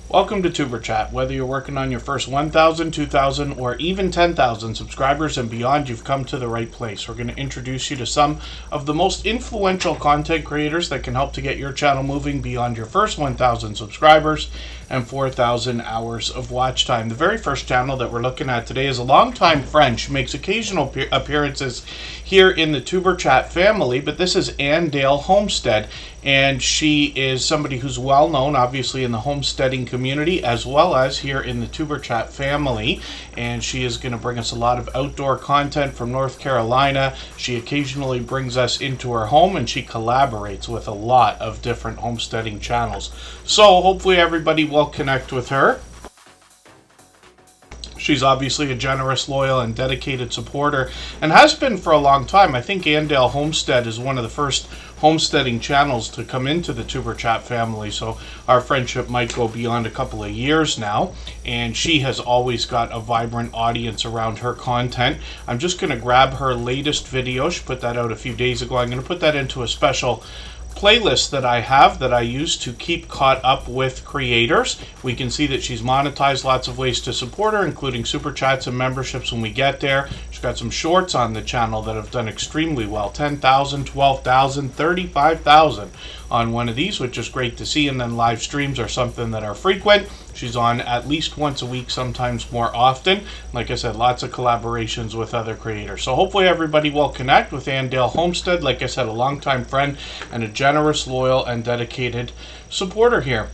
Welcome to Tuber Chat. Whether you're working on your first 1,000, 2,000, or even 10,000 subscribers and beyond, you've come to the right place. We're going to introduce you to some of the most influential content creators that can help to get your channel moving beyond your first 1,000 subscribers and 4,000 hours of watch time. The very first channel that we're looking at today is a longtime friend. She makes occasional appearances here in the Tuber Chat family, but this is Dale Homestead, and she is somebody who's well known, obviously, in the homesteading community as well as here in the Tuber Chat family. And she is going to bring us a lot of outdoor content from North Carolina. She occasionally brings us into her home, and she collaborates with a lot of different homesteading channels. So hopefully everybody will connect with her. She's obviously a generous, loyal, and dedicated supporter, and has been for a long time. I think Dale Homestead is one of the first homesteading channels to come into the Tuber Chat family, so our friendship might go beyond a couple of years now, and she has always got a vibrant audience around her content. I'm just going to grab her latest video. She put that out a few days ago. I'm going to put that into a special playlist that I have that I use to keep caught up with creators. We can see that she's monetized lots of ways to support her, including super chats and memberships when we get there. She's got some shorts on the channel that have done extremely well. 10,000, 12,000, 35,000 on one of these, which is great to see. And then live streams are something that are frequent. She's on at least once a week, sometimes more often. Like I said, lots of collaborations with other creators. So hopefully everybody will connect with Dale Homestead. Like I said, a longtime friend and a generous, loyal, and dedicated supporter here.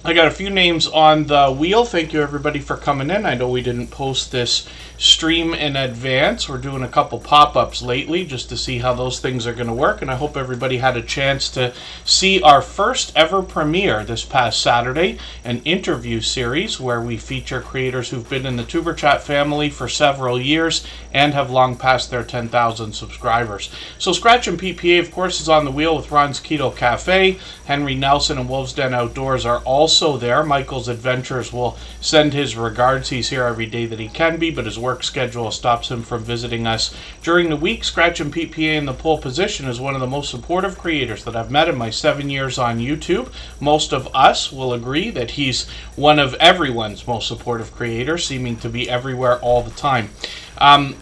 I got a few names on the wheel. Thank you everybody for coming in. I know we didn't post this stream in advance. We're doing a couple pop-ups lately just to see how those things are going to work, and I hope everybody had a chance to see our first ever premiere this past Saturday, an interview series where we feature creators who've been in the Tuber Chat family for several years and have long passed their 10,000 subscribers. So Scratch and PPA, of course, is on the wheel with Ron's Keto Cafe. Henry Nelson and Wolves Den Outdoors are also there. Michael's Adventures will send his regards. He's here every day that he can be, but his work schedule stops him from visiting us during the week. Scratch and PPA in the pole position is one of the most supportive creators that I've met in my 7 years on YouTube. Most of us will agree that he's one of everyone's most supportive creators, seeming to be everywhere all the time.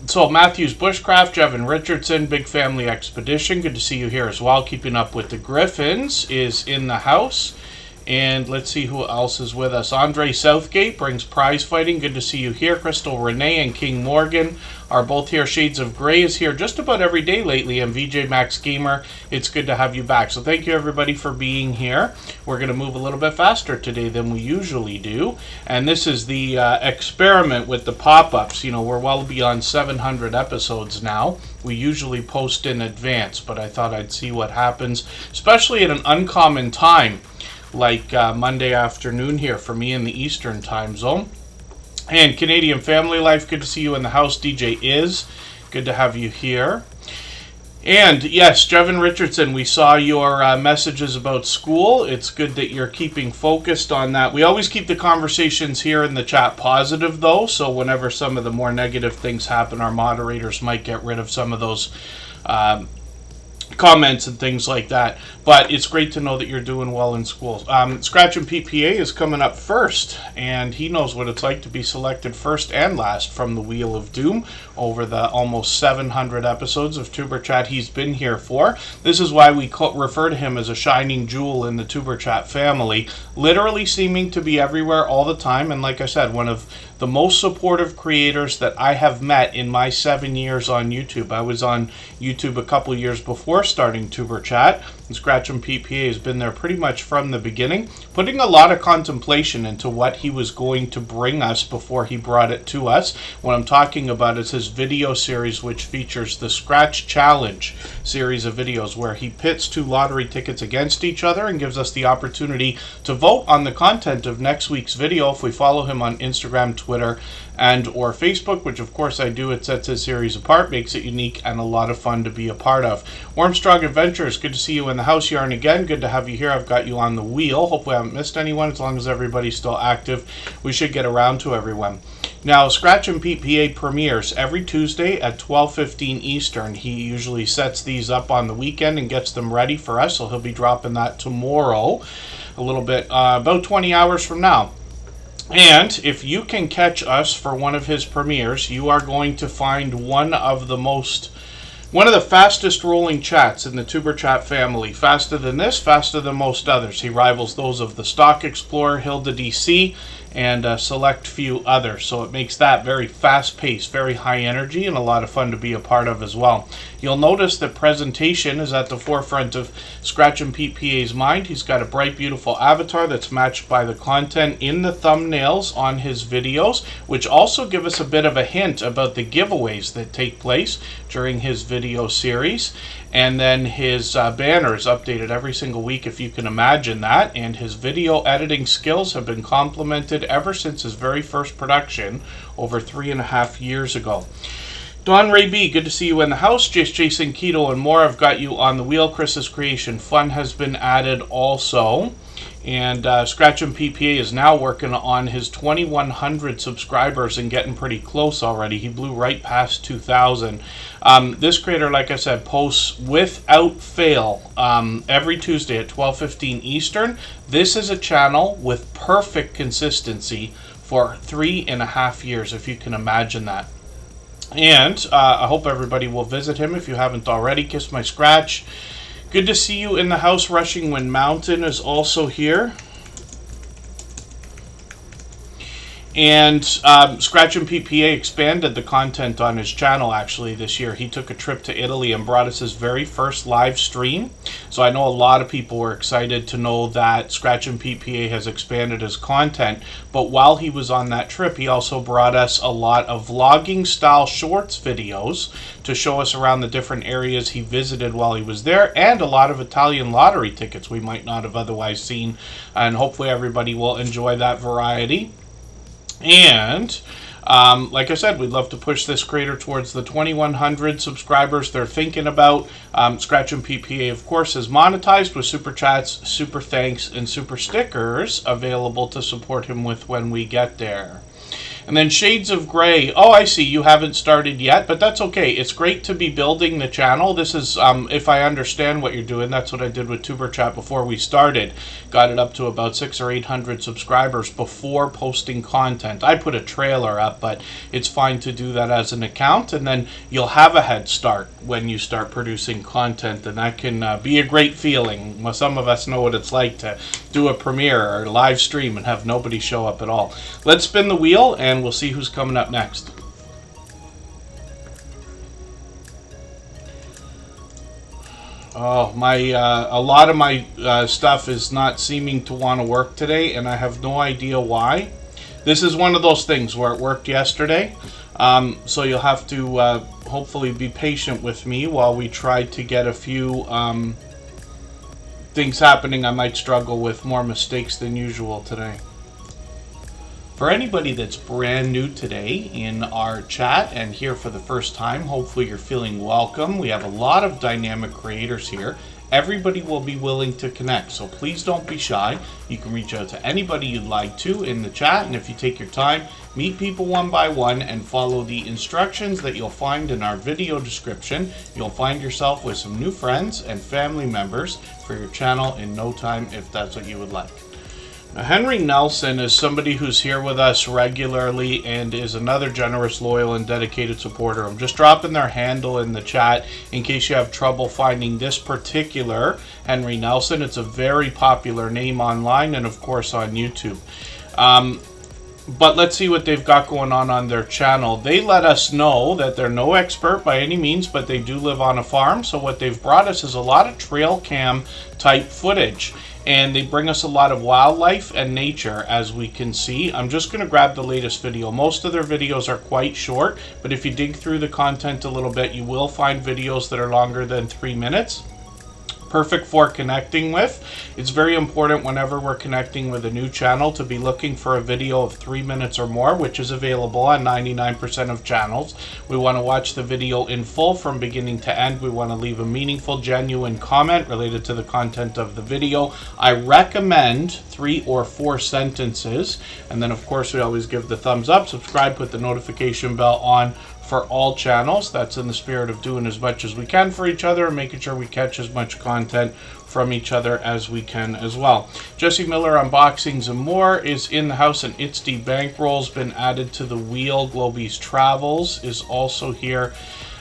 So Matthews Bushcraft, Jevin Richardson, Big Family Expedition, good to see you here as well. Keeping Up with the Griffins is in the house. And let's see who else is with us. Andre Southgate brings prize fighting. Good to see you here. Crystal Renee and King Morgan are both here. Shades of Grey is here just about every day lately. And VJ Max Gamer, it's good to have you back. So thank you everybody for being here. We're going to move a little bit faster today than we usually do. And this is the experiment with the pop-ups. You know, we're well beyond 700 episodes now. We usually post in advance, but I thought I'd see what happens, especially at an uncommon time like Monday afternoon here for me in the Eastern time zone. And Canadian Family Life, good to see you in the house. DJ is good to have you here. And yes, Jevin Richardson, we saw your messages about school. It's good that you're keeping focused on that. We always keep the conversations here in the chat positive, though, so whenever some of the more negative things happen, our moderators might get rid of some of those comments and things like that. But it's great to know that you're doing well in school. Scratch and PPA is coming up first, and he knows what it's like to be selected first and last from the Wheel of Doom over the almost 700 episodes of Tuber Chat he's been here for. This is why we refer to him as a shining jewel in the Tuber Chat family, literally seeming to be everywhere all the time. And like I said, one of the most supportive creators that I have met in my 7 years on YouTube. I was on YouTube a couple years before starting Tuber Chat, and Scratch and PPA has been there pretty much from the beginning, putting a lot of contemplation into what he was going to bring us before he brought it to us. What I'm talking about is his video series, which features the Scratch Challenge series of videos where he pits two lottery tickets against each other and gives us the opportunity to vote on the content of next week's video. If we follow him on Instagram, Twitter, and or Facebook, which of course I do, it sets his series apart, makes it unique and a lot of fun to be a part of. Wormstrong Adventures, good to see you in the house. Yarn again, good to have you here. I've got you on the wheel. Hopefully I haven't missed anyone. As long as everybody's still active, we should get around to everyone. Now, Scratch and PPA premieres every Tuesday at 12:15 Eastern. He usually sets these up on the weekend and gets them ready for us, so he'll be dropping that tomorrow, a little bit, about 20 hours from now. And if you can catch us for one of his premieres, you are going to find one of the fastest rolling chats in the Tuber Chat family. Faster than this, faster than most others. He rivals those of the Stock Explorer, Hilda DC, and a select few others. So it makes that very fast paced, very high energy, and a lot of fun to be a part of as well. You'll notice that presentation is at the forefront of Scratch and Pete PA's mind. He's got a bright, beautiful avatar that's matched by the content in the thumbnails on his videos, which also give us a bit of a hint about the giveaways that take place during his video series. And then his banner is updated every single week, if you can imagine that. And his video editing skills have been complimented ever since his very first production over 3.5 years ago. Don Ray B, good to see you in the house. Jason Keto and more have got you on the wheel. Chris's Creation Fun has been added also. And Scratch and PPA is now working on his 2,100 subscribers and getting pretty close already. He blew right past 2,000. This creator, like I said, posts without fail every Tuesday at 12:15 Eastern. This is a channel with perfect consistency for 3.5 years, if you can imagine that. And I hope everybody will visit him if you haven't already. Kiss My Scratch. Good to see you in the house. Rushing Wind Mountain is also here. And Scratch and PPA expanded the content on his channel actually this year. He took a trip to Italy and brought us his very first live stream. So I know a lot of people were excited to know that Scratch and PPA has expanded his content. But while he was on that trip, he also brought us a lot of vlogging style shorts videos to show us around the different areas he visited while he was there, and a lot of Italian lottery tickets we might not have otherwise seen. And hopefully everybody will enjoy that variety. And like I said, we'd love to push this creator towards the 2,100 subscribers they're thinking about. Scratch and PPA, of course, is monetized with super chats, super thanks, and super stickers available to support him with when we get there. And then Shades of Grey. Oh, I see. You haven't started yet, but that's okay. It's great to be building the channel. This is, if I understand what you're doing, that's what I did with Tuber Chat before we started. Got it up to about 600 or 800 subscribers before posting content. I put a trailer up, but it's fine to do that as an account, and then you'll have a head start when you start producing content, and that can be a great feeling. Well, some of us know what it's like to do a premiere or live stream and have nobody show up at all. Let's spin the wheel, and we'll see who's coming up next. Oh, a lot of my stuff is not seeming to want to work today, and I have no idea why. This is one of those things where it worked yesterday, so you'll have to hopefully be patient with me while we try to get a few things happening. I might struggle with more mistakes than usual today. For anybody that's brand new today in our chat and here for the first time, hopefully you're feeling welcome. We have a lot of dynamic creators here. Everybody will be willing to connect, so please don't be shy. You can reach out to anybody you'd like to in the chat, and if you take your time, meet people one by one and follow the instructions that you'll find in our video description, you'll find yourself with some new friends and family members for your channel in no time, if that's what you would like. Now, Henry Nelson is somebody who's here with us regularly and is another generous, loyal, and dedicated supporter. I'm just dropping their handle in the chat in case you have trouble finding this particular Henry Nelson. It's a very popular name online and, of course, on YouTube. But let's see what they've got going on their channel. They let us know that they're no expert by any means, but they do live on a farm. So what they've brought us is a lot of trail cam type footage. And they bring us a lot of wildlife and nature, as we can see. I'm just going to grab the latest video. Most of their videos are quite short, but if you dig through the content a little bit, you will find videos that are longer than 3 minutes. Perfect for connecting with. It's very important whenever we're connecting with a new channel to be looking for a video of 3 minutes or more, which is available on 99% of channels. We want to watch the video in full from beginning to end. We want to leave a meaningful, genuine comment related to the content of the video. I recommend 3 or 4 sentences, and then of course we always give the thumbs up, subscribe, put the notification bell on for all channels. That's in the spirit of doing as much as we can for each other and making sure we catch as much content from each other as we can as well. Jesse Miller Unboxings and More is in the house, and It's D Bankroll's been added to the wheel. Globies Travels is also here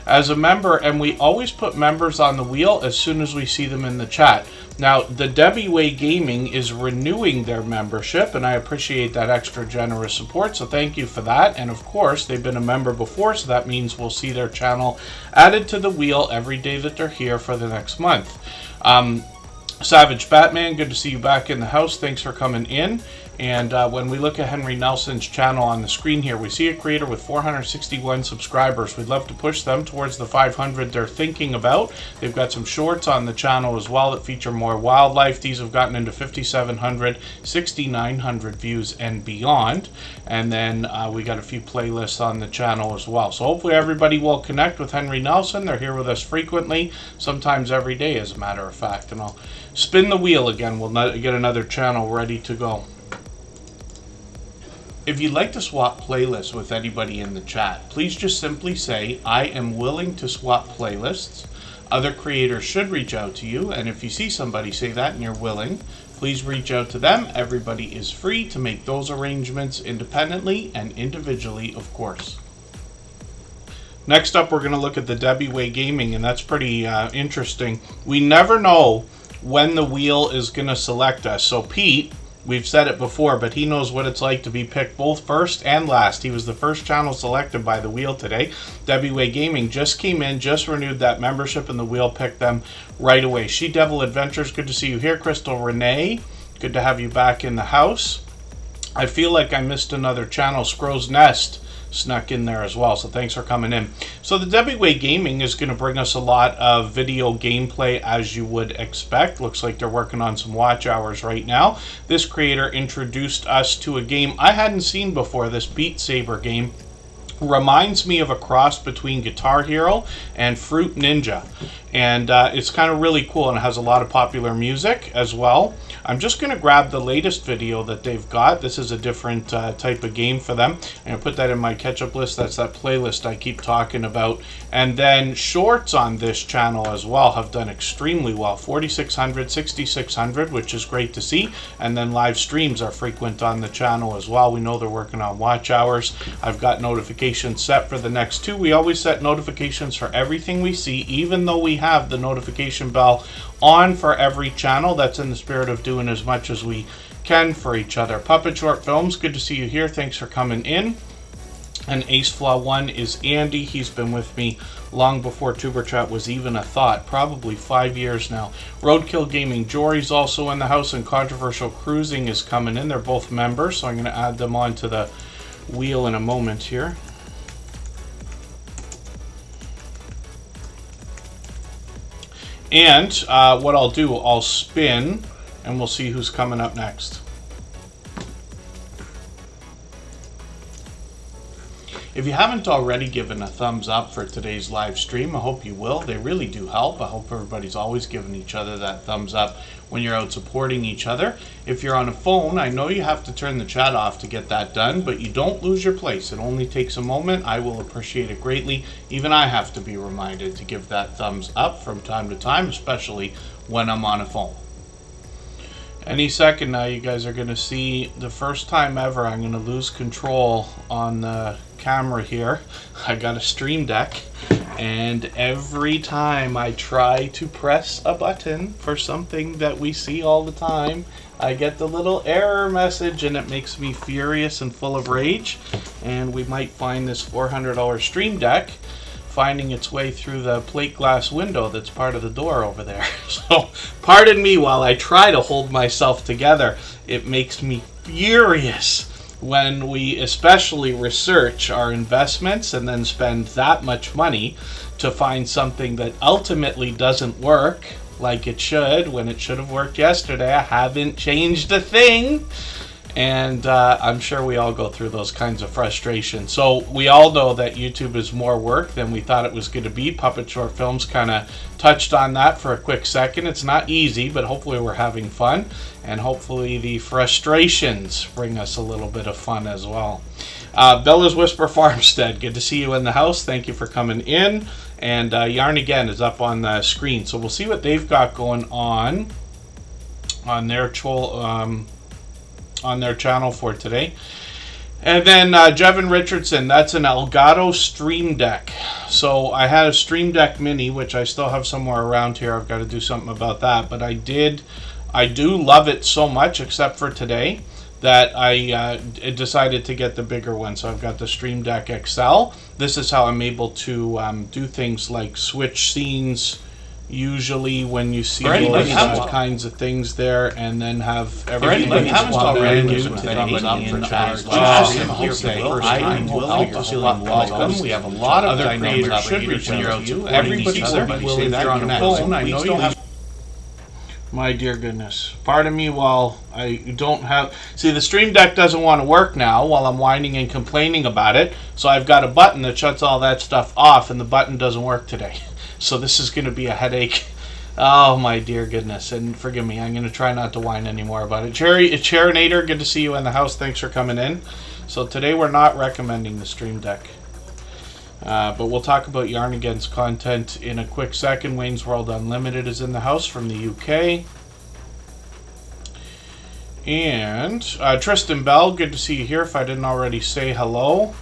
as a member, and we always put members on the wheel as soon as we see them in the chat. Now, the Debbie Way Gaming is renewing their membership, and I appreciate that extra generous support, so thank you for that. And of course, they've been a member before, so that means we'll see their channel added to the wheel every day that they're here for the next month. Savage Batman, good to see you back in the house. Thanks for coming in. And when we look at Henry Nelson's channel on the screen here, we see a creator with 461 subscribers. We'd love to push them towards the 500 they're thinking about. They've got some shorts on the channel as well that feature more wildlife. These have gotten into 5,700, 6,900 views and beyond. And then we got a few playlists on the channel as well. So hopefully everybody will connect with Henry Nelson. They're here with us frequently, sometimes every day as a matter of fact. And I'll spin the wheel again. We'll get another channel ready to go. If you'd like to swap playlists with anybody in the chat, please just simply say, I am willing to swap playlists. Other creators should reach out to you, and if you see somebody say that and you're willing, please reach out to them. Everybody is free to make those arrangements independently and individually, of course. Next up, we're going to look at the Debbie Way Gaming, and that's pretty interesting. We never know when the wheel is going to select us. So Pete, we've said it before, but he knows what it's like to be picked both first and last. He was the first channel selected by the wheel today. Debbie Way Gaming just came in, just renewed that membership, and the wheel picked them right away. She Devil Adventures, good to see you here. Crystal Renee, good to have you back in the house. I feel like I missed another channel. Scrow's Nest snuck in there as well, so thanks for coming in. So the Debbie Way Gaming is going to bring us a lot of video gameplay, as you would expect. Looks like they're working on some watch hours right now. This creator introduced us to a game I hadn't seen before, this Beat Saber game. Reminds me of a cross between Guitar Hero and Fruit Ninja, and it's kind of really cool, and it has a lot of popular music as well. I'm just going to grab the latest video that they've got. This is a different type of game for them. I'm going to put that in my catch-up list. That's that playlist I keep talking about. And then shorts on this channel as well have done extremely well. 4,600, 6,600, which is great to see. And then live streams are frequent on the channel as well. We know they're working on watch hours. I've got notifications set for the next two. We always set notifications for everything we see, even though we have the notification bell on for every channel. That's in the spirit of doing as much as we can for each other. Puppet Short Films, good to see you here. Thanks for coming in. And Ace Flaw 1 is Andy. He's been with me long before Tuber Chat was even a thought, probably 5 years now. Roadkill Gaming, Jory's also in the house, and Controversial Cruising is coming in. They're both members, so I'm going to add them onto the wheel in a moment here. And what I'll do, I'll spin, and we'll see who's coming up next. If you haven't already given a thumbs up for today's live stream, I hope you will. They really do help. I hope everybody's always giving each other that thumbs up when you're out supporting each other. If you're on a phone, I know you have to turn the chat off to get that done, but you don't lose your place. It only takes a moment. I will appreciate it greatly. Even I have to be reminded to give that thumbs up from time to time, especially when I'm on a phone. Any second now, you guys are going to see the first time ever I'm going to lose control on the camera here. I got a Stream Deck, and every time I try to press a button for something that we see all the time, I get the little error message, and it makes me furious and full of rage. And we might find this $400 Stream Deck finding its way through the plate glass window that's part of the door over there. So pardon me while I try to hold myself together. It makes me furious when we especially research our investments and then spend that much money to find something that ultimately doesn't work like it should, when it should have worked yesterday. I haven't changed a thing. And I'm sure we all go through those kinds of frustrations. So we all know that YouTube is more work than we thought it was going to be. Puppet Short Films kind of touched on that for a quick second. It's not easy, but hopefully we're having fun. And hopefully the frustrations bring us a little bit of fun as well. Bella's Whisper Farmstead, good to see you in the house. Thank you for coming in. And Yarn Again is up on the screen. So we'll see what they've got going on on their channel for today. And then Jevin Richardson, that's an Elgato Stream Deck. So I had a Stream Deck Mini, which I still have somewhere around here. I've got to do something about that. But I do love it so much, except for today, that I decided to get the bigger one. So I've got the Stream Deck XL. This is how I'm able to do things like switch scenes, usually when you see those kinds of things there, and then have everything that haven't already given with thumbs up for today's welcome. We have a lot of other creators should reach out to you. Everybody should be willing to connect. I know you have. My dear goodness. Pardon me while I don't have... See, the Stream Deck doesn't want to work now while I'm whining and complaining about it. So I've got a button that shuts all that stuff off, and the button doesn't work today. So this is going to be a headache. Oh, my dear goodness. And forgive me, I'm going to try not to whine anymore about it. Cherinator, good to see you in the house. Thanks for coming in. So today we're not recommending the Stream Deck. But we'll talk about Yarn Again's content in a quick second. Wayne's World Unlimited is in the house from the UK. And Tristan Bell, good to see you here if I didn't already say hello.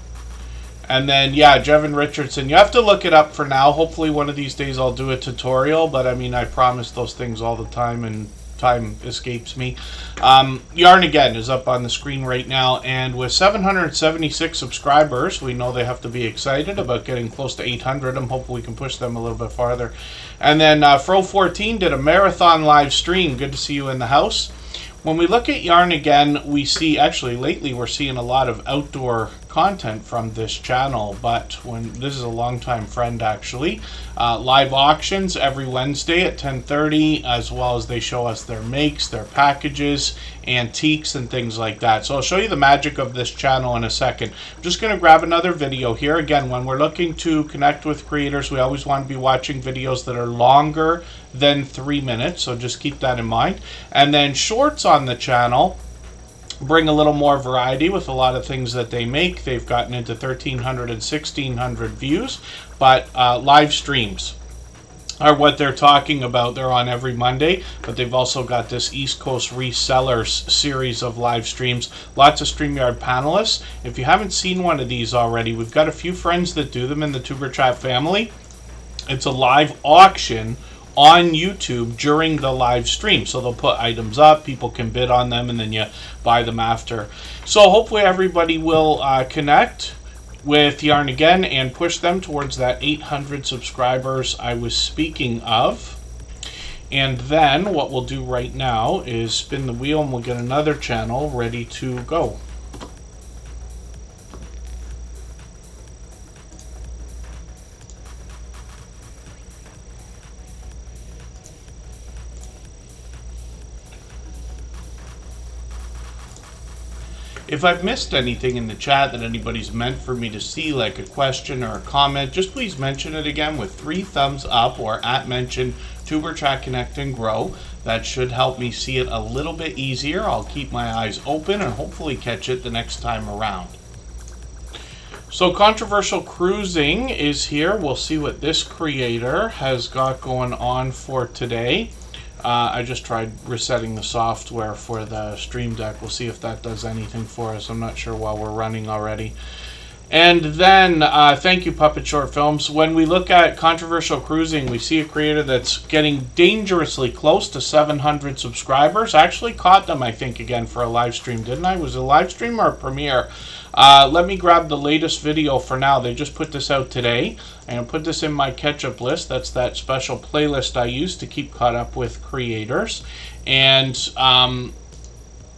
And then, yeah, Jevin Richardson. You have to look it up for now. Hopefully one of these days I'll do a tutorial. But, I mean, I promise those things all the time, and time escapes me. Yarn Again is up on the screen right now. And with 776 subscribers, we know they have to be excited about getting close to 800. I'm hoping we can push them a little bit farther. And then Fro14 did a marathon live stream. Good to see you in the house. When we look at Yarn Again, we see, actually lately we're seeing a lot of outdoor content from this channel, but this is a longtime friend actually. Live auctions every Wednesday at 10:30, as well as they show us their makes, their packages, antiques, and things like that. So I'll show you the magic of this channel in a second. I'm just going to grab another video here. Again, when we're looking to connect with creators, we always want to be watching videos that are longer than 3 minutes, so just keep that in mind. And then shorts on the channel bring a little more variety with a lot of things that they make. They've gotten into 1,300 and 1,600 views, but live streams are what they're talking about. They're on every Monday, but they've also got this East Coast Resellers series of live streams. Lots of StreamYard panelists. If you haven't seen one of these already, we've got a few friends that do them in the Tuber Chat family. It's a live auction on YouTube during the live stream. So they'll put items up, people can bid on them, and then you buy them after. So hopefully everybody will connect with Yarn Again and push them towards that 800 subscribers I was speaking of. And then what we'll do right now is spin the wheel and we'll get another channel ready to go. If I've missed anything in the chat that anybody's meant for me to see, like a question or a comment, just please mention it again with 3 thumbs up or @mention Tuber Chat Connect and Grow. That should help me see it a little bit easier. I'll keep my eyes open and hopefully catch it the next time around. So Controversial Cruising is here. We'll see what this creator has got going on for today. I just tried resetting the software for the Stream Deck. We'll see if that does anything for us. I'm not sure while we're running already. And then, thank you, Puppet Short Films. When we look at Controversial Cruising, we see a creator that's getting dangerously close to 700 subscribers. I actually caught them, I think, again for a live stream, didn't I? Was it a live stream or a premiere? Let me grab the latest video for now. They just put this out today. I'm going to put this in my catch-up list. That's that special playlist I use to keep caught up with creators. And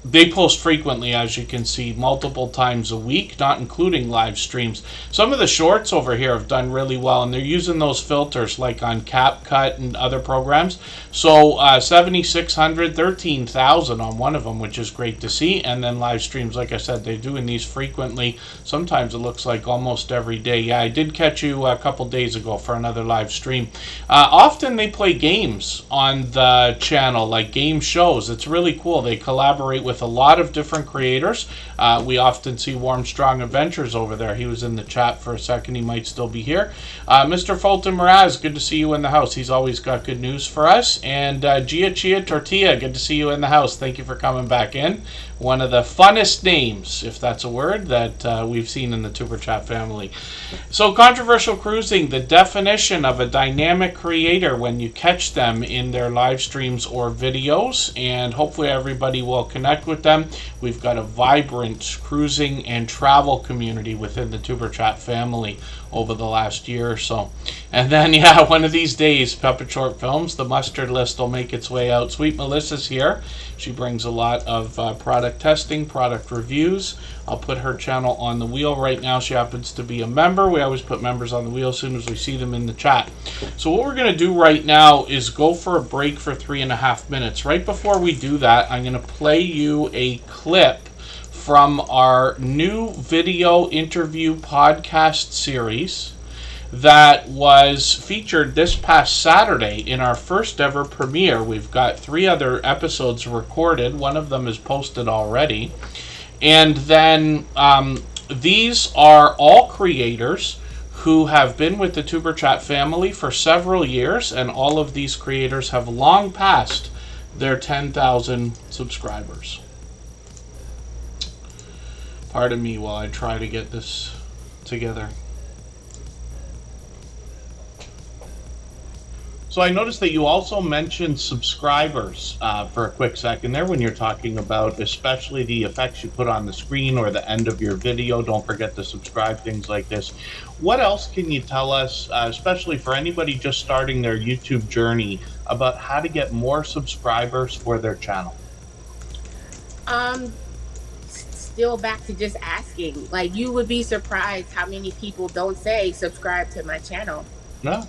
they post frequently, as you can see, multiple times a week, not including live streams. Some of the shorts over here have done really well, and they're using those filters like on CapCut and other programs. So 7,600, 13,000 on one of them, which is great to see. And then live streams, like I said, they're doing these frequently. Sometimes it looks like almost every day. Yeah, I did catch you a couple days ago for another live stream. Often they play games on the channel, like game shows. It's really cool. They collaborate with with a lot of different creators. We often see Warm Strong Adventures over there. He was in the chat for a second. He might still be here. Mr. Fulton Mraz, good to see you in the house. He's always got good news for us. And Gia Chia Tortilla, good to see you in the house. Thank you for coming back in. One of the funnest names, if that's a word, that we've seen in the Tuber Chat family. So, controversial cruising, the definition of a dynamic creator when you catch them in their live streams or videos, and hopefully everybody will connect with them. We've got a vibrant cruising and travel community within the Tuber Chat family over the last year or so. And then, yeah, one of these days, Puppet Short Films, the mustard list will make its way out. Sweet Melissa's here. She brings a lot of product testing, product reviews. I'll put her channel on the wheel right now. She happens to be a member. We always put members on the wheel as soon as we see them in the chat. So what we're going to do right now is go for a break for 3.5 minutes. Right before we do that, I'm going to play you a clip from our new video interview podcast series that was featured this past Saturday in our first ever premiere. We've got 3 other episodes recorded. One of them is posted already. And then these are all creators who have been with the Tuber Chat family for several years, and all of these creators have long passed their 10,000 subscribers. Pardon me while I try to get this together. So I noticed that you also mentioned subscribers for a quick second there when you're talking about especially the effects you put on the screen or the end of your video. Don't forget to subscribe, things like this. What else can you tell us, especially for anybody just starting their YouTube journey, about how to get more subscribers for their channel? Still back to just asking. Like, you would be surprised how many people don't say subscribe to my channel. No.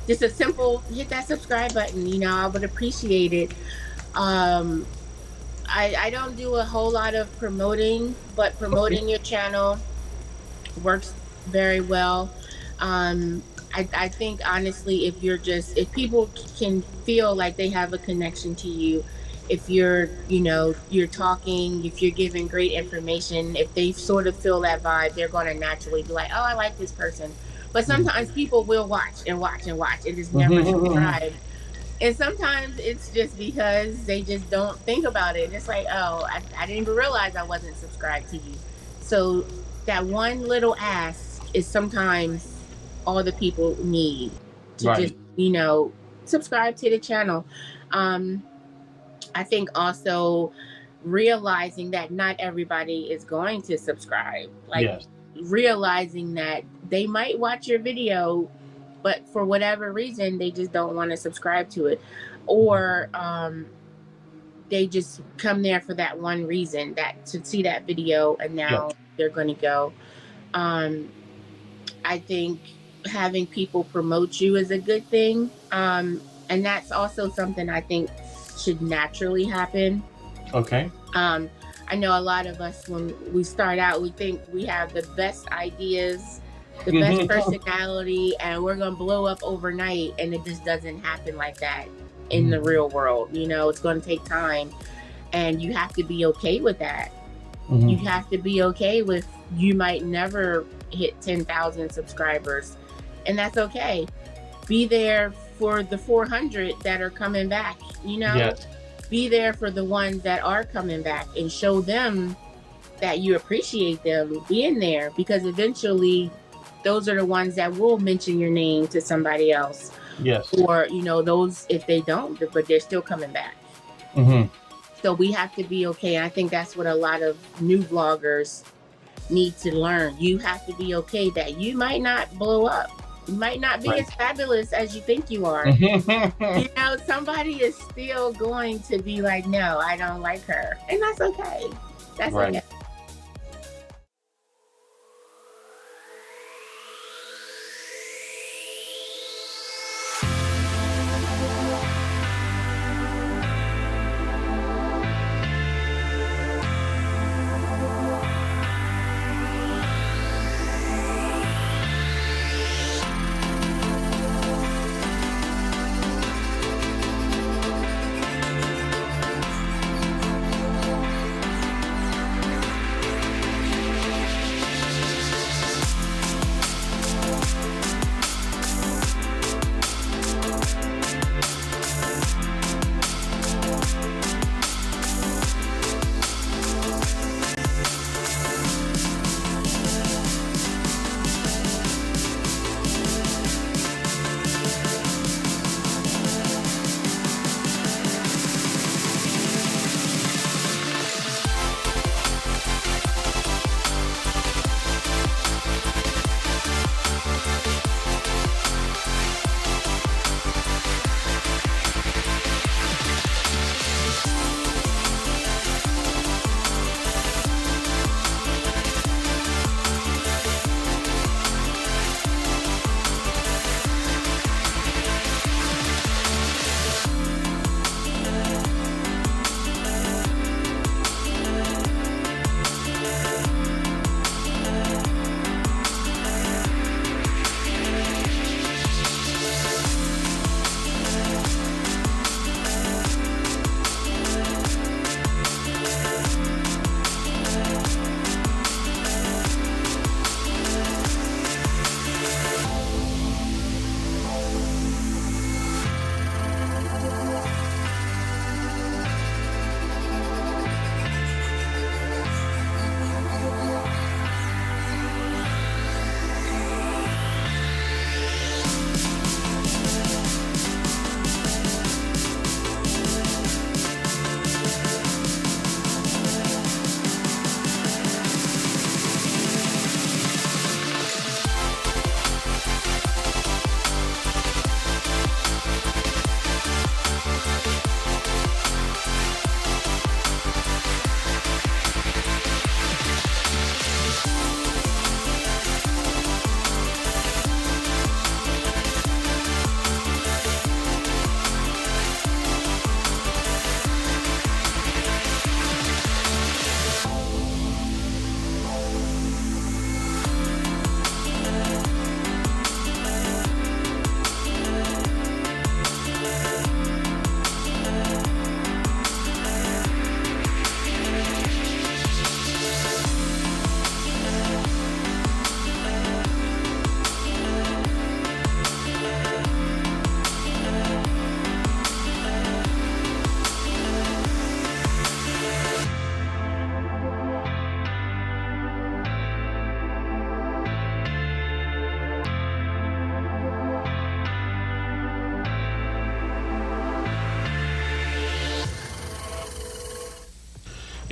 Just a simple hit that subscribe button, you know, I would appreciate it. I don't do a whole lot of promoting, but promoting your channel works very well. I think honestly, if people can feel like they have a connection to you, if you're talking, if you're giving great information, if they sort of feel that vibe, they're going to naturally be like, oh, I like this person. But sometimes people will watch and just never subscribe. And sometimes it's just because they just don't think about it. It's like, oh, I didn't even realize I wasn't subscribed to you. So that one little ask is sometimes all the people need to just, subscribe to the channel. I think also realizing that not everybody is going to subscribe. Realizing that they might watch your video, but for whatever reason, they just don't want to subscribe to it. Or they just come there for that one reason, that to see that video, and now they're going to go. I think having people promote you is a good thing. And that's also something I think should naturally happen. Okay. I know a lot of us, when we start out, we think we have the best ideas, the best personality, and we're going to blow up overnight. And it just doesn't happen like that in the real world. It's going to take time, and you have to be okay with that. You have to be okay with, you might never hit 10,000 subscribers, and that's okay. Be there for the 400 that are coming back, Yes. Be there for the ones that are coming back and show them that you appreciate them being there, because eventually those are the ones that will mention your name to somebody else. Yes. Or, those, if they don't, but they're still coming back. So we have to be okay. And I think that's what a lot of new vloggers need to learn. You have to be okay that you might not blow up. You might not be as fabulous as you think you are. Somebody is still going to be like, no, I don't like her. And that's okay. That's okay.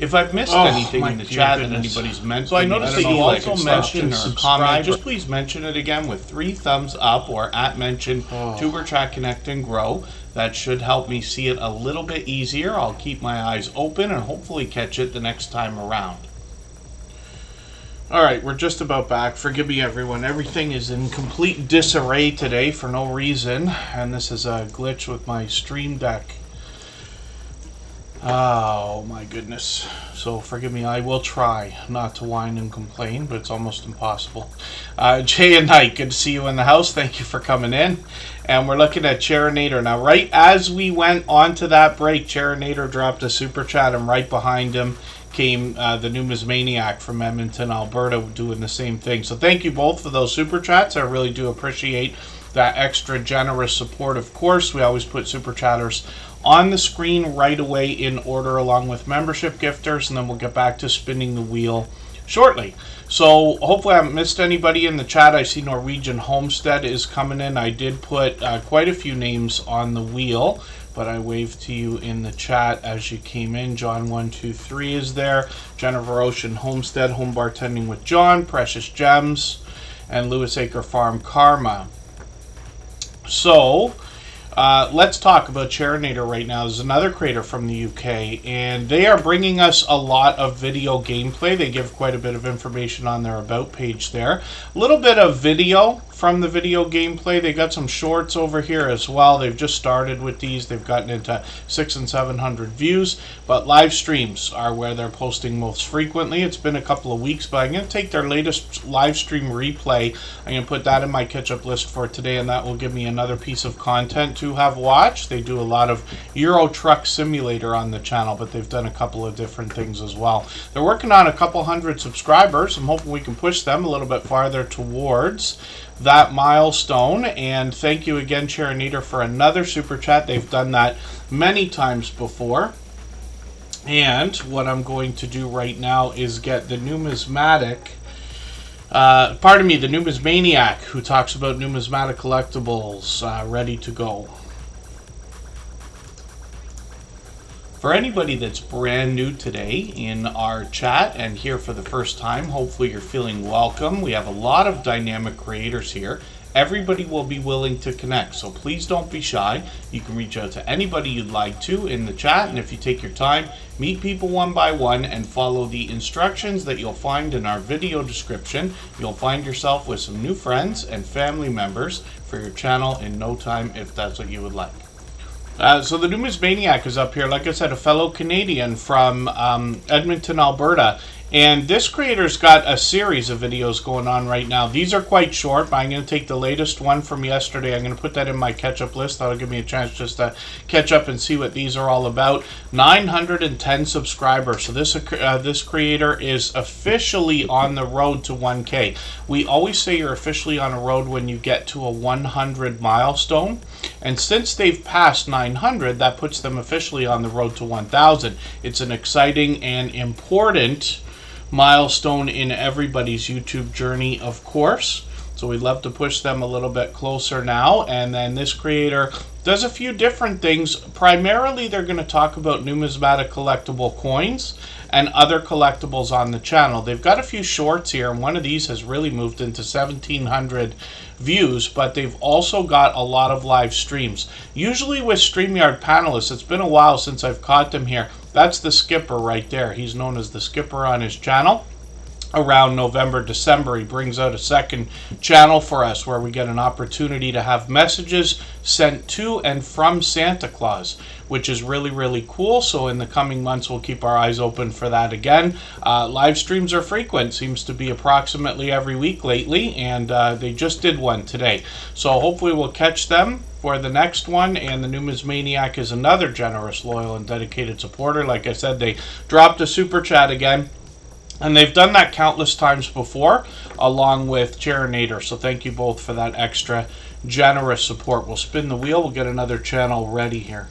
If I've missed anything in the chat that anybody's mentioned, so I noticed that you also mentioned or comment, just please mention it again with 3 thumbs up or @mention Tuber Chat Connect and Grow. That should help me see it a little bit easier. I'll keep my eyes open and hopefully catch it the next time around. All right, we're just about back. Forgive me, everyone. Everything is in complete disarray today for no reason, and this is a glitch with my Stream Deck. Oh my goodness. So forgive me, I will try not to whine and complain, but it's almost impossible. Jay and Knight, good to see you in the house. Thank you for coming in. And we're looking at Charinator. Now, right as we went on to that break, Charinator dropped a super chat, and right behind him came the Numismaniac from Edmonton, Alberta, doing the same thing. So thank you both for those super chats. I really do appreciate that extra generous support. Of course, we always put super chatters on the screen right away in order along with membership gifters, and then we'll get back to spinning the wheel shortly. So hopefully I haven't missed anybody in the chat. I see Norwegian Homestead is coming in. I did put quite a few names on the wheel, but I waved to you in the chat as you came in. John123 is there. Jennifer Ocean Homestead, Home Bartending with John, Precious Gems, and Lewis Acre Farm Karma. So let's talk about Charinator right now. There's another creator from the UK, and they are bringing us a lot of video gameplay. They give quite a bit of information on their About page there. A little bit of video from the video gameplay. They got some shorts over here as well. They've just started with these. They've gotten into 600 and 700 views, but live streams are where they're posting most frequently. It's been a couple of weeks, but I'm going to take their latest live stream replay. I'm going to put that in my catch-up list for today, and that will give me another piece of content to have watched. They do a lot of Euro Truck Simulator on the channel, but they've done a couple of different things as well. They're working on a couple hundred subscribers. I'm hoping we can push them a little bit farther towards that milestone. And thank you again, Charinator, for another super chat. They've done that many times before. And what I'm going to do right now is get the numismatic, the Numismaniac, who talks about numismatic collectibles, ready to go. For anybody that's brand new today in our chat and here for the first time, hopefully you're feeling welcome. We have a lot of dynamic creators here. Everybody will be willing to connect, so please don't be shy. You can reach out to anybody you'd like to in the chat, and if you take your time, meet people one by one and follow the instructions that you'll find in our video description. You'll find yourself with some new friends and family members for your channel in no time if that's what you would like. So the Numismaniac is up here, like I said, a fellow Canadian from Edmonton, Alberta. And this creator's got a series of videos going on right now. These are quite short, but I'm going to take the latest one from yesterday. I'm going to put that in my catch-up list. That'll give me a chance just to catch up and see what these are all about. 910 subscribers. So this creator is officially on the road to 1K. We always say you're officially on a road when you get to a 100 milestone. And since they've passed 900, that puts them officially on the road to 1,000. It's an exciting and important milestone in everybody's YouTube journey, of course. So we'd love to push them a little bit closer now. And then this creator does a few different things. Primarily, they're going to talk about numismatic collectible coins and other collectibles on the channel. They've got a few shorts here, and one of these has really moved into 1,700 views, but they've also got a lot of live streams. Usually with StreamYard panelists, it's been a while since I've caught them here. That's the Skipper right there. He's known as the Skipper on his channel. Around November, December, he brings out a second channel for us where we get an opportunity to have messages sent to and from Santa Claus, which is really, really cool. So in the coming months, we'll keep our eyes open for that again. Live streams are frequent. Seems to be approximately every week lately, and they just did one today. So hopefully we'll catch them for the next one. And the Numismaniac is another generous, loyal, and dedicated supporter. Like I said, they dropped a super chat again. And they've done that countless times before, along with Charinator. So thank you both for that extra generous support. We'll spin the wheel. We'll get another channel ready here.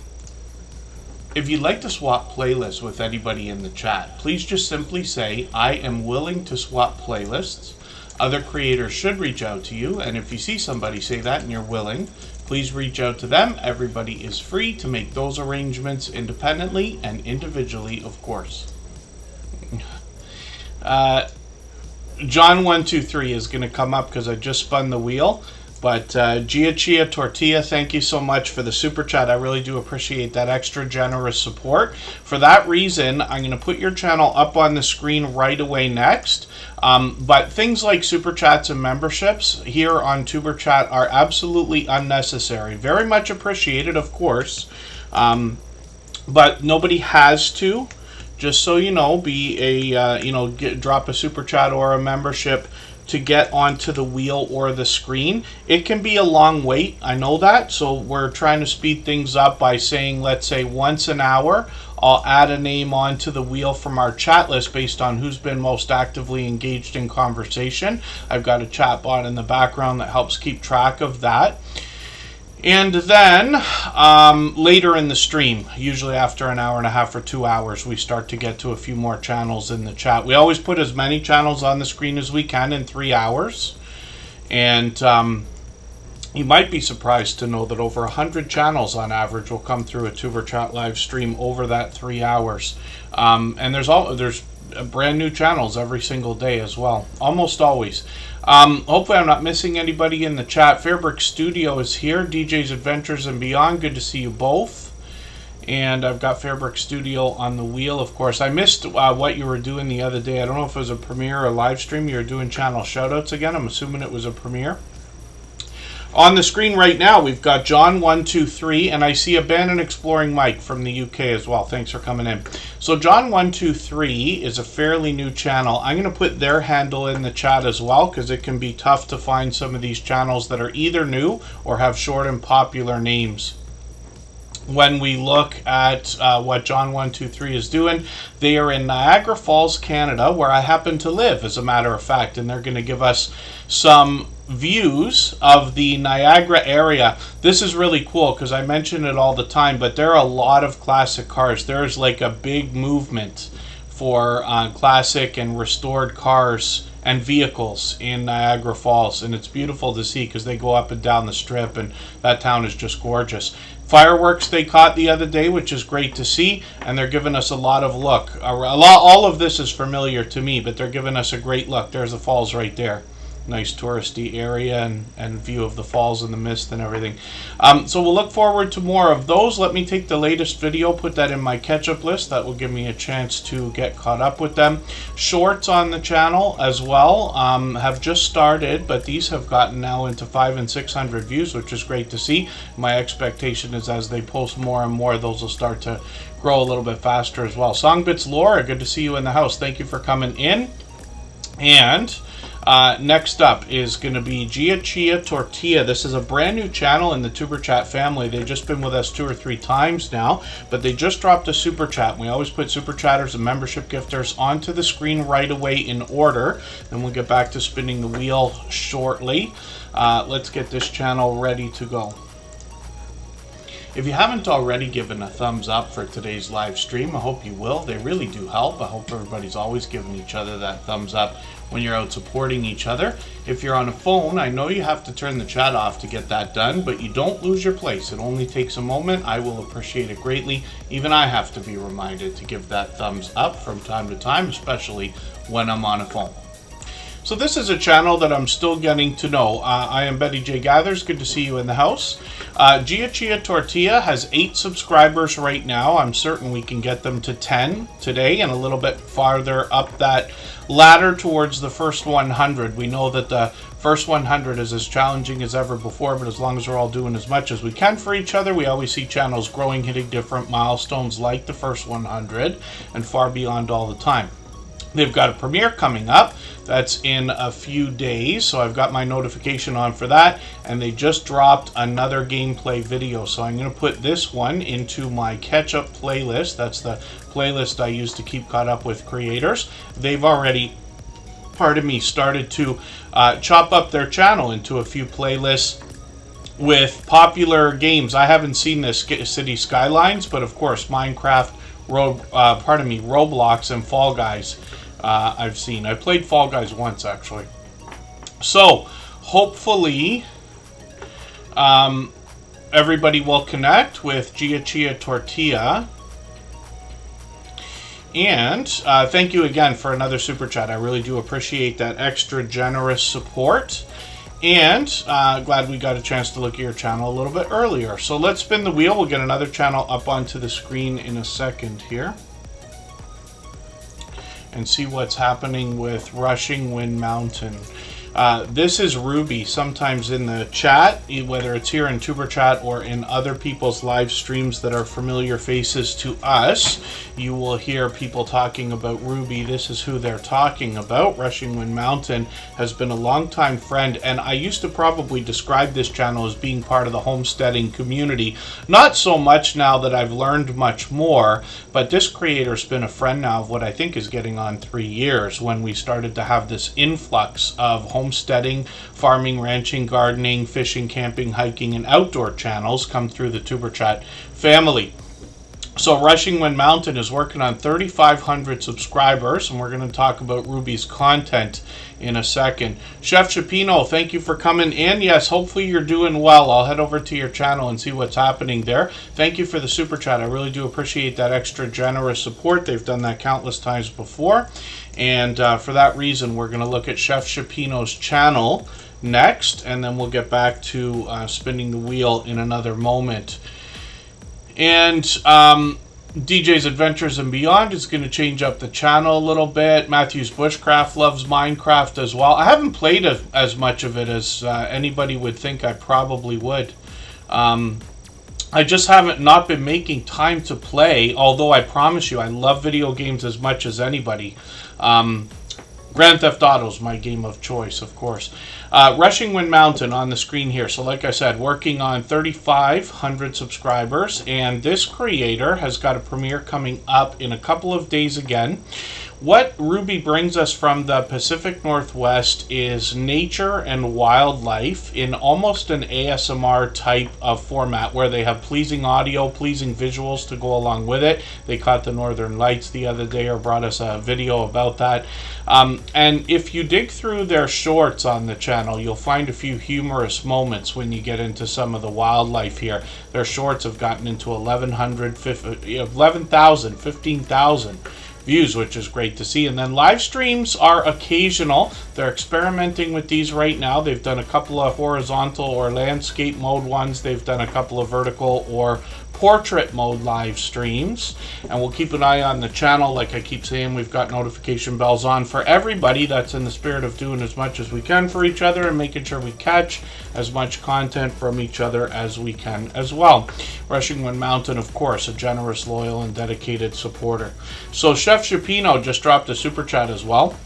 If you'd like to swap playlists with anybody in the chat, please just simply say, I am willing to swap playlists. Other creators should reach out to you. And if you see somebody say that and you're willing, please reach out to them. Everybody is free to make those arrangements independently and individually, of course. John123 is going to come up because I just spun the wheel. But Chia Tortilla, thank you so much for the super chat. I really do appreciate that extra generous support. For that reason, I'm going to put your channel up on the screen right away next. But things like super chats and memberships here on Tuber Chat are absolutely unnecessary. Very much appreciated, of course, but nobody has to. Just so you know, be a drop a super chat or a membership to get onto the wheel or the screen. It can be a long wait, I know that, so we're trying to speed things up by saying, let's say once an hour, I'll add a name onto the wheel from our chat list based on who's been most actively engaged in conversation. I've got a chatbot in the background that helps keep track of that. And then later in the stream, usually after an hour and a half or 2 hours, we start to get to a few more channels in the chat. We always put as many channels on the screen as we can in 3 hours. And you might be surprised to know that over 100 channels on average will come through a Tuber Chat live stream over that 3 hours. And there's brand new channels every single day as well, almost always. Hopefully I'm not missing anybody in the chat. Fairbrick Studio is here. DJ's Adventures and Beyond, good to see you both. And I've got Fairbrick Studio on the wheel, of course. I missed what you were doing the other day. I don't know if it was a premiere or a live stream. You were doing channel shoutouts again. I'm assuming it was a premiere. On the screen right now, we've got John123, and I see a Bannon Exploring Mike from the UK as well. Thanks for coming in. So John123 is a fairly new channel. I'm going to put their handle in the chat as well, because it can be tough to find some of these channels that are either new or have short and popular names. When we look at what John123 is doing, they are in Niagara Falls, Canada, where I happen to live, as a matter of fact, and they're going to give us some views of the Niagara area. This is really cool because I mention it all the time, but there are a lot of classic cars. There's like a big movement for classic and restored cars and vehicles in Niagara Falls, and it's beautiful to see because they go up and down the strip, and that town is just gorgeous. Fireworks they caught the other day, which is great to see, and they're giving us a lot of look. All of this is familiar to me, but they're giving us a great look. There's the falls right there. Nice touristy area and view of the falls and the mist and everything. So we'll look forward to more of those. Let me take the latest video, put that in my catch-up list. That will give me a chance to get caught up with them. Shorts on the channel as well have just started, but these have gotten now into 500 and 600 views, which is great to see. My expectation is as they post more and more, those will start to grow a little bit faster as well. Songbits Laura, good to see you in the house. Thank you for coming in. And next up is going to be Chia Tortilla. This is a brand new channel in the Tuber Chat family. They've just been with us 2 or 3 times now, but they just dropped a super chat. We always put super chatters and membership gifters onto the screen right away in order, and we'll get back to spinning the wheel shortly. Let's get this channel ready to go. If you haven't already given a thumbs up for today's live stream, I hope you will. They really do help. I hope everybody's always giving each other that thumbs up when you're out supporting each other. If you're on a phone, I know you have to turn the chat off to get that done, but you don't lose your place. It only takes a moment. I will appreciate it greatly. Even I have to be reminded to give that thumbs up from time to time, especially when I'm on a phone. So this is a channel that I'm still getting to know. I am Betty J. Gathers. Good to see you in the house. Chia Tortilla has 8 subscribers right now. I'm certain we can get them to 10 today and a little bit farther up that ladder towards the first 100. We know that the first 100 is as challenging as ever before, but as long as we're all doing as much as we can for each other, we always see channels growing, hitting different milestones like the first 100 and far beyond all the time. They've got a premiere coming up. That's in a few days, so I've got my notification on for that, and they just dropped another gameplay video, so I'm going to put this one into my catch-up playlist. That's the playlist I use to keep caught up with creators. They've already, started to chop up their channel into a few playlists with popular games. I haven't seen this City Skylines, but of course Minecraft, Roblox, and Fall Guys. I've seen. I played Fall Guys once, actually. So, hopefully, everybody will connect with Chia Tortilla. And thank you again for another super chat. I really do appreciate that extra generous support. And glad we got a chance to look at your channel a little bit earlier. So let's spin the wheel. We'll get another channel up onto the screen in a second here. And see what's happening with Rushing Wind Mountain. This is Ruby. Sometimes in the chat, whether it's here in Tuber Chat or in other people's live streams that are familiar faces to us, you will hear people talking about Ruby. This is who they're talking about. Rushing Wind Mountain has been a longtime friend, and I used to probably describe this channel as being part of the homesteading community. Not so much now that I've learned much more, but this creator's been a friend now of what I think is getting on 3 years, when we started to have this influx of homesteading, farming, ranching, gardening, fishing, camping, hiking, and outdoor channels come through the Tuber Chat family. So Rushing Wind Mountain is working on 3,500 subscribers, and we're going to talk about Ruby's content in a second. Chef Chipino, thank you for coming in. Yes, hopefully you're doing well. I'll head over to your channel and see what's happening there. Thank you for the super chat. I really do appreciate that extra generous support. They've done that countless times before. And for that reason, we're going to look at Chef Chipino's channel next, and then we'll get back to spinning the wheel in another moment. And DJ's Adventures and Beyond is going to change up the channel a little bit. Matthew's Bushcraft loves Minecraft as well. I haven't played as much of it as anybody would think I probably would. I just haven't not been making time to play, although I promise you I love video games as much as anybody. Grand Theft Auto is my game of choice, of course. Rushing Wind Mountain on the screen here. So like I said, working on 3,500 subscribers, and this creator has got a premiere coming up in a couple of days again. What Ruby brings us from the Pacific Northwest is nature and wildlife in almost an ASMR type of format, where they have pleasing audio, pleasing visuals to go along with it. They caught the Northern Lights the other day, or brought us a video about that. And if you dig through their shorts on the channel, you'll find a few humorous moments when you get into some of the wildlife here. Their shorts have gotten into 11,000, 15,000 views, which is great to see. And then live streams are occasional. They're experimenting with these right now. They've done a couple of horizontal or landscape mode ones. They've done a couple of vertical or portrait mode live streams, and we'll keep an eye on the channel. Like I keep saying, we've got notification bells on for everybody. That's in the spirit of doing as much as we can for each other and making sure we catch as much content from each other as we can as well. Rushing Wind Mountain, of course, a generous, loyal, and dedicated supporter. So Chef Chipino just dropped a super chat as well,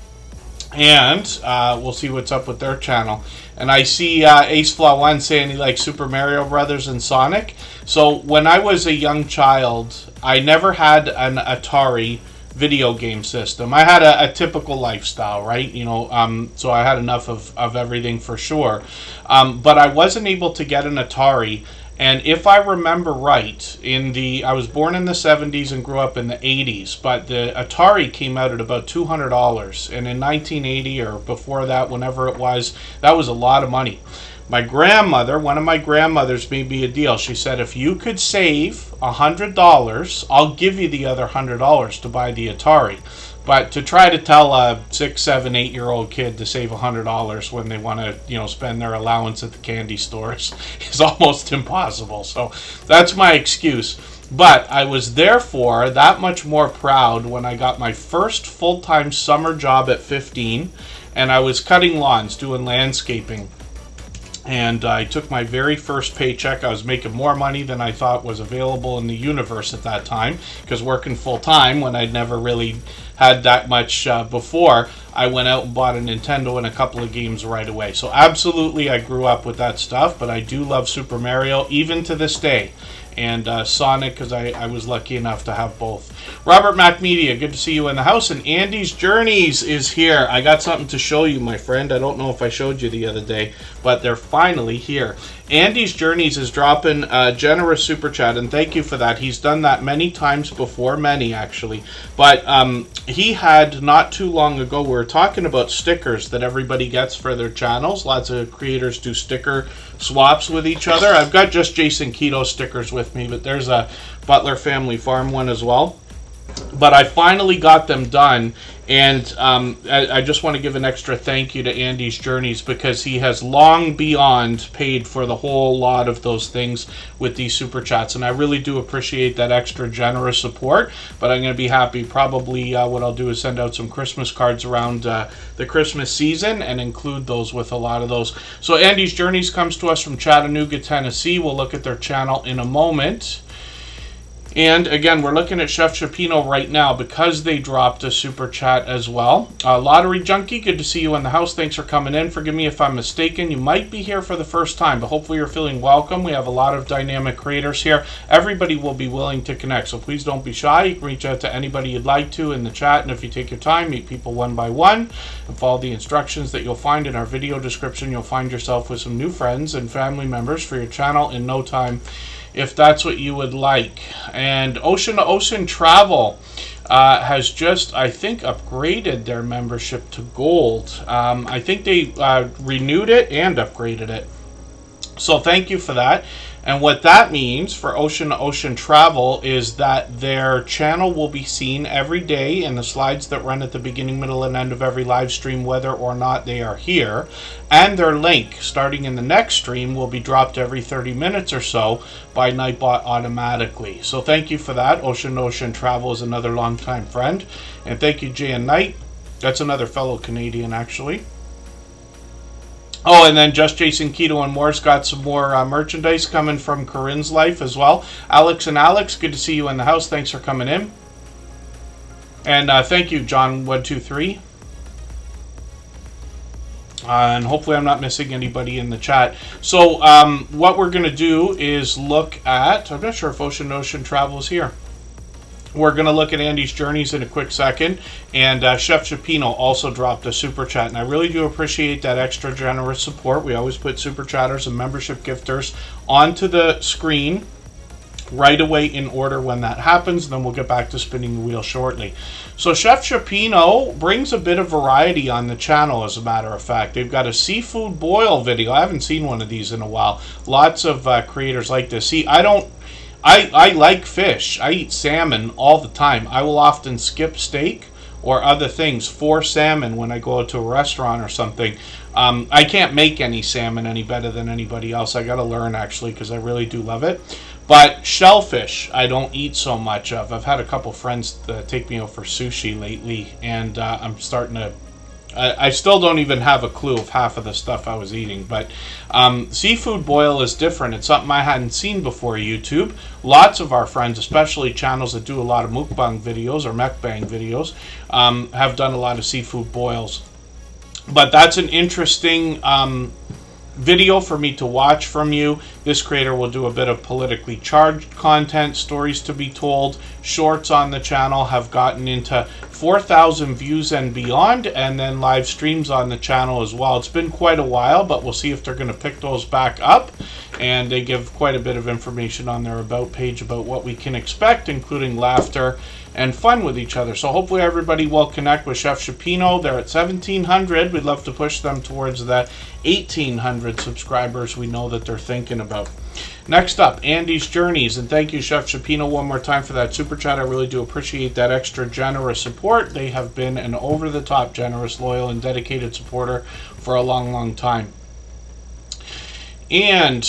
and we'll see what's up with their channel. And I see AceFlaw1 saying he likes Super Mario Brothers and Sonic. So when I was a young child, I never had an Atari video game system. I had a typical lifestyle, right? You know, so I had enough of everything for sure. But I wasn't able to get an Atari. And if I remember right, I was born in the 70s and grew up in the 80s, but the Atari came out at about $200. And in 1980 or before that, whenever it was, that was a lot of money. My grandmother, one of my grandmothers, made me a deal. She said, if you could save $100, I'll give you the other $100 to buy the Atari. But to try to tell a 6, 7, 8-year-old kid to save $100 when they want to, spend their allowance at the candy stores is almost impossible. So that's my excuse. But I was therefore that much more proud when I got my first full-time summer job at 15, and I was cutting lawns, doing landscaping. And I took my very first paycheck. I was making more money than I thought was available in the universe at that time, because working full-time when I'd never really had that much before, I went out and bought a Nintendo and a couple of games right away. So absolutely I grew up with that stuff, but I do love Super Mario even to this day. And Sonic, because I was lucky enough to have both. Robert Mac Media, good to see you in the house. And Andy's Journeys is here. I got something to show you, my friend. I don't know if I showed you the other day, but they're finally here. Andy's Journeys is dropping a generous super chat, and thank you for that. He's done that many times before, many actually. But he had, not too long ago, we were talking about stickers that everybody gets for their channels. Lots of creators do sticker swaps with each other. I've got just Jason Keto stickers with me, but there's a Butler Family Farm one as well. But I finally got them done, and I just want to give an extra thank you to Andy's Journeys, because he has long beyond paid for the whole lot of those things with these super chats, and I really do appreciate that extra generous support. But I'm going to be happy. Probably what I'll do is send out some Christmas cards around the Christmas season and include those with a lot of those. So Andy's Journeys comes to us from Chattanooga, Tennessee. We'll look at their channel in a moment. And again, we're looking at Chef Chipino right now because they dropped a super chat as well. Lottery Junkie, good to see you in the house. Thanks for coming in. Forgive me if I'm mistaken. You might be here for the first time, but hopefully you're feeling welcome. We have a lot of dynamic creators here. Everybody will be willing to connect, so please don't be shy. You can reach out to anybody you'd like to in the chat, and if you take your time, meet people one by one and follow the instructions that you'll find in our video description. You'll find yourself with some new friends and family members for your channel in no time, if that's what you would like. And Ocean to Ocean Travel has just, I think, upgraded their membership to gold. I think they renewed it and upgraded it. So thank you for that. And what that means for Ocean to Ocean Travel is that their channel will be seen every day in the slides that run at the beginning, middle, and end of every live stream, whether or not they are here. And their link, starting in the next stream, will be dropped every 30 minutes or so by Nightbot automatically. So thank you for that. Ocean to Ocean Travel is another longtime friend. And thank you, Jay and Knight. That's another fellow Canadian, actually. Oh, and then Just Jason Keto and Moore's got some more merchandise coming from Corinne's Life as well. Alex and Alex, good to see you in the house. Thanks for coming in. And thank you, John123. And hopefully I'm not missing anybody in the chat. So what we're going to do is look at, I'm not sure if Ocean to Ocean Travel is here. We're going to look at Andy's Journeys in a quick second. And Chef Chipino also dropped a super chat. And I really do appreciate that extra generous support. We always put super chatters and membership gifters onto the screen right away in order when that happens. Then we'll get back to spinning the wheel shortly. So Chef Chipino brings a bit of variety on the channel, as a matter of fact. They've got a seafood boil video. I haven't seen one of these in a while. Lots of creators like this. See, I like fish. I eat salmon all the time. I will often skip steak or other things for salmon when I go out to a restaurant or something. I can't make any salmon any better than anybody else. I got to learn, actually, because I really do love it. But shellfish, I don't eat so much of. I've had a couple friends take me out for sushi lately, and I'm starting to... I still don't even have a clue of half of the stuff I was eating, but seafood boil is different. It's something I hadn't seen before YouTube. Lots of our friends, especially channels that do a lot of mukbang videos or mukbang videos, have done a lot of seafood boils. But that's an interesting video for me to watch from you. This creator will do a bit of politically charged content, stories to be told. Shorts on the channel have gotten into 4,000 views and beyond, and then live streams on the channel as well. It's been quite a while, but we'll see if they're going to pick those back up. And they give quite a bit of information on their About page about what we can expect, including laughter and fun with each other. So hopefully everybody will connect with Chef Chipino. They're at 1,700. We'd love to push them towards the 1,800 subscribers we know that they're thinking about. Next up, Andy's Journeys. And thank you, Chef Chipino, one more time for that super chat. I really do appreciate that extra generous support. They have been an over-the-top generous, loyal, and dedicated supporter for a long, long time. And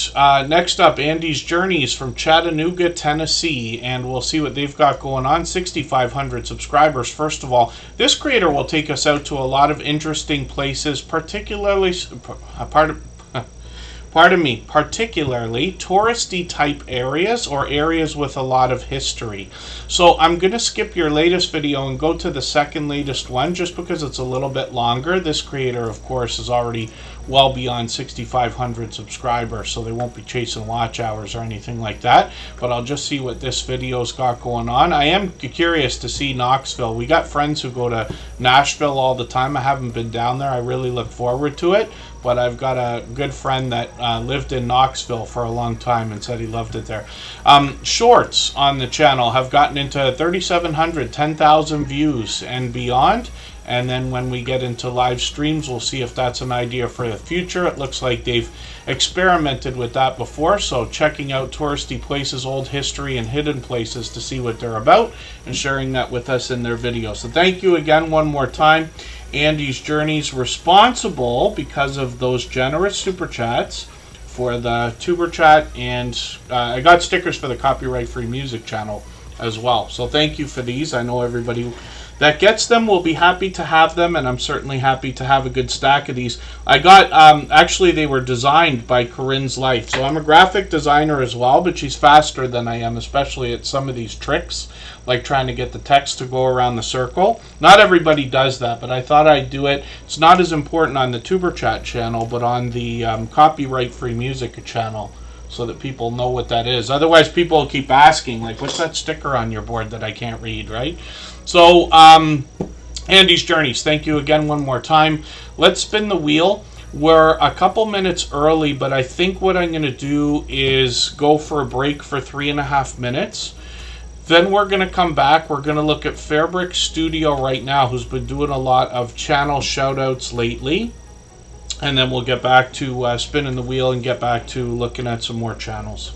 next up, Andy's Journeys from Chattanooga, Tennessee, and we'll see what they've got going on. 6,500 subscribers. First of all, this creator will take us out to a lot of interesting places, particularly touristy type areas or areas with a lot of history. So I'm going to skip your latest video and go to the second latest one just because it's a little bit longer. This creator, of course, is already well beyond 6,500 subscribers, so they won't be chasing watch hours or anything like that. But I'll just see what this video's got going on. I am curious to see Knoxville. We got friends who go to Nashville all the time. I haven't been down there. I really look forward to it. But I've got a good friend that lived in Knoxville for a long time and said he loved it there. Shorts on the channel have gotten into 3,700, 10,000 views and beyond. And then when we get into live streams, we'll see if that's an idea for the future. It looks like they've experimented with that before, so checking out touristy places, old history, and hidden places to see what they're about, and sharing that with us in their videos. So thank you again one more time. Andy's Journey's responsible, because of those generous super chats, for the Tuber Chat, and I got stickers for the copyright-free music channel as well. So thank you for these. I know everybody that gets them will be happy to have them, and I'm certainly happy to have a good stack of these. I got, actually they were designed by Corinne's Life. So I'm a graphic designer as well, but she's faster than I am, especially at some of these tricks, like trying to get the text to go around the circle. Not everybody does that, but I thought I'd do it. It's not as important on the Tuber Chat channel, but on the copyright-free music channel, so that people know what that is. Otherwise, people will keep asking, like, what's that sticker on your board that I can't read, right? So, Andy's Journeys, thank you again one more time. Let's spin the wheel. We're a couple minutes early, but I think what I'm going to do is go for a break for 3.5 minutes. Then we're going to come back. We're going to look at Fairbrick Studio right now, who's been doing a lot of channel shout-outs lately. And then we'll get back to spinning the wheel and get back to looking at some more channels.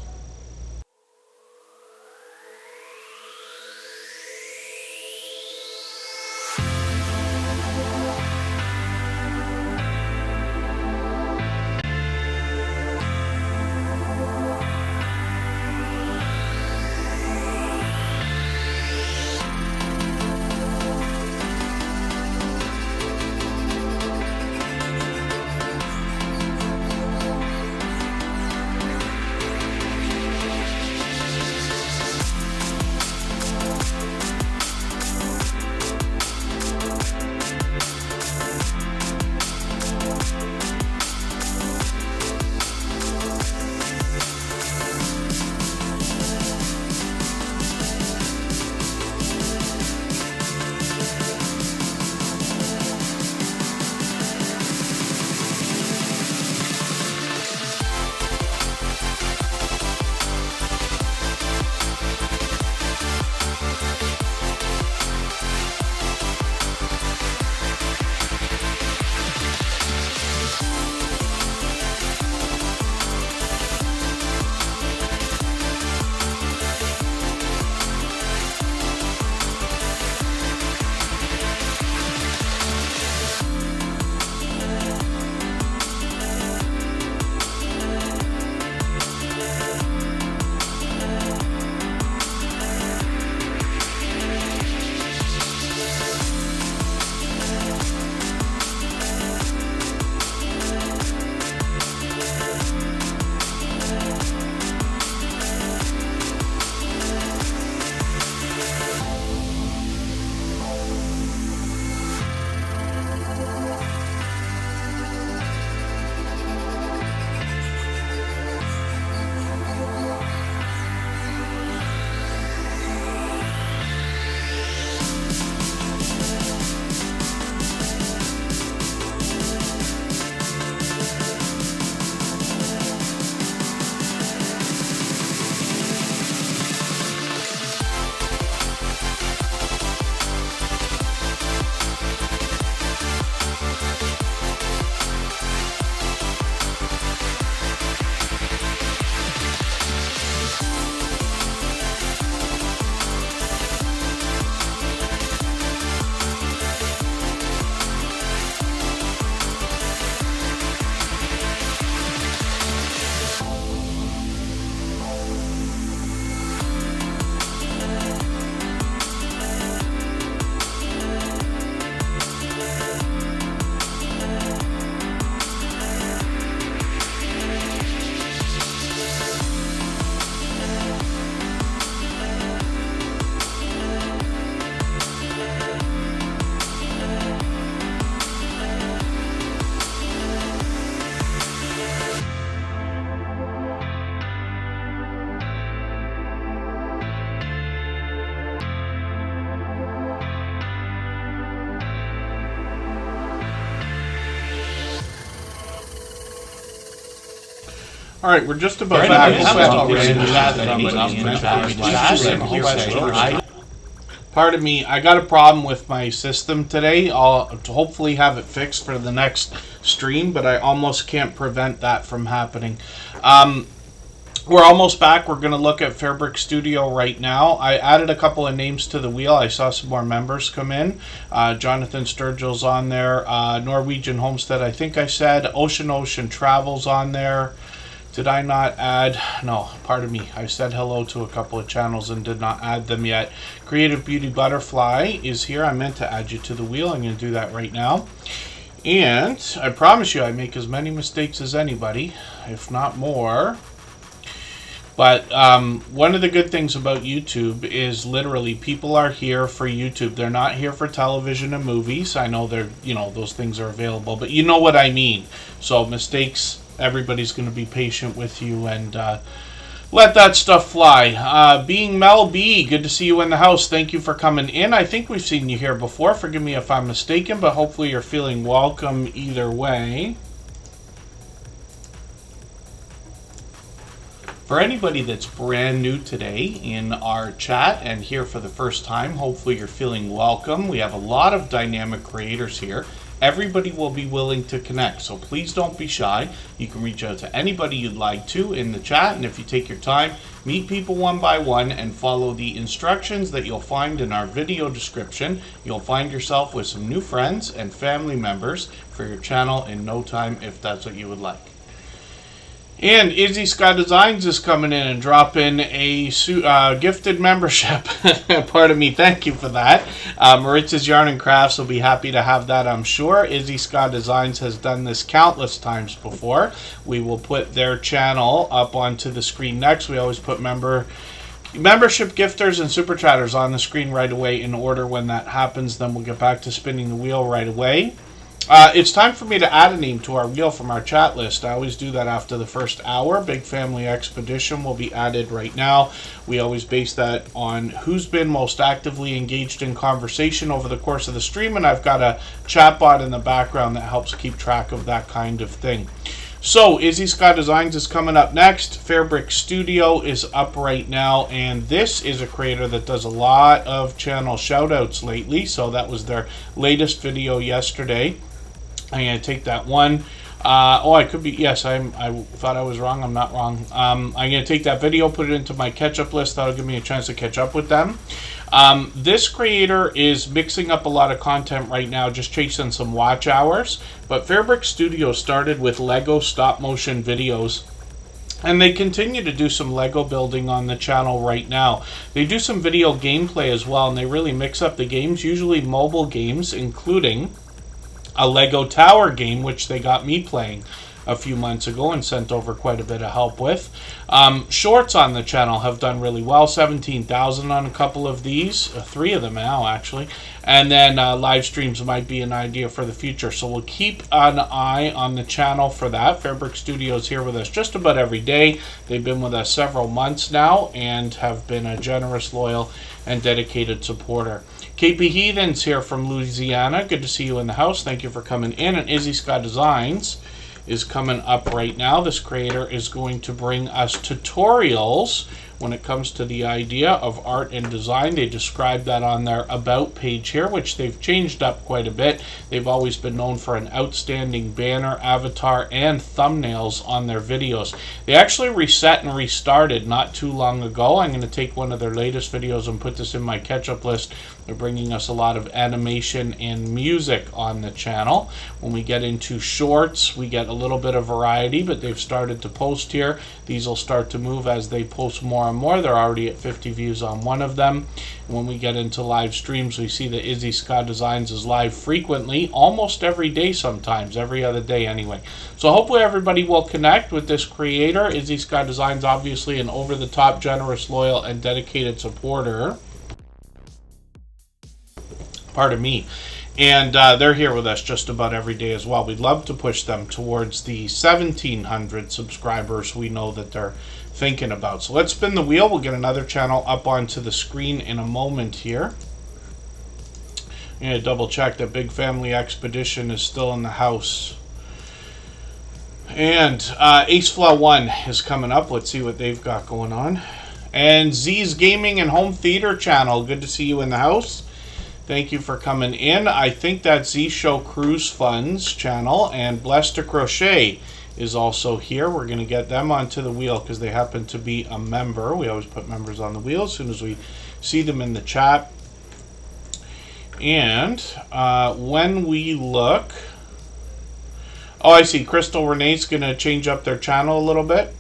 All right, we're just about back. Pardon me, I got a problem with my system today. I'll hopefully have it fixed for the next stream, but I almost can't prevent that from happening. We're almost back. We're going to look at Fairbrick Studio right now. I added a couple of names to the wheel. I saw some more members come in. Jonathan Sturgill's on there. Norwegian Homestead, I think I said. Ocean Travel's on there. Did I not add? No, pardon me. I said hello to a couple of channels and did not add them yet. Creative Beauty Butterfly is here. I meant to add you to the wheel. I'm going to do that right now. And I promise you I make as many mistakes as anybody, if not more. But one of the good things about YouTube is literally people are here for YouTube. They're not here for television and movies. I know they're, those things are available, but you know what I mean. So mistakes, everybody's going to be patient with you and let that stuff fly. Being Mel B, good to see you in the house. Thank you for coming in. I think we've seen you here before. Forgive me if I'm mistaken, but hopefully you're feeling welcome either way. For anybody that's brand new today in our chat and here for the first time, hopefully you're feeling welcome. We have a lot of dynamic creators here. Everybody will be willing to connect, so please don't be shy. You can reach out to anybody you'd like to in the chat, and if you take your time, meet people one by one and follow the instructions that you'll find in our video description. You'll find yourself with some new friends and family members for your channel in no time if that's what you would like. And Izzy Scott Designs is coming in and dropping a gifted membership. Pardon me, thank you for that. Maritz's Yarn and Crafts will be happy to have that, I'm sure. Izzy Scott Designs has done this countless times before. We will put their channel up onto the screen next. We always put membership gifters and Superchatters on the screen right away in order when that happens. Then we'll get back to spinning the wheel right away. It's time for me to add a name to our wheel from our chat list. I always do that after the first hour. Big Family Expedition will be added right now. We always base that on who's been most actively engaged in conversation over the course of the stream, and I've got a chatbot in the background that helps keep track of that kind of thing. So, Izzy Scott Designs is coming up next. Fairbrick Studio is up right now, and this is a creator that does a lot of channel shout-outs lately, so that was their latest video yesterday. I'm going to take that one. I could be, yes, I thought I was wrong. I'm not wrong. I'm going to take that video, put it into my catch-up list. That'll give me a chance to catch up with them. This creator is mixing up a lot of content right now, just chasing some watch hours. But Fairbrick Studio started with Lego stop-motion videos, and they continue to do some Lego building on the channel right now. They do some video gameplay as well, and they really mix up the games, usually mobile games, including a Lego Tower game, which they got me playing a few months ago and sent over quite a bit of help with. Shorts on the channel have done really well, 17,000 on a couple of these, 3 of them now actually, and then live streams might be an idea for the future, so we'll keep an eye on the channel for that. Fairbrick Studios here with us just about every day. They've been with us several months now and have been a generous, loyal, and dedicated supporter. KP Heathens here from Louisiana. Good to see you in the house. Thank you for coming in. And Izzy Scott Designs is coming up right now. This creator is going to bring us tutorials when it comes to the idea of art and design. They describe that on their About page here, which they've changed up quite a bit. They've always been known for an outstanding banner, avatar, and thumbnails on their videos. They actually reset and restarted not too long ago. I'm going to take one of their latest videos and put this in my catch-up list. They're bringing us a lot of animation and music on the channel. When we get into shorts, we get a little bit of variety, but they've started to post here. These will start to move as they post more and more. They're already at 50 views on one of them. When we get into live streams, we see that Izzy Scott Designs is live frequently, almost every day sometimes, every other day anyway. So hopefully everybody will connect with this creator. Izzy Scott Designs, obviously an over-the-top, generous, loyal, and dedicated supporter. Pardon me. And they're here with us just about every day as well. We'd love to push them towards the 1,700 subscribers we know that they're thinking about. So let's spin the wheel. We'll get another channel up onto the screen in a moment here. I'm going to double check that Big Family Expedition is still in the house. And Ace Flaw 1 is coming up. Let's see what they've got going on. And Z's Gaming and Home Theater channel, good to see you in the house. Thank you for coming in. I think that's Z Show Cruise Funds channel, and Blessed to Crochet is also here. We're going to get them onto the wheel because they happen to be a member. We always put members on the wheel as soon as we see them in the chat. And when we look... Oh, I see. Crystal Renee's going to change up their channel a little bit.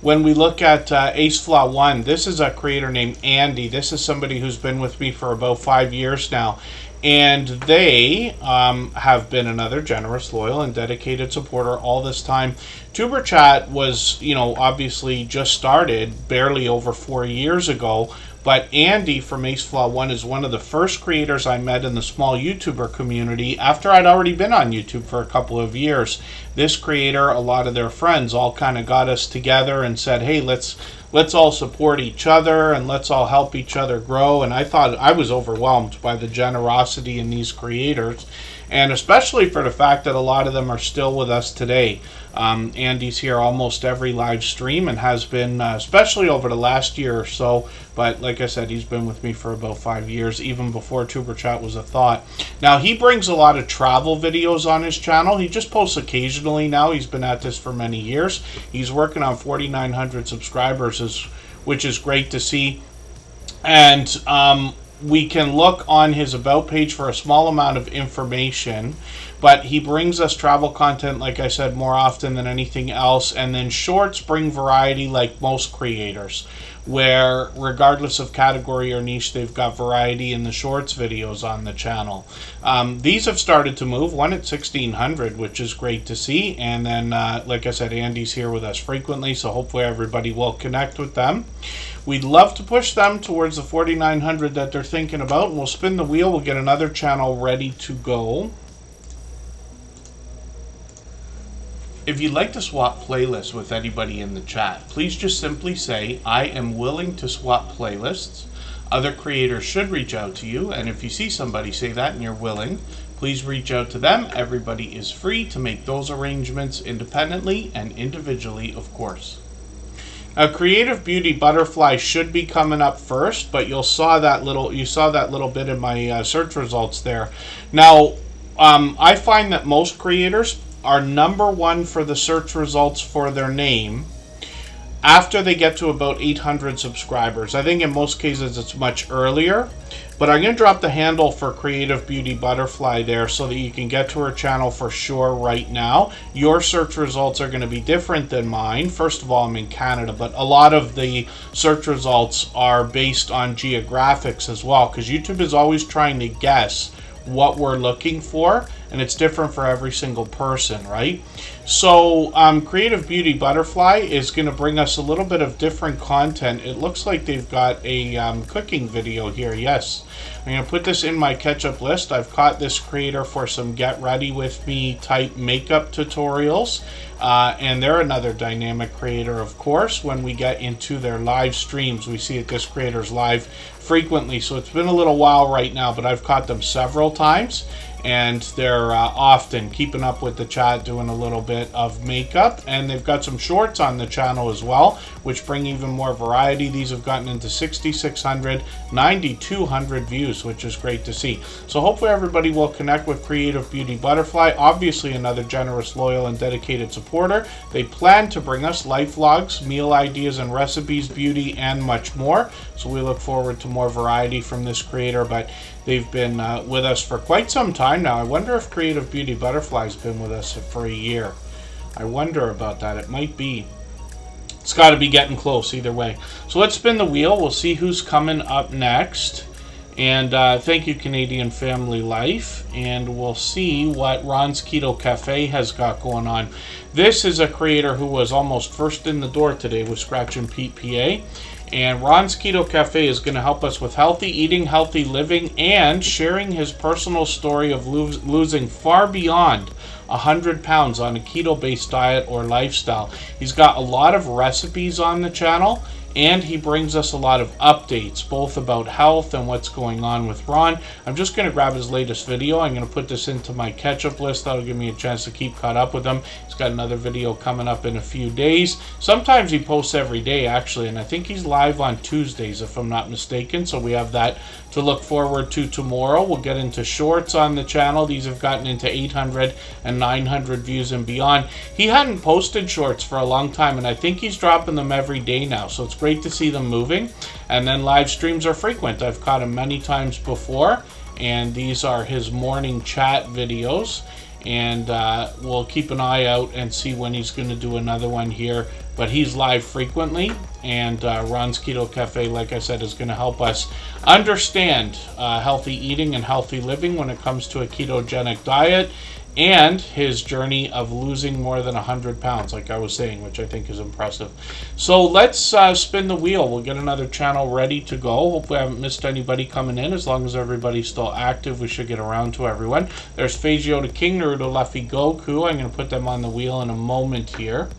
When we look at AceFlaw1, this is a creator named Andy. This is somebody who's been with me for about 5 years now. And they have been another generous, loyal, and dedicated supporter all this time. TuberChat was, obviously just started barely over 4 years ago. But Andy from AceFlaw1 is one of the first creators I met in the small YouTuber community after I'd already been on YouTube for a couple of years. This creator, a lot of their friends, all kind of got us together and said, hey, let's all support each other and let's all help each other grow. And I thought I was overwhelmed by the generosity in these creators, and especially for the fact that a lot of them are still with us today. Andy's here almost every live stream and has been, especially over the last year or so. But like I said, he's been with me for about 5 years, even before TuberChat was a thought. Now, he brings a lot of travel videos on his channel. He just posts occasionally now. He's been at this for many years. He's working on 4,900 subscribers, which is great to see. And we can look on his About page for a small amount of information, but he brings us travel content, like I said, more often than anything else. And then shorts bring variety like most creators, where regardless of category or niche, they've got variety in the shorts videos on the channel. These have started to move, one at 1,600, which is great to see. And then, like I said, Andy's here with us frequently, so hopefully everybody will connect with them. We'd love to push them towards the 4,900 that they're thinking about, and we'll spin the wheel. We'll get another channel ready to go. If you'd like to swap playlists with anybody in the chat, please just simply say, I am willing to swap playlists. Other creators should reach out to you, and if you see somebody say that and you're willing, please reach out to them. Everybody is free to make those arrangements independently and individually, of course. Now, Creative Beauty Butterfly should be coming up first, but you saw that little bit in my search results there. Now, I find that most creators are number one for the search results for their name after they get to about 800 subscribers. I think in most cases it's much earlier, but I'm going to drop the handle for Creative Beauty Butterfly there so that you can get to her channel for sure right now. Your search results are going to be different than mine. First of all, I'm in Canada, but a lot of the search results are based on geographics as well, because YouTube is always trying to guess what we're looking for, and it's different for every single person, right? So Creative Beauty Butterfly is going to bring us a little bit of different content. It looks like they've got a cooking video here. Yes, I'm going to put this in my catch-up list. I've caught this creator for some get ready with me type makeup tutorials, and they're another dynamic creator, of course. When we get into their live streams, we see that this creator's live frequently, so it's been a little while right now, but I've caught them several times, and they're often keeping up with the chat, doing a little bit of makeup. And they've got some shorts on the channel as well, which bring even more variety. These have gotten into 6,600, 9,200 views, which is great to see. So hopefully everybody will connect with Creative Beauty Butterfly. Obviously another generous, loyal, and dedicated supporter. They plan to bring us life vlogs, meal ideas and recipes, beauty, and much more. So we look forward to more variety from this creator, but they've been with us for quite some time now. I wonder if Creative Beauty Butterfly's been with us for a year. I wonder about that. It might be. It's got to be getting close either way. So let's spin the wheel. We'll see who's coming up next. And thank you, Canadian Family Life. And we'll see what Ron's Keto Cafe has got going on. This is a creator who was almost first in the door today with Scratch and Pete PA. And Ron's Keto Cafe is going to help us with healthy eating, healthy living, and sharing his personal story of losing far beyond 100 pounds on a keto-based diet or lifestyle. He's got a lot of recipes on the channel, and he brings us a lot of updates, both about health and what's going on with Ron. I'm just going to grab his latest video. I'm going to put this into my catch-up list. That'll give me a chance to keep caught up with him. He's got another video coming up in a few days. Sometimes he posts every day, actually, and I think he's live on Tuesdays, if I'm not mistaken, so we have that to look forward to tomorrow. We'll get into shorts on the channel. These have gotten into 800 and 900 views and beyond. He hadn't posted shorts for a long time, and I think he's dropping them every day now, so it's great to see them moving. And then live streams are frequent. I've caught him many times before, and these are his morning chat videos, and we'll keep an eye out and see when he's going to do another one here. But he's live frequently, and Ron's Keto Cafe, like I said, is going to help us understand healthy eating and healthy living when it comes to a ketogenic diet, and his journey of losing more than 100 pounds, like I was saying, which I think is impressive. So let's spin the wheel. We'll get another channel ready to go. Hope we haven't missed anybody coming in. As long as everybody's still active, we should get around to everyone. There's Fazio the King, Naruto, Luffy, Goku. I'm going to put them on the wheel in a moment here.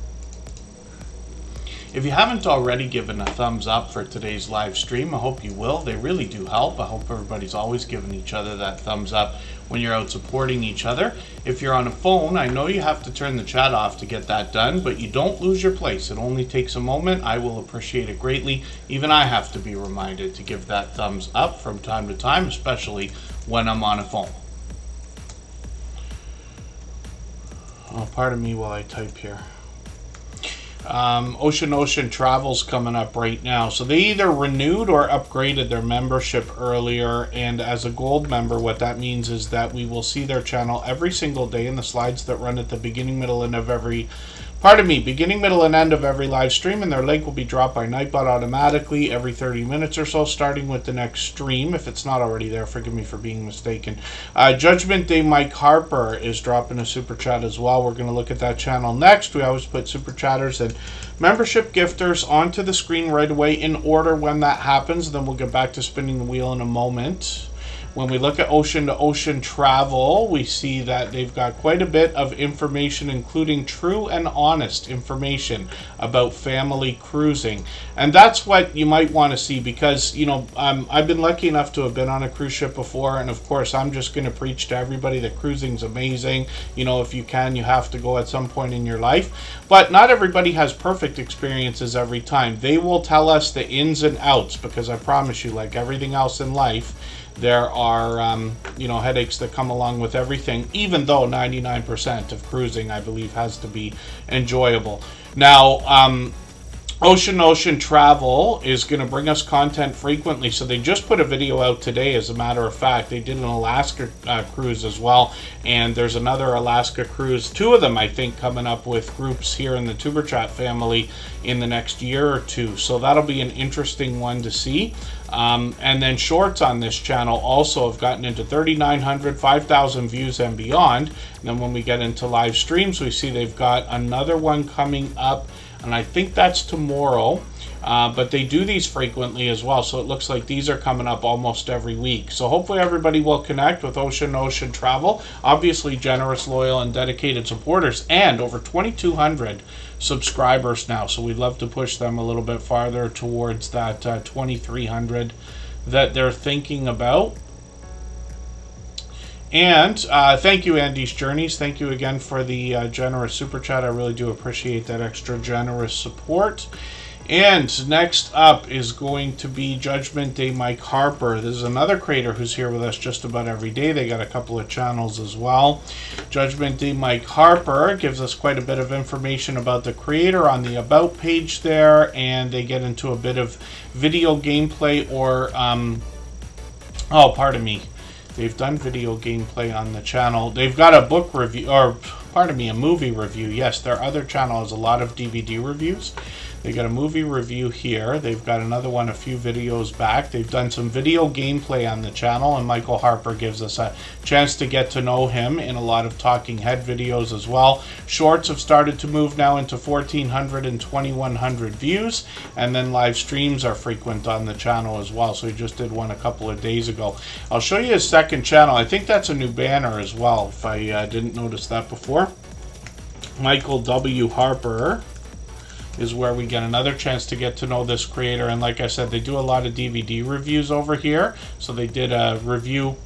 If you haven't already given a thumbs up for today's live stream, I hope you will. They really do help. I hope everybody's always giving each other that thumbs up when you're out supporting each other. If you're on a phone, I know you have to turn the chat off to get that done, but you don't lose your place. It only takes a moment. I will appreciate it greatly. Even I have to be reminded to give that thumbs up from time to time, especially when I'm on a phone. Oh, pardon me while I type here. Ocean Travel's coming up right now. So they either renewed or upgraded their membership earlier, and as a gold member, what that means is that we will see their channel every single day in the slides that run at the beginning, middle, and beginning, middle, and end of every live stream, and their link will be dropped by Nightbot automatically every 30 minutes or so, starting with the next stream. If it's not already there, forgive me for being mistaken. Judgment Day Mike Harper is dropping a super chat as well. We're going to look at that channel next. We always put super chatters and membership gifters onto the screen right away in order when that happens. Then we'll get back to spinning the wheel in a moment. When we look at Ocean to Ocean Travel, we see that they've got quite a bit of information, including true and honest information about family cruising. And that's what you might want to see, because, you know, I've been lucky enough to have been on a cruise ship before, and of course I'm just going to preach to everybody that cruising's amazing. You know, if you can, you have to go at some point in your life. But not everybody has perfect experiences every time. They will tell us the ins and outs, because I promise you, like everything else in life, there are, you know, headaches that come along with everything, even though 99% of cruising, I believe, has to be enjoyable. Now, Ocean Travel is going to bring us content frequently. So they just put a video out today, as a matter of fact. They did an Alaska cruise as well. And there's another Alaska cruise, 2 of them, I think, coming up with groups here in the Superchat family in the next year or 2. So that'll be an interesting one to see. And then shorts on this channel also have gotten into 3,900, 5,000 views and beyond. And then when we get into live streams, we see they've got another one coming up, and I think that's tomorrow. But they do these frequently as well, so it looks like these are coming up almost every week. So hopefully everybody will connect with Ocean Travel. Obviously generous, loyal, and dedicated supporters, and over 2,200 subscribers now. So we'd love to push them a little bit farther towards that 2,300 that they're thinking about. And thank you, Andy's Journeys. Thank you again for the generous super chat. I really do appreciate that extra generous support. And next up is going to be Judgment Day Mike Harper. This is another creator who's here with us just about every day. They got a couple of channels as well. Judgment Day Mike Harper gives us quite a bit of information about the creator on the About page there, and they get into a bit of video gameplay or, oh, pardon me. They've done video gameplay on the channel. They've got a book review, or pardon me, a movie review. Yes, their other channel has a lot of DVD reviews. They got a movie review here. They've got another one a few videos back. They've done some video gameplay on the channel, and Michael Harper gives us a chance to get to know him in a lot of talking head videos as well. Shorts have started to move now into 1,400 and 2,100 views, and then live streams are frequent on the channel as well. So he just did one a couple of days ago. I'll show you his second channel. I think that's a new banner as well, if I didn't notice that before. Michael W. Harper. is where we get another chance to get to know this creator. And like I said, they do a lot of DVD reviews over here. So they did a review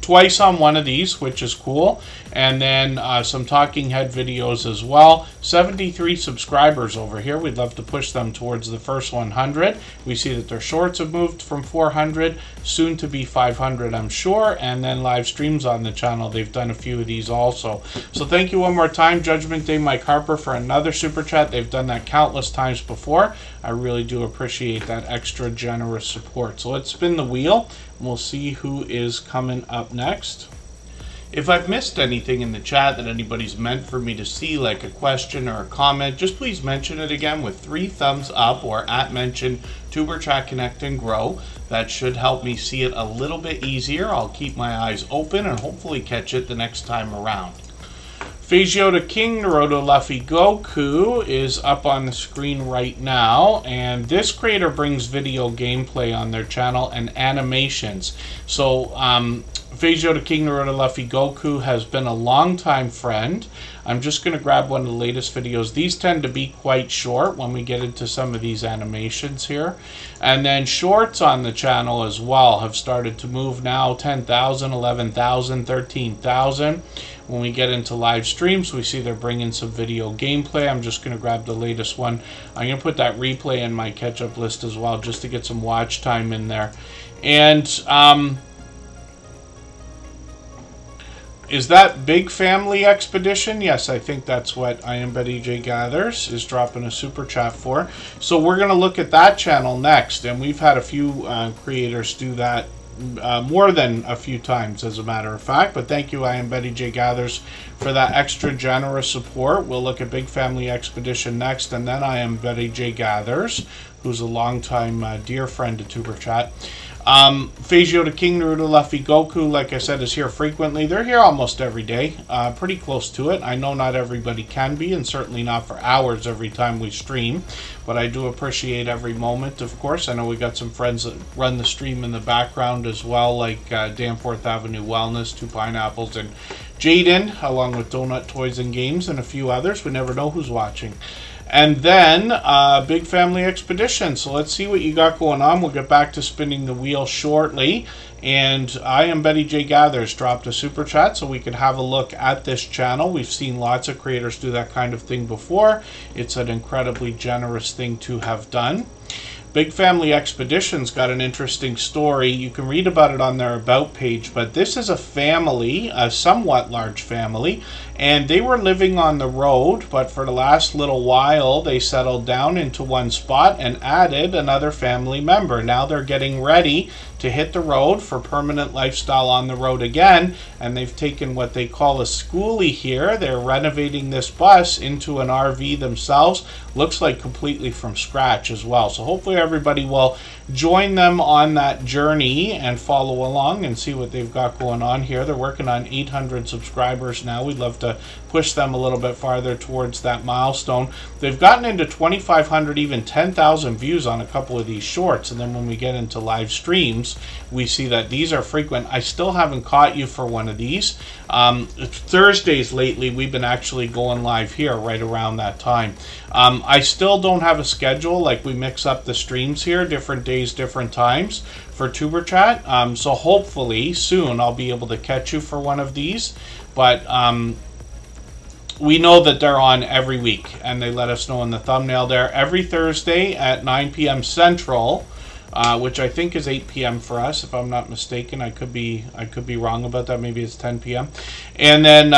twice on one of these, which is cool, and then some talking head videos as well. 73 subscribers over here. We'd love to push them towards the first 100. We see that their shorts have moved from 400, soon to be 500, I'm sure, and then live streams on the channel. They've done a few of these also. So thank you one more time, Judgment Day Mike Harper, for another super chat. They've done that countless times before. I really do appreciate that extra generous support. So let's spin the wheel. We'll see who is coming up next. If I've missed anything in the chat that anybody's meant for me to see, like a question or a comment, just please mention it again with 3 thumbs up or @mention Superchat Connect and Grow. That should help me see it a little bit easier. I'll keep my eyes open and hopefully catch it the next time around. Vegeta King Naruto Luffy Goku is up on the screen right now, and this creator brings video gameplay on their channel and animations. So Vegeta King Naruto Luffy Goku has been a longtime friend. I'm just going to grab one of the latest videos. These tend to be quite short when we get into some of these animations here. And then shorts on the channel as well have started to move now. 10,000, 11,000, 13,000. When we get into live streams, we see they're bringing some video gameplay. I'm just going to grab the latest one. I'm going to put that replay in my catch-up list as well, just to get some watch time in there. And is that Big Family Expedition? Yes, I think that's what I Am Betty J Gathers is dropping a super chat for. So we're going to look at that channel next, and we've had a few creators do that. More than a few times, as a matter of fact. But thank you, I Am Betty J Gathers, for that extra generous support. We'll look at Big Family Expedition next, and then I Am Betty J Gathers, who's a longtime dear friend to Tuber Chat. Vegeta King Naruto Luffy Goku, like I said, is here frequently. They're here almost every day, pretty close to it. I know not everybody can be, and certainly not for hours every time we stream, but I do appreciate every moment, of course. I know we got some friends that run the stream in the background as well, like Danforth Avenue Wellness, 2 Pineapples, and Jaden, along with Donut Toys and Games, and a few others. We never know who's watching. And then Big Family Expedition. So let's see what you got going on. We'll get back to spinning the wheel shortly. And I Am Betty J Gathers dropped a super chat so we could have a look at this channel. We've seen lots of creators do that kind of thing before. It's an incredibly generous thing to have done. Big Family Expedition's got an interesting story. You can read about it on their About page, but this is a family, a somewhat large family, and they were living on the road, but for the last little while they settled down into one spot and added another family member. Now they're getting ready to hit the road for permanent lifestyle on the road again, and they've taken what they call a schoolie here. They're renovating this bus into an RV themselves. Looks like completely from scratch as well. So hopefully everybody will join them on that journey and follow along and see what they've got going on here. They're working on 800 subscribers now. We'd love to push them a little bit farther towards that milestone. They've gotten into 2,500, even 10,000 views on a couple of these shorts, and then when we get into live streams, we see that these are frequent. I still haven't caught you for one of these. Thursdays lately, we've been actually going live here right around that time. I still don't have a schedule, like we mix up the streams here, different days, different times for Tuber Chat. So hopefully soon I'll be able to catch you for one of these. But we know that they're on every week, and they let us know in the thumbnail there. Every Thursday at 9 p.m. Central, which I think is 8 p.m. for us, if I'm not mistaken. I could be wrong about that. Maybe it's 10 p.m. And then,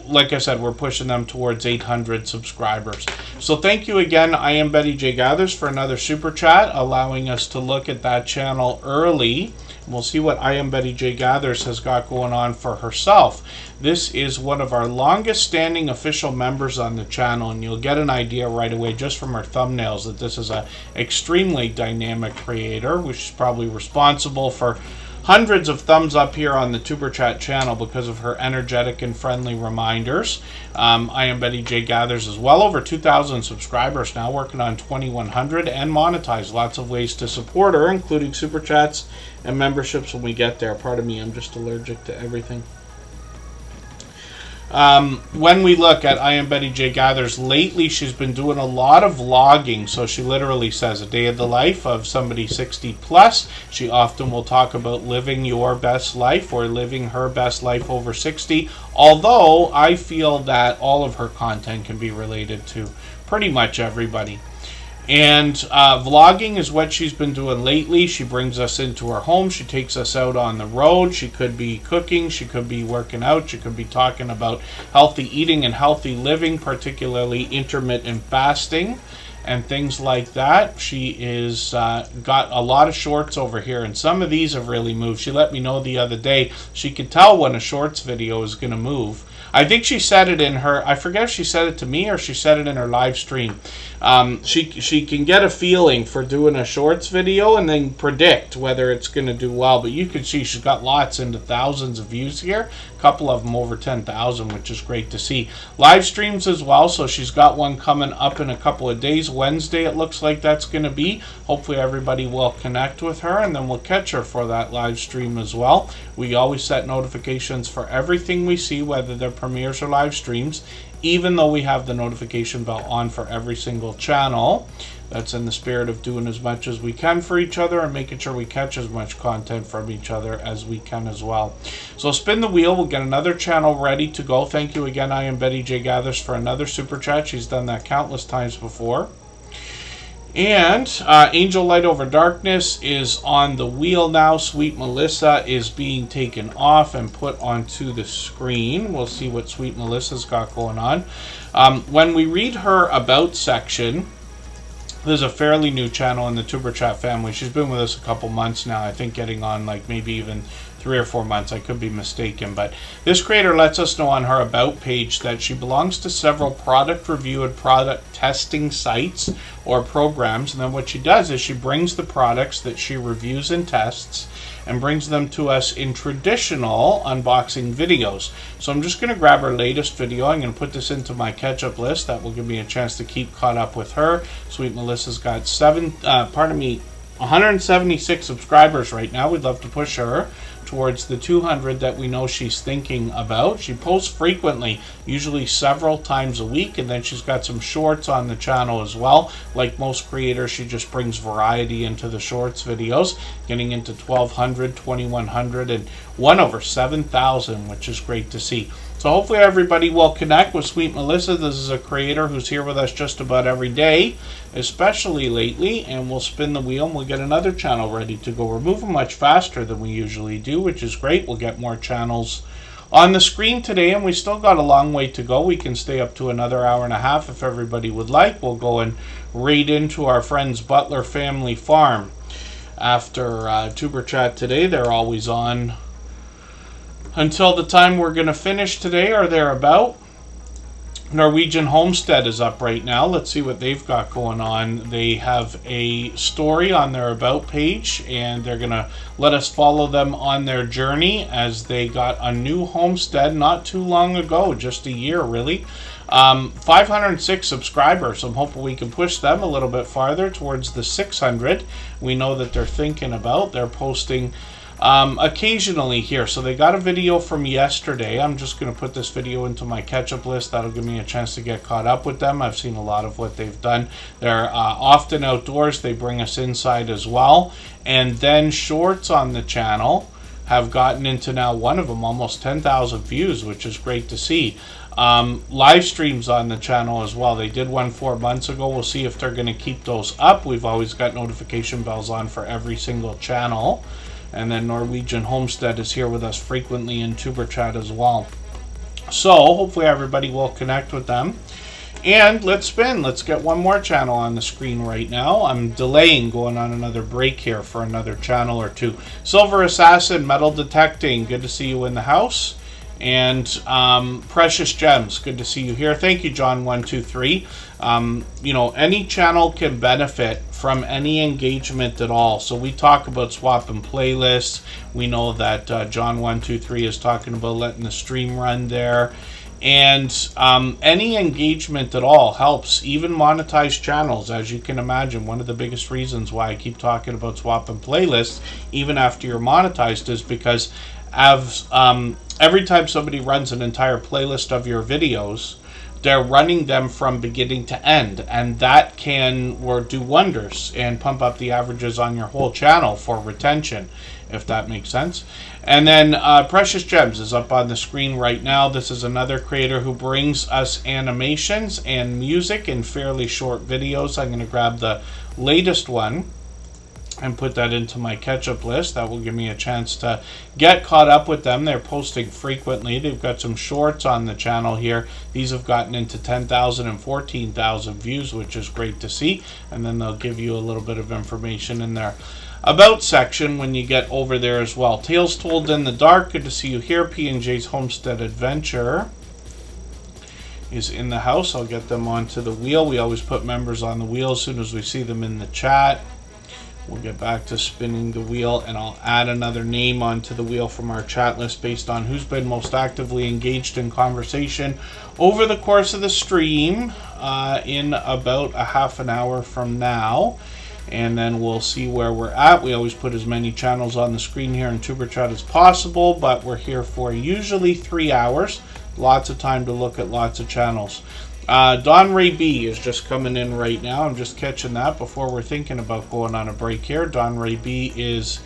like I said, we're pushing them towards 800 subscribers. So thank you again, I Am Betty J Gathers, for another super chat, allowing us to look at that channel early. We'll see what I Am Betty J Gathers has got going on for herself. This is one of our longest standing official members on the channel, and you'll get an idea right away just from her thumbnails that this is an extremely dynamic creator, which is probably responsible for hundreds of thumbs up here on the Tuber Chat channel because of her energetic and friendly reminders. I Am Betty J Gathers is well over 2,000 subscribers now, working on 2,100, and monetized. Lots of ways to support her, including super chats and memberships when we get there. Pardon me, I'm just allergic to everything. When we look at I Am Betty J Gathers, lately she's been doing a lot of vlogging. So she literally says a day of the life of somebody 60 plus. She often will talk about living your best life or living her best life over 60. Although I feel that all of her content can be related to pretty much everybody. And vlogging is what she's been doing lately. She brings us into her home. She takes us out on the road. She could be cooking. She could be working out. She could be talking about healthy eating and healthy living, particularly intermittent fasting and things like that. She is got a lot of shorts over here, and some of these have really moved. She let me know the other day she could tell when a shorts video is going to move. I think she said it in her, I forget if she said it to me or she said it in her live stream. She can get a feeling for doing a shorts video and then predict whether it's going to do well. But you can see she's got lots into thousands of views here. A couple of them over 10,000, which is great to see. Live streams as well, so she's got one coming up in a couple of days. Wednesday it looks like that's going to be. Hopefully everybody will connect with her, and then we'll catch her for that live stream as well. We always set notifications for everything we see, whether they're premieres or live streams, even though we have the notification bell on for every single channel. That's in the spirit of doing as much as we can for each other and making sure we catch as much content from each other as we can as well. So spin the wheel. We'll get another channel ready to go. Thank you again, I Am Betty J Gathers, for another super chat. She's done that countless times before. And Angel Light Over Darkness is on the wheel now. Sweet Melissa is being taken off and put onto the screen. We'll see what Sweet Melissa's got going on. When we read her about section, there's a fairly new channel in the Tuber Chat family. She's been with us a couple months now. I think getting on like maybe even 3 or 4 months. I could be mistaken. But this creator lets us know on her about page that she belongs to several product review and product testing sites or programs. And then what she does is she brings the products that she reviews and tests and brings them to us in traditional unboxing videos. So I'm just going to grab her latest video. I'm going to put this into my catch-up list. That will give me a chance to keep caught up with her. Sweet Melissa's got 176 subscribers right now. We'd love to push her towards the 200 that we know she's thinking about. She posts frequently, usually several times a week, and then she's got some shorts on the channel as well. Like most creators, she just brings variety into the shorts videos, getting into 1,200, 2,100, and one over 7,000, which is great to see. So hopefully everybody will connect with Sweet Melissa. This is a creator who's here with us just about every day, especially lately, and we'll spin the wheel and we'll get another channel ready to go. We're moving much faster than we usually do, which is great. We'll get more channels on the screen today, and we still got a long way to go. We can stay up to another hour and a half if everybody would like. We'll go and raid into our friends Butler Family Farm. After Tuber Chat today, they're always on until the time we're going to finish today or thereabout. Norwegian Homestead is up right now. Let's see what they've got going on. They have a story on their About page, and they're going to let us follow them on their journey as they got a new homestead not too long ago, just a year really. 506 subscribers. I'm hoping we can push them a little bit farther towards the 600. We know that they're thinking about. They're posting occasionally here. So they got a video from yesterday. I'm just going to put this video into my catch-up list. That'll give me a chance to get caught up with them. I've seen a lot of what they've done. They're often outdoors. They bring us inside as well. And then shorts on the channel have gotten into now, one of them, almost 10,000 views, which is great to see. Live streams on the channel as well. They did one 4 months ago. We'll see if they're going to keep those up. We've always got notification bells on for every single channel. And then Norwegian Homestead is here with us frequently in Tuber Chat as well. So hopefully everybody will connect with them. And let's spin. Let's get one more channel on the screen right now. I'm delaying going on another break here for another channel or two. Silver Assassin, Metal Detecting, good to see you in the house. And Precious Gems, good to see you here. Thank you, John123. You know, any channel can benefit from any engagement at all. So we talk about swapping playlists. We know that John123 is talking about letting the stream run there. And any engagement at all helps, even monetized channels. As you can imagine, one of the biggest reasons why I keep talking about swapping playlists, even after you're monetized, is because every time somebody runs an entire playlist of your videos, they're running them from beginning to end, and that can do wonders and pump up the averages on your whole channel for retention, if that makes sense. And then Precious Gems is up on the screen right now. This is another creator who brings us animations and music in fairly short videos. I'm going to grab the latest one and put that into my catch-up list. That will give me a chance to get caught up with them. They're posting frequently. They've got some shorts on the channel here. These have gotten into 10,000 and 14,000 views, which is great to see. And then they'll give you a little bit of information in their About section when you get over there as well. Tales Told in the Dark, good to see you here. P&J's Homestead Adventure is in the house. I'll get them onto the wheel. We always put members on the wheel as soon as we see them in the chat. We'll get back to spinning the wheel, and I'll add another name onto the wheel from our chat list based on who's been most actively engaged in conversation over the course of the stream in about a half an hour from now. And then we'll see where we're at. We always put as many channels on the screen here in Superchat as possible, but we're here for usually 3 hours. Lots of time to look at lots of channels. Don Ray B is just coming in right now. I'm just catching that before we're thinking about going on a break here. Don Ray B is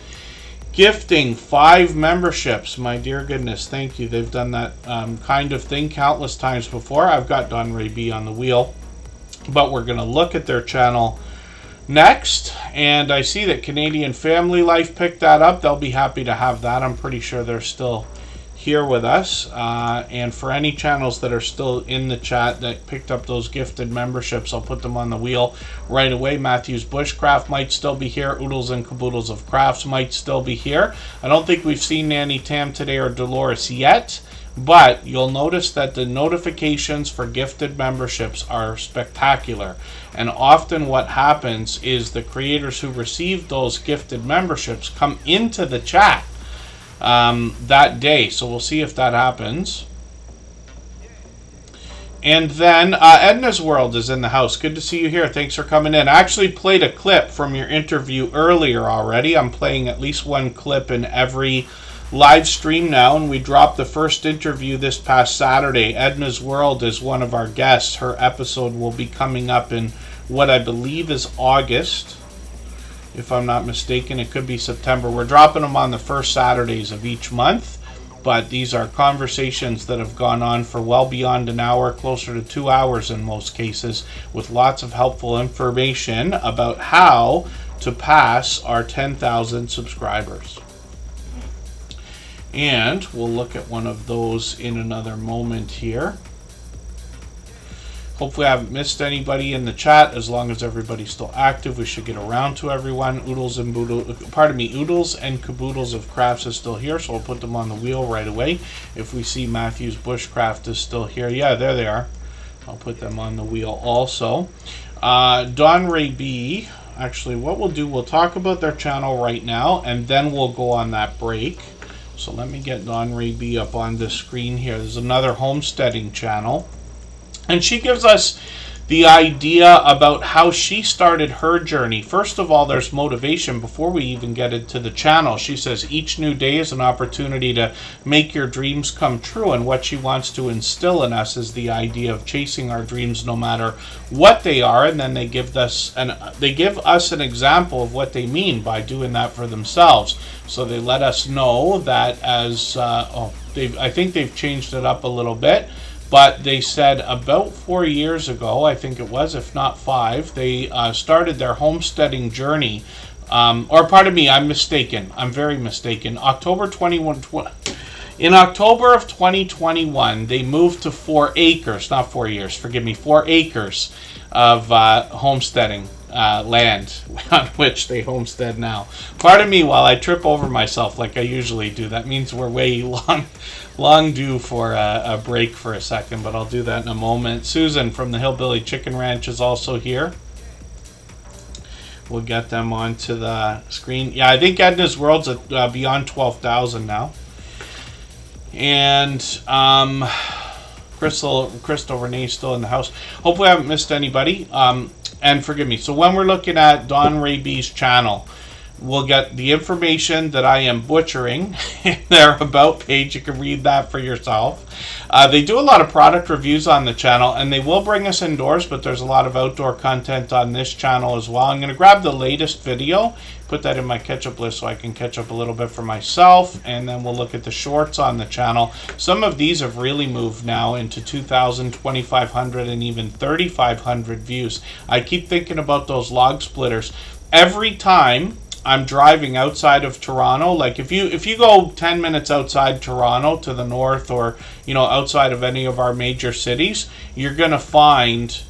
gifting 5 memberships. My dear goodness, thank you. They've done that kind of thing countless times before. I've got Don Ray B on the wheel, but we're going to look at their channel next. And I see that Canadian Family Life picked that up. They'll be happy to have that. I'm pretty sure they're still here with us, and for any channels that are still in the chat that picked up those gifted memberships, I'll put them on the wheel right away. Matthew's Bushcraft might still be here. Oodles and Caboodles of Crafts might still be here. I don't think we've seen Nanny Tam today or Dolores yet, but you'll notice that the notifications for gifted memberships are spectacular. And often what happens is the creators who receive those gifted memberships come into the chat that day, so we'll see if that happens. And then Edna's World is in the house. Good to see you here. Thanks for coming in. I actually played a clip from your interview earlier already. I'm playing at least one clip in every live stream now, and we dropped the first interview this past Saturday. Edna's World is one of our guests. Her episode will be coming up in what I believe is August. If I'm not mistaken, it could be September. We're dropping them on the first Saturdays of each month, but these are conversations that have gone on for well beyond an hour, closer to 2 hours in most cases, with lots of helpful information about how to pass our 10,000 subscribers. And we'll look at one of those in another moment here. Hopefully I haven't missed anybody in the chat. As long as everybody's still active, we should get around to everyone. Oodles and Caboodles of Crafts is still here, so I'll put them on the wheel right away. If we see Matthew's Bushcraft is still here. Yeah, there they are. I'll put them on the wheel also. Don Ray B. Actually, what we'll do, we'll talk about their channel right now, and then we'll go on that break. So let me get Don Ray B up on the screen here. There's another homesteading channel. And she gives us the idea about how she started her journey. First of all, there's motivation before we even get into the channel. She says each new day is an opportunity to make your dreams come true. And what she wants to instill in us is the idea of chasing our dreams no matter what they are. And then they give us an example of what they mean by doing that for themselves. So they let us know that I think they've changed it up a little bit. But they said about 4 years ago, I think it was, if not 5, they started their homesteading journey. Or pardon me, I'm mistaken. I'm very mistaken. In October of 2021, they moved to 4 acres, not 4 years, forgive me, 4 acres of homesteading land on which they homestead now. Pardon me while I trip over myself like I usually do. That means we're way long due for a break for a second, but I'll do that in a moment. Susan from the Hillbilly Chicken Ranch is also here. We'll get them onto the screen. Yeah, I think Edna's World's at beyond 12,000 now. And Crystal Renee is still in the house. Hopefully I haven't missed anybody. And forgive me. So when we're looking at Don Ray B's channel, will get the information that I am butchering in their About page. You can read that for yourself. They do a lot of product reviews on the channel, and they will bring us indoors, but there's a lot of outdoor content on this channel as well. I'm going to grab the latest video, put that in my catch-up list so I can catch up a little bit for myself, and then we'll look at the shorts on the channel. Some of these have really moved now into 2,000, 2,500, and even 3,500 views. I keep thinking about those log splitters. Every time I'm driving outside of Toronto, like if you go 10 minutes outside Toronto to the north, or outside of any of our major cities, you're gonna find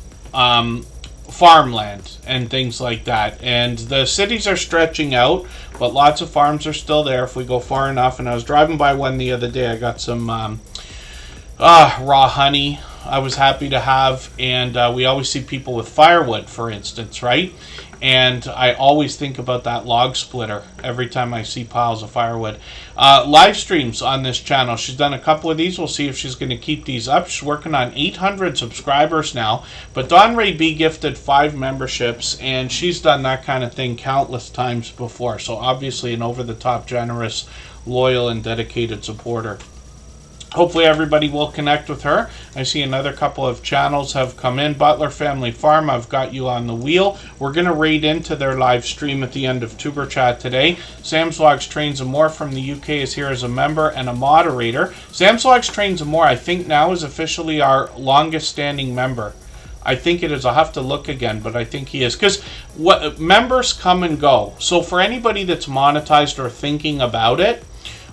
farmland and things like that. And the cities are stretching out, but lots of farms are still there if we go far enough. And I was driving by one the other day. I got some raw honey I was happy to have, and we always see people with firewood, for instance, right? And I always think about that log splitter every time I see piles of firewood. Live streams on this channel. She's done a couple of these. We'll see if she's going to keep these up. She's working on 800 subscribers now. But Dawn Ray B gifted 5 memberships, and she's done that kind of thing countless times before. So obviously an over-the-top, generous, loyal, and dedicated supporter. Hopefully everybody will connect with her. I see another couple of channels have come in. Butler Family Farm, I've got you on the wheel. We're going to raid into their live stream at the end of Tuber Chat today. Sam's Vlogs Trains and More from the UK is here as a member and a moderator. Sam's Vlogs Trains and More, I think now is officially our longest standing member. I think it is. I'll have to look again, but I think he is. Because members come and go. So for anybody that's monetized or thinking about it,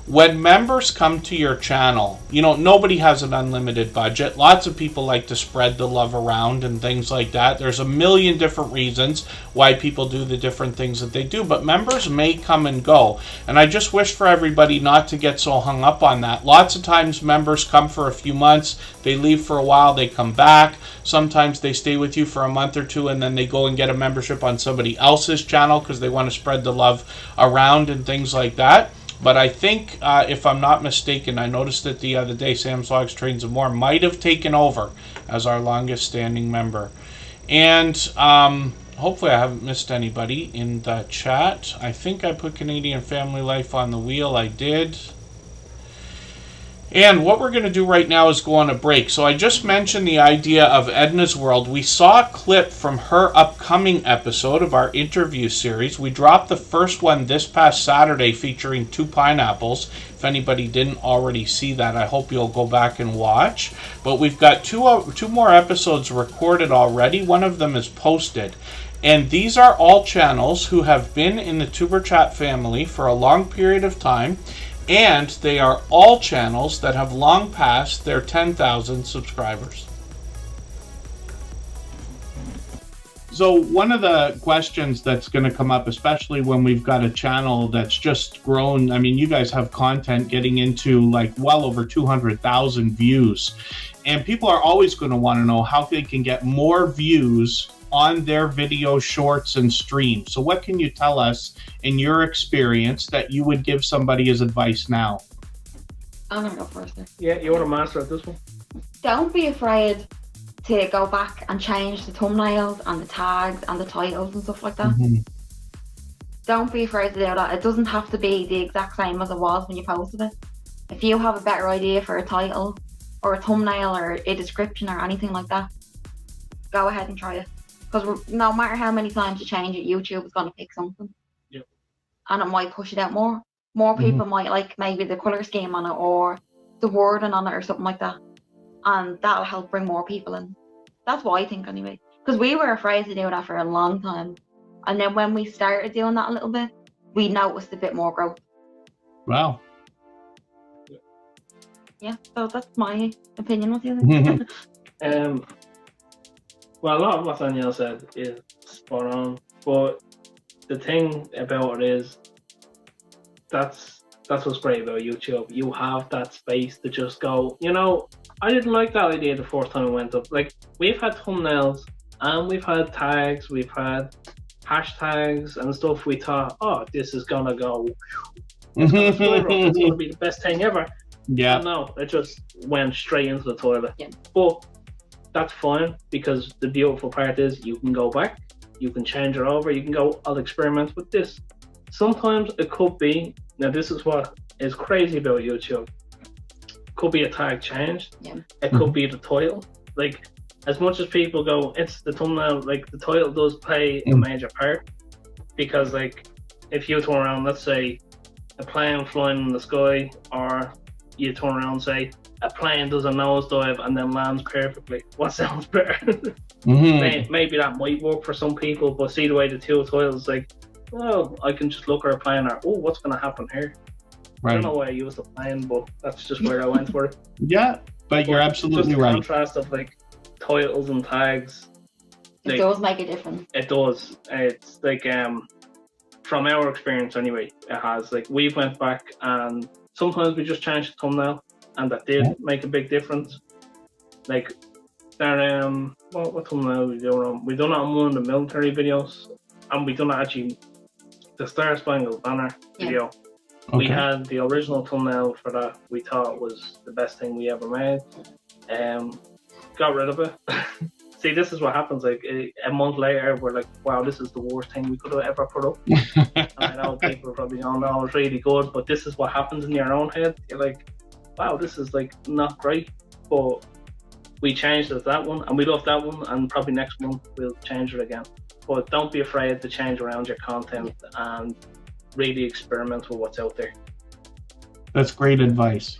when members come to your channel, nobody has an unlimited budget. Lots of people like to spread the love around and things like that. There's a million different reasons why people do the different things that they do, but members may come and go. And I just wish for everybody not to get so hung up on that. Lots of times members come for a few months, they leave for a while, they come back. Sometimes they stay with you for a month or two, and then they go and get a membership on somebody else's channel because they want to spread the love around and things like that. But I think, if I'm not mistaken, I noticed it the other day, Sam's Vlogs Trains and More might have taken over as our longest standing member. And hopefully I haven't missed anybody in the chat. I think I put Canadian Family Life on the wheel. I did. And what we're going to do right now is go on a break. So I just mentioned the idea of Edna's World. We saw a clip from her upcoming episode of our interview series. We dropped the first one this past Saturday featuring 2 pineapples. If anybody didn't already see that, I hope you'll go back and watch. But we've got two more episodes recorded already. One of them is posted. And these are all channels who have been in the Tuber Chat family for a long period of time. And they are all channels that have long passed their 10,000 subscribers. So one of the questions that's going to come up, especially when we've got a channel that's just grown, I mean, you guys have content getting into like well over 200,000 views. And people are always going to want to know how they can get more views on their video shorts and streams. So what can you tell us in your experience that you would give somebody as advice now? I'm gonna go first. Yeah, you're a master at this one. Don't be afraid to go back and change the thumbnails and the tags and the titles and stuff like that. Don't be afraid to do that. It doesn't have to be the exact same as it was when you posted it. If you have a better idea for a title or a thumbnail or a description or anything like that, go ahead and try it. Because no matter how many times you change it, YouTube is going to pick something. Yep. And it might push it out more. More people might like maybe the colour scheme on it or the wording on it or something like that. And that'll help bring more people in. That's what I think anyway. Because we were afraid to do that for a long time. And then when we started doing that a little bit, we noticed a bit more growth. Wow. Yeah, so that's my opinion. What do you think? Well, a lot of what Danielle said is spot on, but the thing about it is that's what's great about YouTube. You have that space to just go, I didn't like that idea the first time it went up. Like, we've had thumbnails and we've had tags, we've had hashtags and stuff. We thought, oh, this is gonna go, it's gonna be the best thing ever. Yeah. And no, it just went straight into the toilet. Yeah. But that's fine, because the beautiful part is you can go back, you can change it over, you can go, I'll experiment with this. sometimes it could be, now this is what is crazy about YouTube. Could be a tag changed. Yeah. It could be the title. Like, as much as people go, it's the thumbnail, like the title does play a major part. Because like, if you turn around, let's say a plane flying in the sky, or you turn around and say a plane does a nosedive and then lands perfectly. What sounds better? Maybe that might work for some people, but see the way the two titles, like, well, I can just look at a plane or, oh, what's going to happen here? Right. I don't know why I used the plane, but that's just where I went for it. Yeah, but you're absolutely just right. The contrast of like titles and tags. It does make a difference. It does. It's like from our experience anyway, it has. Like, we've went back and sometimes we just changed the thumbnail, and that did make a big difference. Like, there, what thumbnail we doing on? We done it on one of the military videos, and we done it actually the Star Spangled Banner video. We had the original thumbnail for that. We thought was the best thing we ever made. Got rid of it. See, this is what happens. Like, a month later, we're like, wow, this is the worst thing we could have ever put up. And I know people are probably going, no, it's really good, but this is what happens in your own head. You're like, wow, this is like not great. But we changed it to that one, and we love that one, and probably next month we'll change it again. But don't be afraid to change around your content and really experiment with what's out there. That's great advice.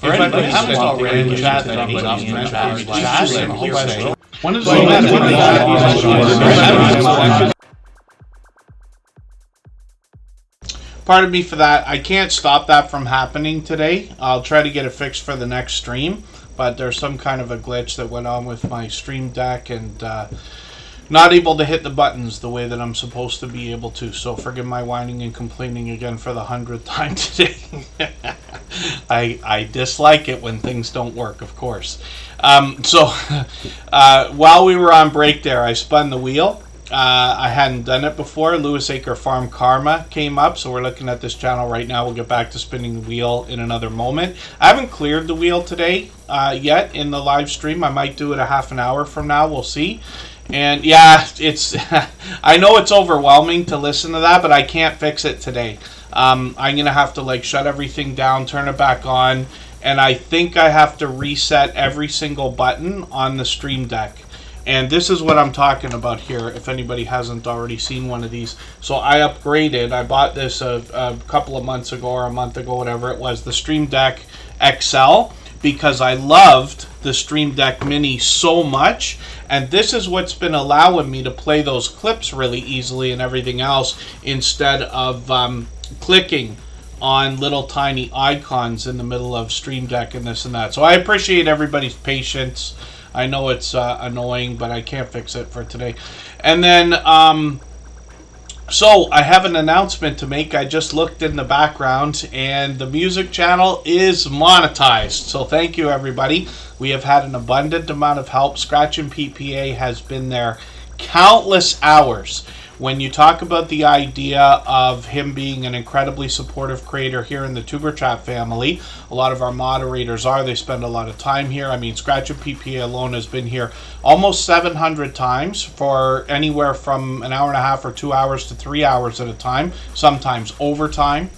For anybody who haven't already in chat, one of the pardon me for that. I can't stop that from happening today. I'll try to get it fixed for the next stream, but there's some kind of a glitch that went on with my stream deck, and not able to hit the buttons the way that I'm supposed to be able to. So forgive my whining and complaining again for the 100th time today. I dislike it when things don't work, of course. While we were on break there, I spun the wheel. I hadn't done it before. Lewis Acre Farm Karma came up, so we're looking at this channel right now. We'll get back to spinning the wheel in another moment. I haven't cleared the wheel today yet in the live stream. I might do it a half an hour from now. We'll see. And yeah, it's I know it's overwhelming to listen to that, but I can't fix it today. I'm gonna have to like shut everything down, turn it back on, and I think I have to reset every single button on the Stream Deck. And this is what I'm talking about here, if anybody hasn't already seen one of these. So I upgraded. I bought this a couple of months ago, or a month ago, whatever it was, the Stream Deck XL, because I loved the Stream Deck Mini so much, and this is what's been allowing me to play those clips really easily and everything else, instead of clicking on little tiny icons in the middle of Stream Deck and this and that. So I appreciate everybody's patience. I know it's annoying, but I can't fix it for today. And then so I have an announcement to make. I just looked in the background, and the music channel is monetized. So thank you, everybody. We have had an abundant amount of help. Scratch and PPA has been there countless hours. When you talk about the idea of him being an incredibly supportive creator here in the Superchat family, a lot of our moderators are. They spend a lot of time here. I mean, Scratch and PPA alone has been here almost 700 times for anywhere from an hour and a half or 2 hours to 3 hours at a time, sometimes overtime.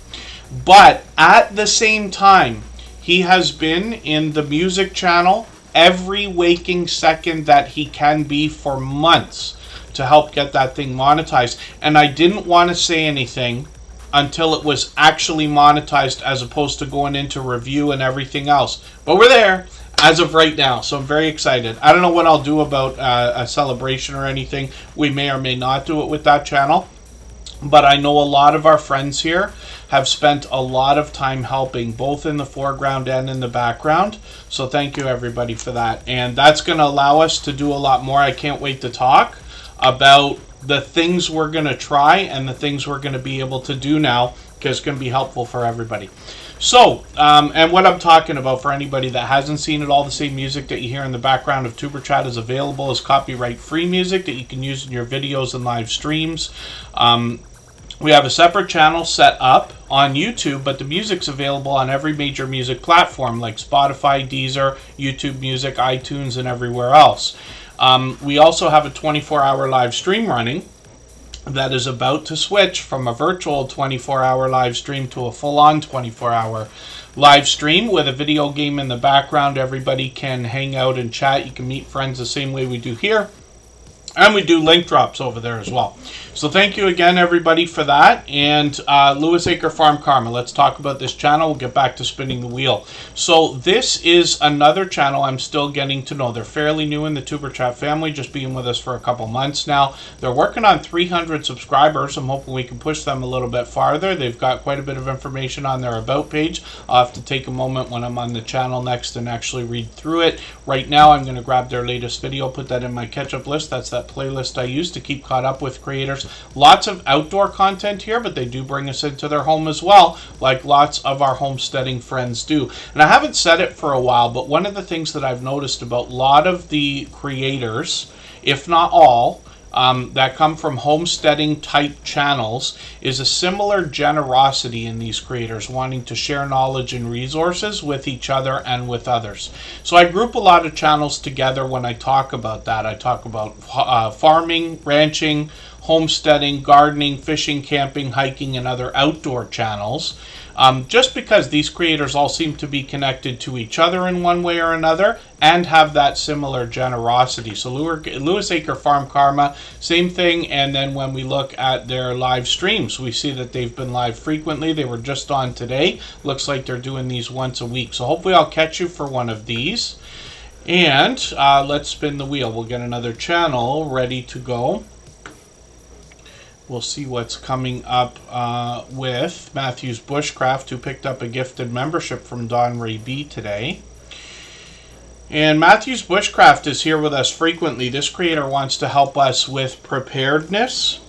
But at the same time, he has been in the music channel every waking second that he can be for months, to help get that thing monetized. And I didn't want to say anything until it was actually monetized, as opposed to going into review and everything else. But we're there as of right now, so I'm very excited. I don't know what I'll do about a celebration or anything. We may or may not do it with that channel. But I know a lot of our friends here have spent a lot of time helping, both in the foreground and in the background. So thank you, everybody, for that. And that's going to allow us to do a lot more. I can't wait to talk about the things we're going to try and the things we're going to be able to do now, because it's going to be helpful for everybody. So, and what I'm talking about, for anybody that hasn't seen it, all the same music that you hear in the background of Tuber Chat is available as copyright-free music that you can use in your videos and live streams. We have a separate channel set up on YouTube, but the music's available on every major music platform like Spotify, Deezer, YouTube Music, iTunes, and everywhere else. We also have a 24-hour live stream running that is about to switch from a virtual 24-hour live stream to a full-on 24-hour live stream with a video game in the background. Everybody can hang out and chat. You can meet friends the same way we do here. And we do link drops over there as well. So thank you again, everybody, for that. And Lewis Acre Farm Karma, let's talk about this channel. We'll get back to spinning the wheel. So this is another channel I'm still getting to know. They're fairly new in the Tuber Chat family, just being with us for a couple months now. They're working on 300 subscribers. I'm hoping we can push them a little bit farther. They've got quite a bit of information on their About page. I'll have to take a moment when I'm on the channel next and actually read through it. Right now, I'm going to grab their latest video, put that in my catch-up list. That's that playlist I use to keep caught up with creators. Lots of outdoor content here, but they do bring us into their home as well, like lots of our homesteading friends do. And I haven't said it for a while, but one of the things that I've noticed about a lot of the creators, if not all, that come from homesteading type channels is a similar generosity in these creators, wanting to share knowledge and resources with each other and with others. So I group a lot of channels together when I talk about that. I talk about farming, ranching, homesteading, gardening, fishing, camping, hiking, and other outdoor channels. just because these creators all seem to be connected to each other in one way or another and have that similar generosity. So Lewis Acre Farm Karma, same thing. And then when we look at their live streams, we see that they've been live frequently. They were just on today. Looks like they're doing these once a week. So hopefully I'll catch you for one of these. And let's spin the wheel. We'll get another channel ready to go. We'll see what's coming up with Matthew's Bushcraft, who picked up a gifted membership from Don Ray B today. And Matthew's Bushcraft is here with us frequently. This creator wants to help us with preparedness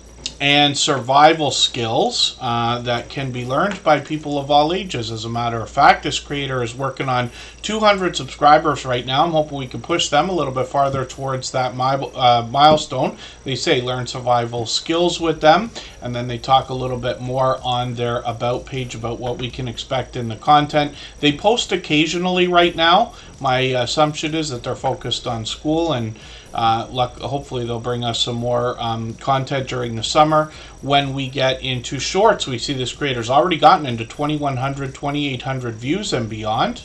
and survival skills that can be learned by people of all ages. As a matter of fact, this creator is working on 200 subscribers right now. I'm hoping we can push them a little bit farther towards that milestone. They say learn survival skills with them, and then they talk a little bit more on their About page about what we can expect in the content. They post occasionally right now. My assumption is that they're focused on school, and hopefully they'll bring us some more content during the summer. When we get into shorts, we see this creator's already gotten into 2,100, 2,800 views and beyond.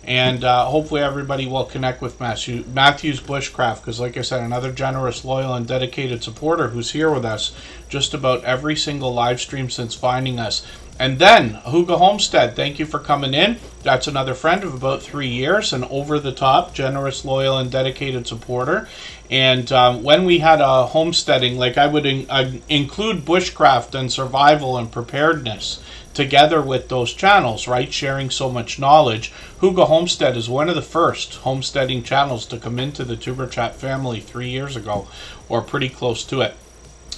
And hopefully everybody will connect with Matthew's Bushcraft, because like I said, another generous, loyal, and dedicated supporter who's here with us just about every single live stream since finding us. And then Huga Homestead, thank you for coming in. That's another friend of about 3 years, an over-the-top, generous, loyal, and dedicated supporter. And when we had a homesteading, like I would include bushcraft and survival and preparedness together with those channels, right? Sharing so much knowledge. Huga Homestead is one of the first homesteading channels to come into the Tuber Chat family 3 years ago, or pretty close to it.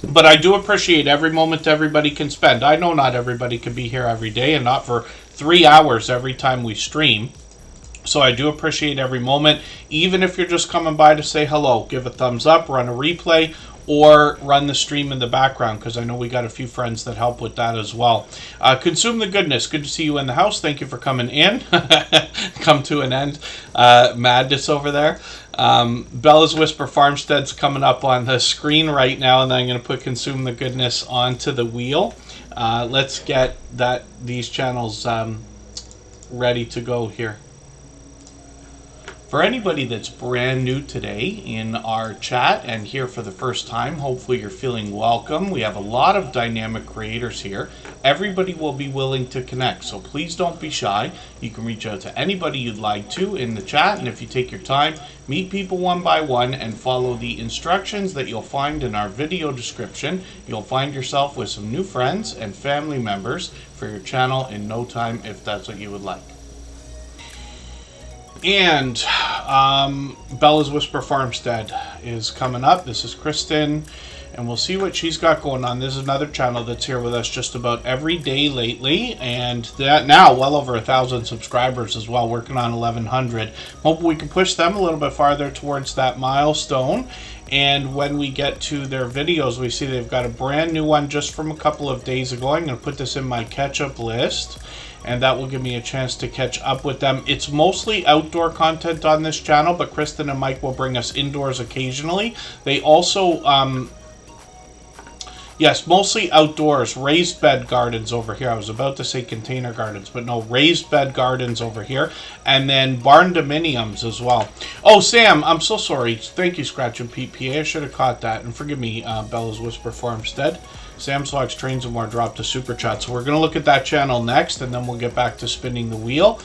But I do appreciate every moment everybody can spend. I know not everybody can be here every day, and not for 3 hours every time we stream. So I do appreciate every moment. Even if you're just coming by to say hello, give a thumbs up, run a replay, or run the stream in the background, because I know we got a few friends that help with that as well. Consume the goodness. Good to see you in the house. Thank you for coming in. Come to an end. Madness over there. Bella's Whisper Farmstead's coming up on the screen right now, and then I'm going to put Consume the Goodness onto the wheel. Let's get these channels ready to go here. For anybody that's brand new today in our chat and here for the first time, hopefully you're feeling welcome. We have a lot of dynamic creators here. Everybody will be willing to connect, so please don't be shy. You can reach out to anybody you'd like to in the chat, and if you take your time, meet people one by one and follow the instructions that you'll find in our video description. You'll find yourself with some new friends and family members for your channel in no time, if that's what you would like. And Bella's Whisper Farmstead is coming up. This is Kristen, and we'll see what she's got going on. This is another channel that's here with us just about every day lately, and that now well over 1,000 subscribers as well, working on 1,100. Hope we can push them a little bit farther towards that milestone. And when we get to their videos, we see they've got a brand new one just from a couple of days ago. I'm going to put this in my catch-up list, and that will give me a chance to catch up with them. It's mostly outdoor content on this channel, but Kristen and Mike will bring us indoors occasionally. They also, yes, mostly outdoors, raised bed gardens over here. I was about to say container gardens, but no, raised bed gardens over here. And then barn dominiums as well. Oh, Sam, I'm so sorry. Thank you, Scratch and Pete PA. I should have caught that. And forgive me, Bella's Whisper Farmstead. Sam Slogs Trains and More dropped a super chat. So we're going to look at that channel next, and then we'll get back to spinning the wheel.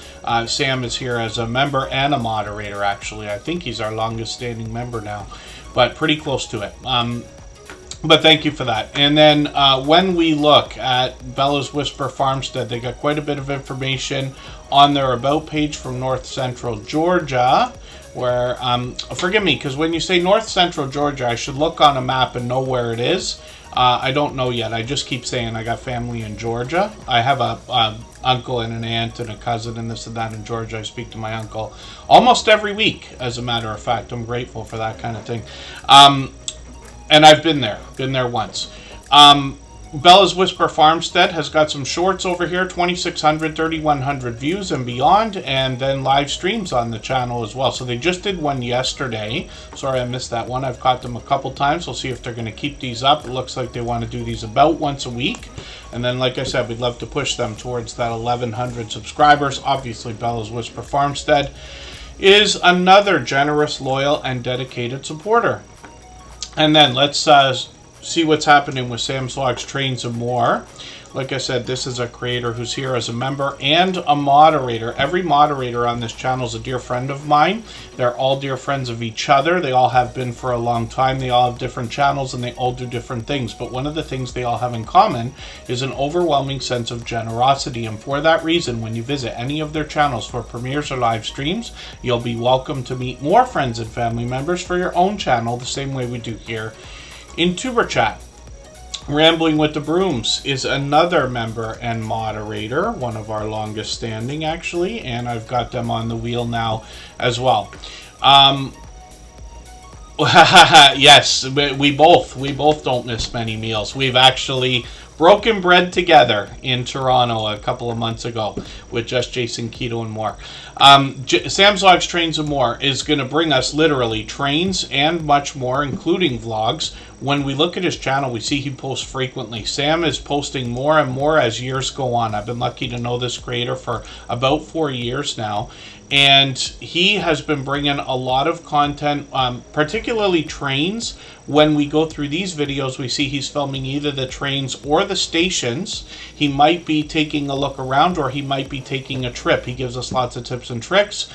Sam is here as a member and a moderator, actually. I think he's our longest standing member now, but pretty close to it. But thank you for that. And then when we look at Bella's Whisper Farmstead, they got quite a bit of information on their About page from North Central Georgia, where, forgive me, because when you say North Central Georgia, I should look on a map and know where it is. I don't know yet. I just keep saying I got family in Georgia. I have a uncle and an aunt and a cousin and this and that in Georgia. I speak to my uncle almost every week, as a matter of fact. I'm grateful for that kind of thing. And I've been there once. Bella's Whisper Farmstead has got some shorts over here, 2,600, 3,100 views and beyond, and then live streams on the channel as well. So they just did one yesterday. Sorry I missed that one. I've caught them a couple times. We'll see if they're going to keep these up. It looks like they want to do these about once a week. And then, like I said, we'd love to push them towards that 1,100 subscribers. Obviously, Bella's Whisper Farmstead is another generous, loyal, and dedicated supporter. And then let's see what's happening with Sam's Vlogs, Trains, and More. Like I said, this is a creator who's here as a member and a moderator. Every moderator on this channel is a dear friend of mine. They're all dear friends of each other. They all have been for a long time. They all have different channels and they all do different things. But one of the things they all have in common is an overwhelming sense of generosity. And for that reason, when you visit any of their channels for premieres or live streams, you'll be welcome to meet more friends and family members for your own channel, the same way we do here in Tuber Chat. Rambling with the Brooms is another member and moderator, one of our longest standing actually, and I've got them on the wheel now as well. Yes, we both don't miss many meals. We've actually broken bread together in Toronto a couple of months ago with Just Jason Keto and More. Sam's Vlogs, Trains, and More is going to bring us literally trains and much more, including vlogs. When we look at his channel, we see he posts frequently. Sam is posting more and more as years go on. I've been lucky to know this creator for about 4 years now. And he has been bringing a lot of content, particularly trains. When we go through these videos, we see he's filming either the trains or the stations. He might be taking a look around or he might be taking a trip. He gives us lots of tips and tricks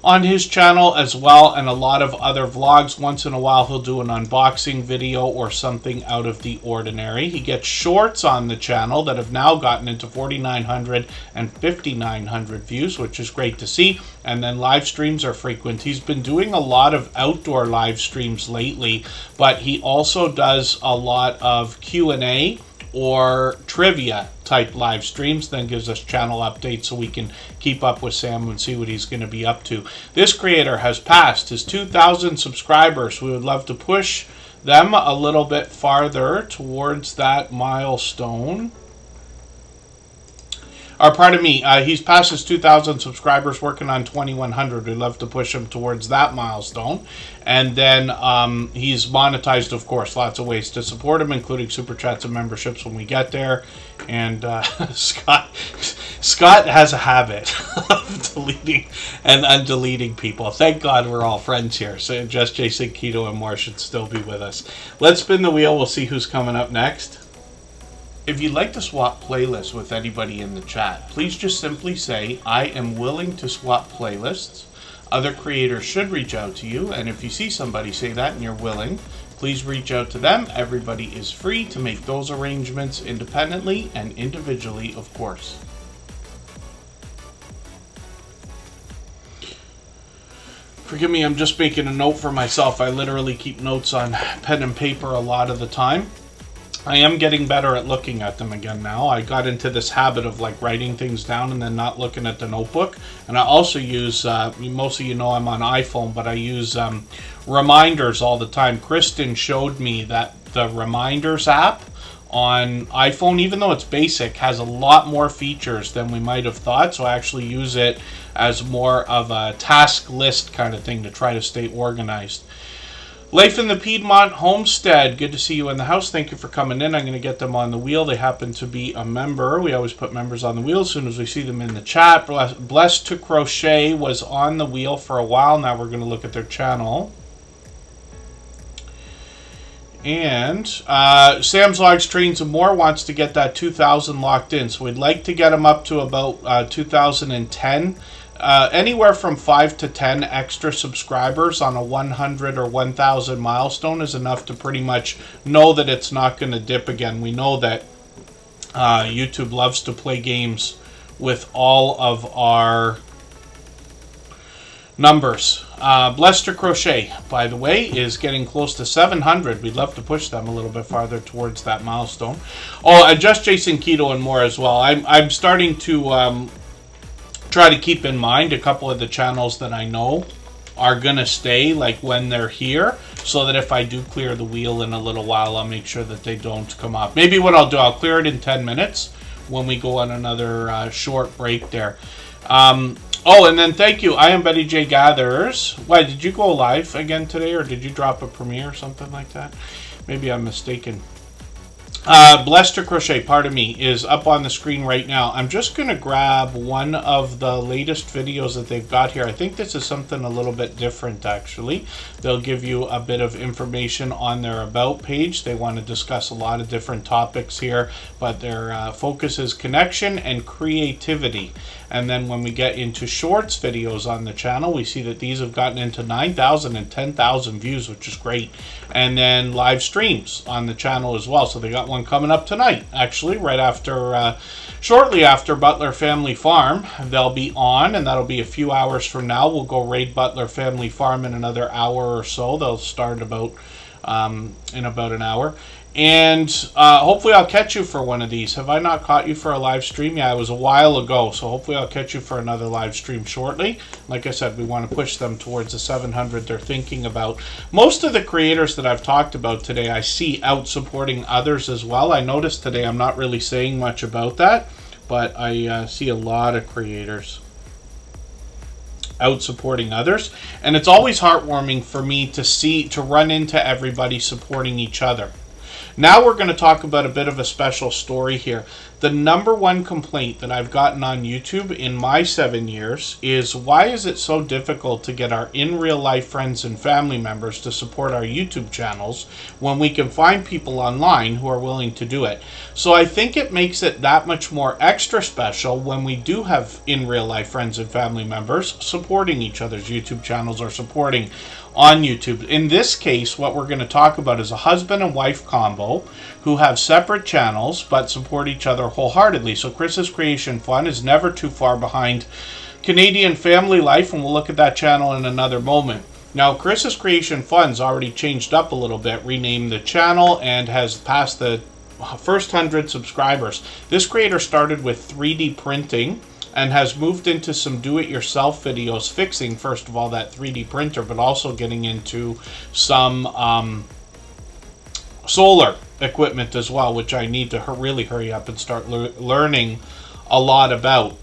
on his channel as well, and a lot of other vlogs. Once in a while he'll do an unboxing video or something out of the ordinary. He gets shorts on the channel that have now gotten into 4,900 and 5,900 views, which is great to see. And then live streams are frequent. He's been doing a lot of outdoor live streams lately, but he also does a lot of Q&A or trivia type live streams, then gives us channel updates so we can keep up with Sam and see what he's going to be up to. This creator has passed his 2,000 subscribers. We would love to push them a little bit farther towards that milestone. Or pardon me, he's past his 2,000 subscribers, working on 2,100. We'd love to push him towards that milestone. And then he's monetized, of course, lots of ways to support him, including super chats and memberships when we get there. And Scott has a habit of deleting and undeleting people. Thank God we're all friends here. So Just Jason Keto and More should still be with us. Let's spin the wheel. We'll see who's coming up next. If you'd like to swap playlists with anybody in the chat, please just simply say, I am willing to swap playlists. Other creators should reach out to you, and if you see somebody say that and you're willing, please reach out to them. Everybody is free to make those arrangements independently and individually, of course. Forgive me, I'm just making a note for myself. I literally keep notes on pen and paper a lot of the time. I am getting better at looking at them again now. I got into this habit of like writing things down and then not looking at the notebook. And I also use, most of you know I'm on iPhone, but I use reminders all the time. Kristen showed me that the Reminders app on iPhone, even though it's basic, has a lot more features than we might have thought. So I actually use it as more of a task list kind of thing to try to stay organized. Life in the Piedmont Homestead, good to see you in the house. Thank you for coming in. I'm going to get them on the wheel. They happen to be a member. We always put members on the wheel as soon as we see them in the chat. Blessed to Crochet was on the wheel for a while. Now we're going to look at their channel. And Sam's Vlogs, Trains, and More wants to get that 2,000 locked in. So we'd like to get them up to about 2010. Anywhere from 5 to 10 extra subscribers on a 100 or 1,000 milestone is enough to pretty much know that it's not going to dip again. We know that YouTube loves to play games with all of our numbers. Blessed to Crochet, by the way, is getting close to 700. We'd love to push them a little bit farther towards that milestone. Oh, Just Jason Keto and More as well. I'm starting to try to keep in mind a couple of the channels that I know are going to stay like when they're here, so that if I do clear the wheel in a little while, I'll make sure that they don't come off. Maybe what I'll do, I'll clear it in 10 minutes when we go on another short break there. Oh, and then thank you. I am Betty J Gathers. Why, did you go live again today, or did you drop a premiere or something like that? Maybe I'm mistaken. Blessed to Crochet, pardon me, is up on the screen right now. I'm just going to grab one of the latest videos that they've got here. I think this is something a little bit different, actually. They'll give you a bit of information on their About page. They want to discuss a lot of different topics here, but their focus is connection and creativity. And then when we get into shorts videos on the channel, we see that these have gotten into 9,000 and 10,000 views, which is great. And then live streams on the channel as well. So they got one coming up tonight, actually, right after, shortly after Butler Family Farm. They'll be on, and that'll be a few hours from now. We'll go raid Butler Family Farm in another hour or so. They'll start about in about an hour. And hopefully I'll catch you for one of these. Have I not caught you for a live stream? Yeah, it was a while ago, so hopefully I'll catch you for another live stream shortly. Like I said, we want to push them towards the 700 they're thinking about. Most of the creators that I've talked about today, I see out supporting others as well. I noticed today I'm not really saying much about that, but I see a lot of creators out supporting others, and it's always heartwarming for me to run into everybody supporting each other. Now we're going to talk about a bit of a special story here. The number one complaint that I've gotten on YouTube in my 7 years is, why is it so difficult to get our in real life friends and family members to support our YouTube channels when we can find people online who are willing to do it? So I think it makes it that much more extra special when we do have in real life friends and family members supporting each other's YouTube channels or supporting on YouTube. In this case, what we're going to talk about is a husband and wife combo who have separate channels but support each other wholeheartedly. So Chris's Creation Fun is never too far behind Canadian Family Life, and we'll look at that channel in another moment. Now, Chris's Creation Fun's already changed up a little bit, renamed the channel, and has passed the first 100 subscribers. This creator started with 3D printing and has moved into some do-it-yourself videos, fixing, first of all, that 3D printer, but also getting into some solar equipment as well, which I need to really hurry up and start learning a lot about.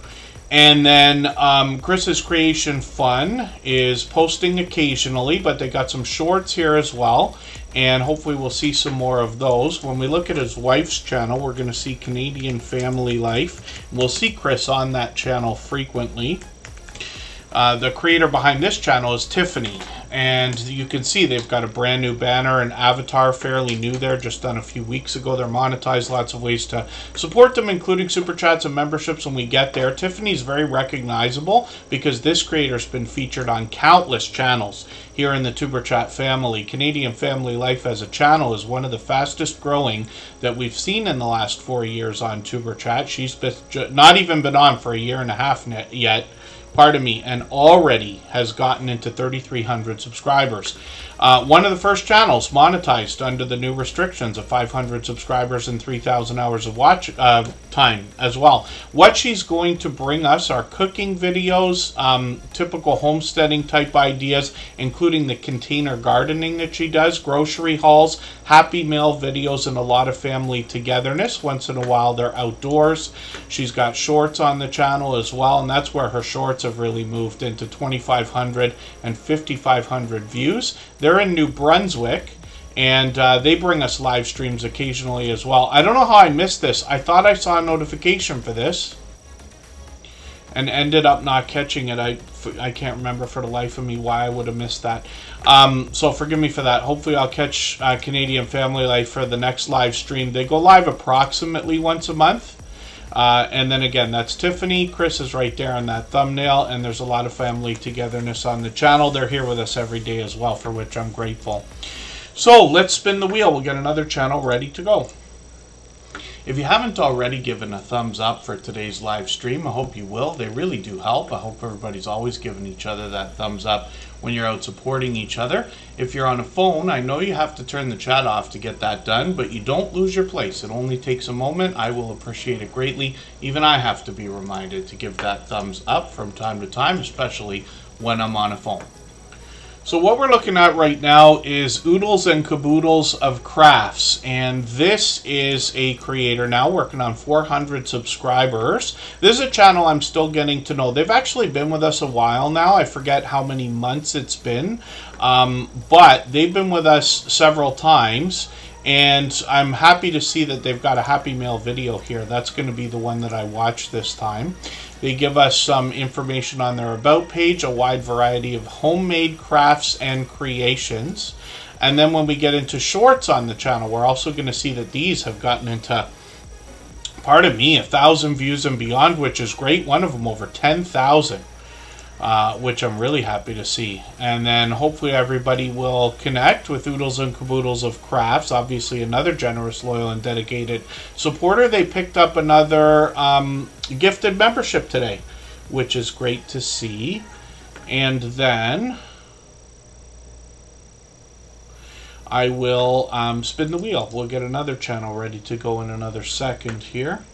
And then Chris's Creation Fun is posting occasionally, but they got some shorts here as well, and hopefully we'll see some more of those. When we look at his wife's channel, we're going to see Canadian Family Life. We'll see Chris on that channel frequently. The creator behind this channel is Tiffany, and you can see they've got a brand new banner and avatar, fairly new there, just done a few weeks ago. They're monetized, lots of ways to support them, including super chats and memberships when we get there. Tiffany's very recognizable because this creator's been featured on countless channels here in the Tuber Chat family. Canadian Family Life as a channel is one of the fastest growing that we've seen in the last 4 years on Tuber Chat. She's not even been on for a year and a half yet, pardon me, and already has gotten into 3,300 subscribers. One of the first channels monetized under the new restrictions of 500 subscribers and 3,000 hours of watch time as well. What she's going to bring us are cooking videos, typical homesteading type ideas, including the container gardening that she does, grocery hauls, happy meal videos, and a lot of family togetherness. Once in a while they're outdoors. She's got shorts on the channel as well, and that's where her shorts have really moved into 2,500 and 5,500 views. They're in New Brunswick, and they bring us live streams occasionally as well. I don't know how I missed this. I thought I saw a notification for this and ended up not catching it. I can't remember for the life of me why I would have missed that. So forgive me for that. Hopefully I'll catch Canadian Family Life for the next live stream. They go live approximately once a month. And then again, that's Tiffany. Chris is right there on that thumbnail, and there's a lot of family togetherness on the channel. They're here with us every day as well, for which I'm grateful. So let's spin the wheel. We'll get another channel ready to go. If you haven't already given a thumbs up for today's live stream, I hope you will. They really do help. I hope everybody's always giving each other that thumbs up when you're out supporting each other. If you're on a phone, I know you have to turn the chat off to get that done, but you don't lose your place. It only takes a moment. I will appreciate it greatly. Even I have to be reminded to give that thumbs up from time to time, especially when I'm on a phone. So what we're looking at right now is Oodles and Caboodles of Crafts, and this is a creator now working on 400 subscribers. This is a channel I'm still getting to know. They've actually been with us a while now. I forget how many months it's been, but they've been with us several times, and I'm happy to see that they've got a Happy Mail video here. That's going to be the one that I watch this time. They give us some information on their About page, a wide variety of homemade crafts and creations. And then when we get into shorts on the channel, we're also going to see that these have gotten into, pardon me, 1,000 views and beyond, which is great. One of them over 10,000. Which I'm really happy to see. And then hopefully everybody will connect with Oodles and Caboodles of Crafts. Obviously another generous, loyal, and dedicated supporter. They picked up another gifted membership today, which is great to see. And then I will spin the wheel. We'll get another channel ready to go in another second here.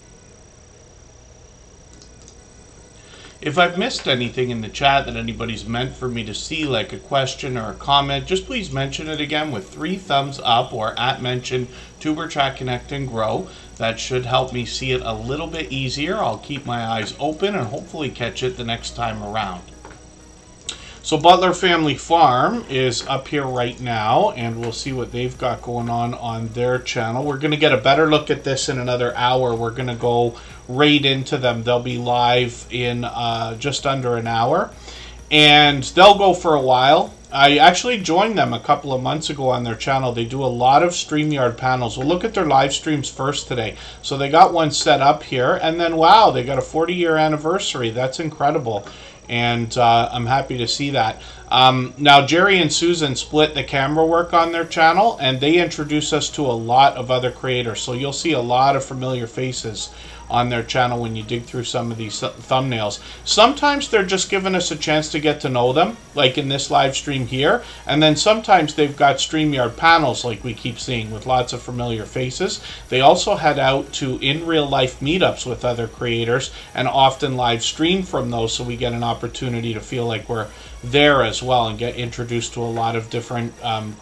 If I've missed anything in the chat that anybody's meant for me to see, like a question or a comment, just please mention it again with 3 thumbs up or @mention Superchat Connect and Grow. That should help me see it a little bit easier. I'll keep my eyes open and hopefully catch it the next time around. So Butler Family Farm is up here right now, and we'll see what they've got going on their channel. We're going to get a better look at this in another hour. We're going to go right into them. They'll be live in just under an hour, and they'll go for a while. I actually joined them a couple of months ago on their channel. They do a lot of StreamYard panels. We'll look at their live streams first today. So they got one set up here, and then wow, they got a 40-year anniversary. That's incredible. And I'm happy to see that. Now, Jerry and Susan split the camera work on their channel, and they introduce us to a lot of other creators. So you'll see a lot of familiar faces on their channel when you dig through some of these thumbnails. Sometimes they're just giving us a chance to get to know them, like in this live stream here. And then sometimes they've got StreamYard panels like we keep seeing with lots of familiar faces. They also head out to in real life meetups with other creators and often live stream from those, so we get an opportunity to feel like we're there as well and get introduced to a lot of different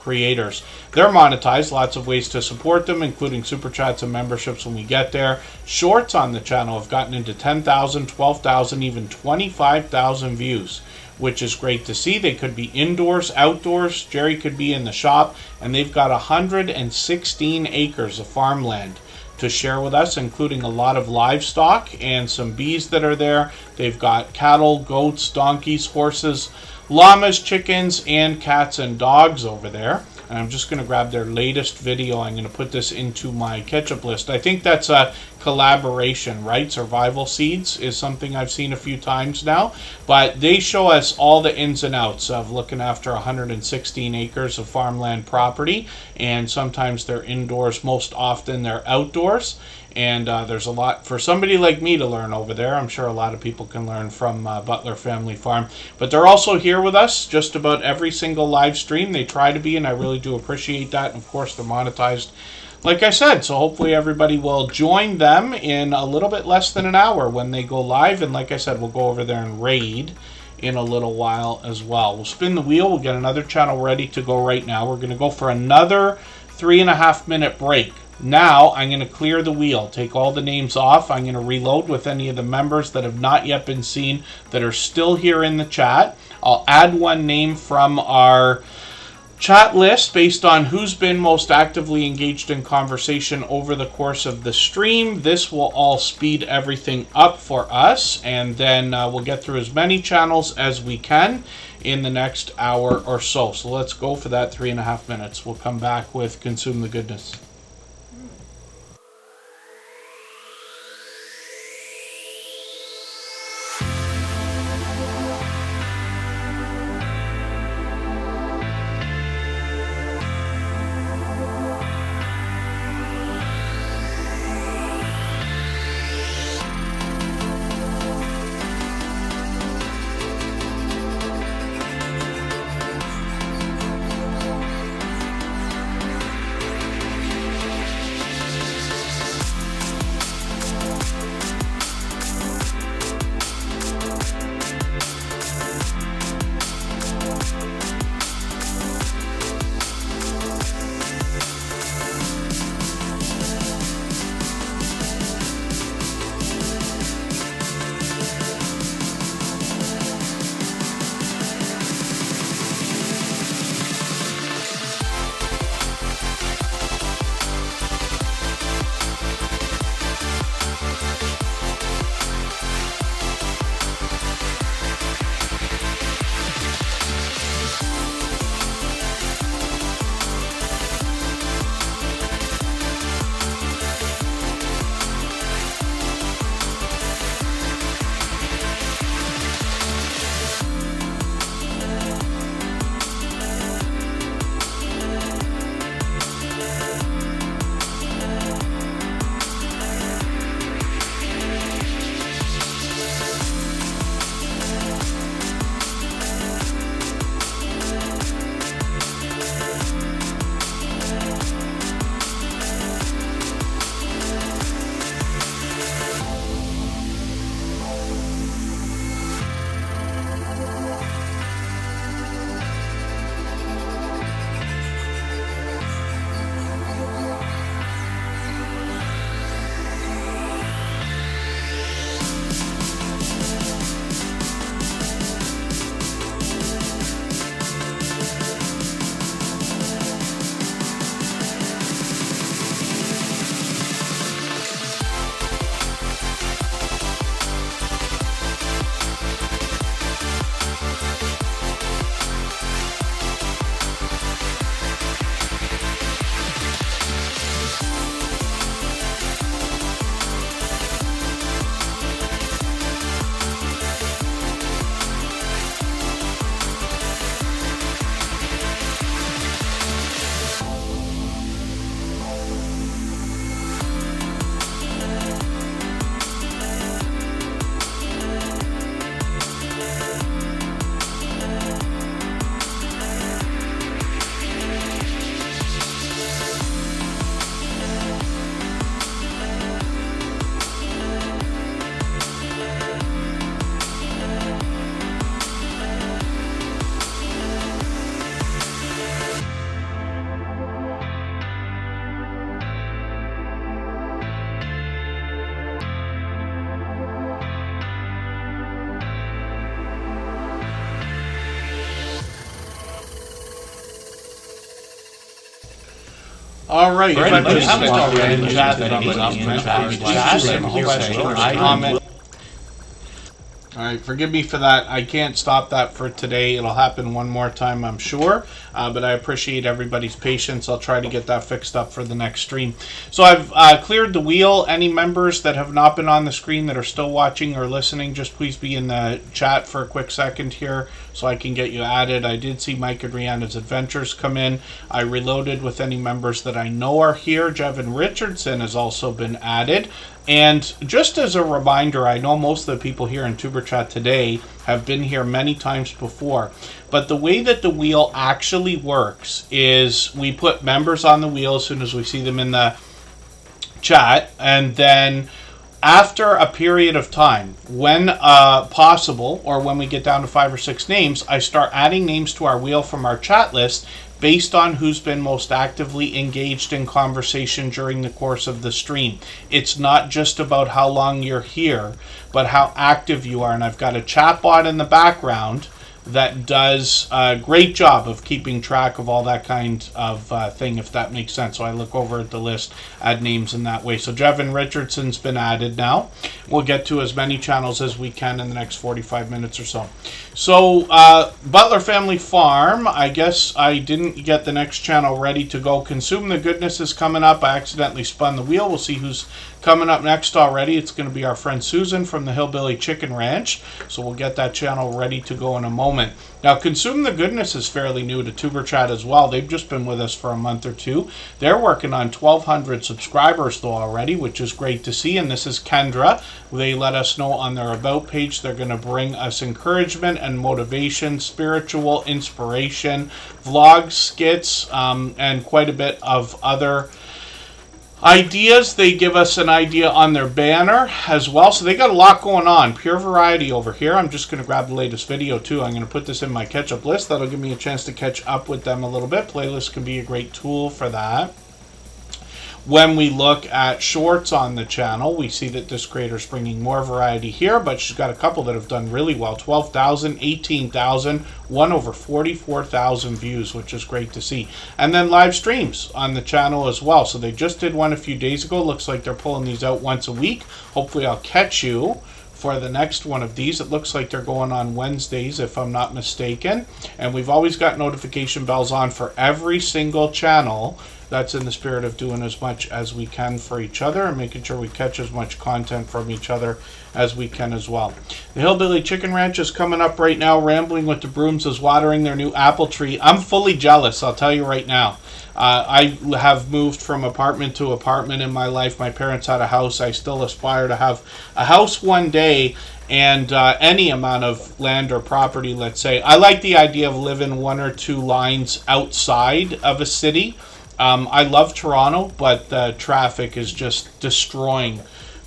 creators. They're monetized, lots of ways to support them, including super chats and memberships when we get there. Shorts on the channel have gotten into 10,000, 12,000, even 25,000 views, which is great to see. They could be indoors, outdoors. Jerry could be in the shop, and they've got 116 acres of farmland to share with us, including a lot of livestock and some bees that are there. They've got cattle, goats, donkeys, horses, llamas, chickens, and cats and dogs over there. And I'm just going to grab their latest video. I'm going to put this into my catch-up list. I think that's a collaboration, right? Survival Seeds is something I've seen a few times now. But they show us all the ins and outs of looking after 116 acres of farmland property. And sometimes they're indoors. Most often they're outdoors. And there's a lot for somebody like me to learn over there. I'm sure a lot of people can learn from Butler Family Farm. But they're also here with us just about every single live stream. They try to be, and I really do appreciate that. And of course, they're monetized, like I said. So hopefully everybody will join them in a little bit less than an hour when they go live. And like I said, we'll go over there and raid in a little while as well. We'll spin the wheel. We'll get another channel ready to go right now. We're going to go for another 3.5 minute break. Now I'm going to clear the wheel, take all the names off. I'm going to reload with any of the members that have not yet been seen that are still here in the chat. I'll add one name from our chat list based on who's been most actively engaged in conversation over the course of the stream. This will all speed everything up for us, and then we'll get through as many channels as we can in the next hour or so. So let's go for that 3.5 minutes. We'll come back with Consume the Goodness. All right. If I just haven't already in the chat, then I'm up in chat. Comment. All right, forgive me for that. I can't stop that for today. It'll happen one more time, I'm sure. But I appreciate everybody's patience. I'll try to get that fixed up for the next stream. So I've cleared the wheel. Any members that have not been on the screen that are still watching or listening, just please be in the chat for a quick second here so I can get you added. I did see Mike and Rihanna's Adventures come in. I reloaded with any members that I know are here. Jevin Richardson has also been added. And just as a reminder, I know most of the people here in Tuber Chat today have been here many times before, but the way that the wheel actually works is we put members on the wheel as soon as we see them in the chat, and then after a period of time, when possible, or when we get down to 5 or 6 names, I start adding names to our wheel from our chat list based on who's been most actively engaged in conversation during the course of the stream. It's not just about how long you're here, but how active you are. And I've got a chatbot in the background that does a great job of keeping track of all that kind of thing, if that makes sense. So I look over at the list, add names in that way. So Jevin Richardson's been added now. We'll get to as many channels as we can in the next 45 minutes or so. So Butler Family Farm, I guess I didn't get the next channel ready to go. Consume the Goodness is coming up. I accidentally spun the wheel. We'll see who's coming up next already. It's going to be our friend Susan from the Hillbilly Chicken Ranch. So we'll get that channel ready to go in a moment. Now, Consume the Goodness is fairly new to Tuber Chat as well. They've just been with us for a month or two. They're working on 1,200 subscribers though already, which is great to see. And this is Kendra. They let us know on their About page they're going to bring us encouragement and motivation, spiritual inspiration, vlogs, skits, and quite a bit of other ideas. They give us an idea on their banner as well. So they got a lot going on. Pure variety over here. I'm just going to grab the latest video too. I'm going to put this in my catch-up list. That'll give me a chance to catch up with them a little bit. Playlists can be a great tool for that. When we look at shorts on the channel, we see that this creator's bringing more variety here, but she's got a couple that have done really well. 12,000, 18,000, one over 44,000 views, which is great to see. And then live streams on the channel as well. So they just did one a few days ago. Looks like they're pulling these out once a week. Hopefully I'll catch you for the next one of these. It looks like they're going on Wednesdays, if I'm not mistaken. And we've always got notification bells on for every single channel. That's in the spirit of doing as much as we can for each other and making sure we catch as much content from each other as we can as well. The Hillbilly Chicken Ranch is coming up right now. Rambling with the Brooms is watering their new apple tree. I'm fully jealous, I'll tell you right now. I have moved from apartment to apartment in my life. My parents had a house. I still aspire to have a house one day, and any amount of land or property, let's say. I like the idea of living 1 or 2 lines outside of a city. I love Toronto, but the traffic is just destroying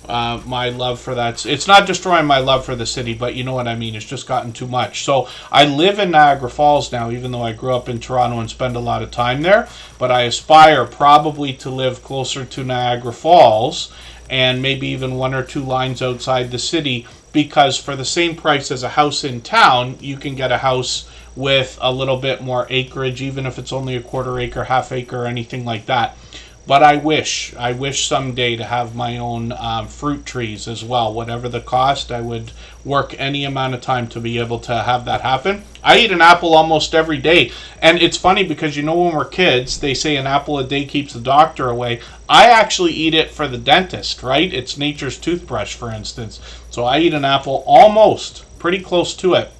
my love for that. It's not destroying my love for the city, but you know what I mean. It's just gotten too much. So I live in Niagara Falls now, even though I grew up in Toronto and spend a lot of time there. But I aspire probably to live closer to Niagara Falls and maybe even 1 or 2 lines outside the city, because for the same price as a house in town, you can get a house with a little bit more acreage, even if it's only a 1/4 acre, 1/2 acre, or anything like that. But I wish someday to have my own fruit trees as well. Whatever the cost, I would work any amount of time to be able to have that happen. I eat an apple almost every day. And it's funny because, you know, when we're kids, they say an apple a day keeps the doctor away. I actually eat it for the dentist, right? It's nature's toothbrush, for instance. So I eat an apple almost, pretty close to it.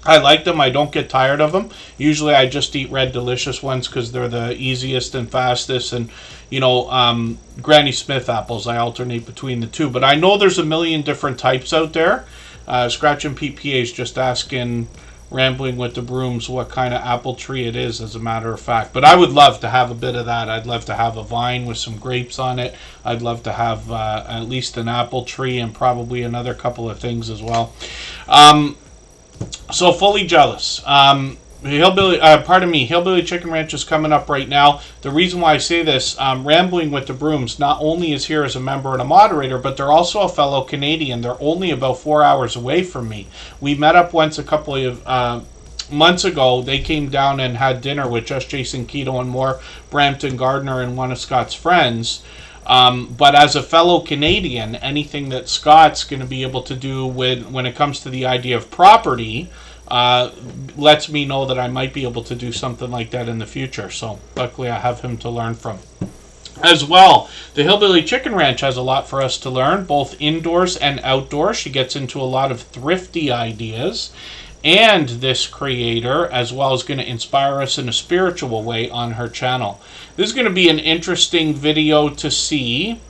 I like them. I don't get tired of them. Usually I just eat Red Delicious ones because they're the easiest and fastest. And, you know, Granny Smith apples, I alternate between the two. But I know there's a million different types out there. Scratch and Pete PA is just asking, Rambling with the Brooms, what kind of apple tree it is, as a matter of fact. But I would love to have a bit of that. I'd love to have a vine with some grapes on it. I'd love to have at least an apple tree and probably another couple of things as well. So fully jealous. Hillbilly Chicken Ranch is coming up right now. The reason why I say this, Rambling with the Brooms not only is here as a member and a moderator, but they're also a fellow Canadian. They're only about 4 hours away from me. We met up once a couple of months ago, they came down and had dinner with just Jason Keto and more Brampton Gardner and one of Scott's friends. But as a fellow Canadian, anything that Scott's going to be able to do when it comes to the idea of property lets me know that I might be able to do something like that in the future. So luckily I have him to learn from. As well, the Hillbilly Chicken Ranch has a lot for us to learn, both indoors and outdoors. She gets into a lot of thrifty ideas. And this creator, as well, is going to inspire us in a spiritual way on her channel. This is going to be an interesting video to see.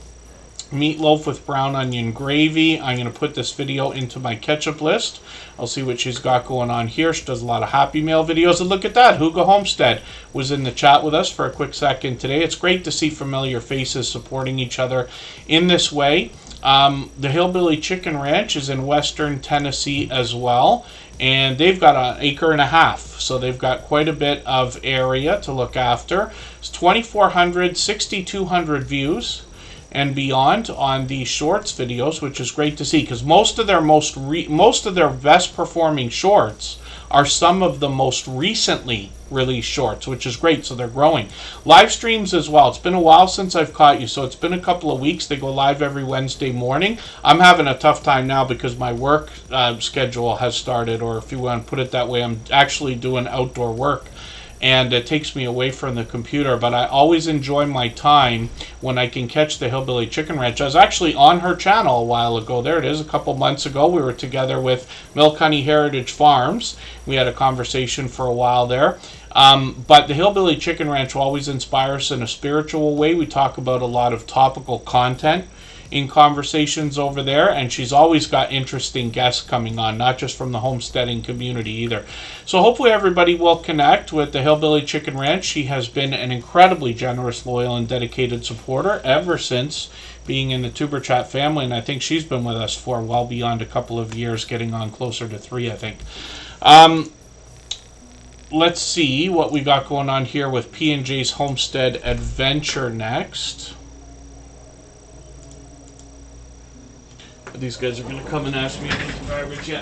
Meatloaf with brown onion gravy. I'm going to put this video into my ketchup list. I'll see what she's got going on here. She does a lot of Happy Meal videos. And look at that. Hugo Homestead was in the chat with us for a quick second today. It's great to see familiar faces supporting each other in this way. The Hillbilly Chicken Ranch is in western Tennessee as well. And they've got an acre and a half. So they've got quite a bit of area to look after. It's 2,400, 6,200 views and beyond on the shorts videos, which is great to see, because most of their best performing shorts are some of the most recently released shorts, which is great. So they're growing. Live streams as well. It's been a while since I've caught you, so it's been a couple of weeks. They go live every Wednesday morning. I'm having a tough time now because my work schedule has started, or if you want to put it that way, I'm actually doing outdoor work. And it takes me away from the computer, but I always enjoy my time when I can catch the Hillbilly Chicken Ranch. I was actually on her channel a while ago. There it is, a couple months ago. We were together with Milk Honey Heritage Farms. We had a conversation for a while there. But the Hillbilly Chicken Ranch will always inspire us in a spiritual way. We talk about a lot of topical content in conversations over there, and she's always got interesting guests coming on, not just from the homesteading community either. So hopefully everybody will connect with the Hillbilly Chicken Ranch. She has been an incredibly generous, loyal, and dedicated supporter ever since being in the Tuber Chat family, and I think she's been with us for well beyond a couple of years, getting on closer to 3, I think. Let's see what we got going on here with P&J's Homestead Adventure next. These guys are going to come and ask me if it's garbage yet.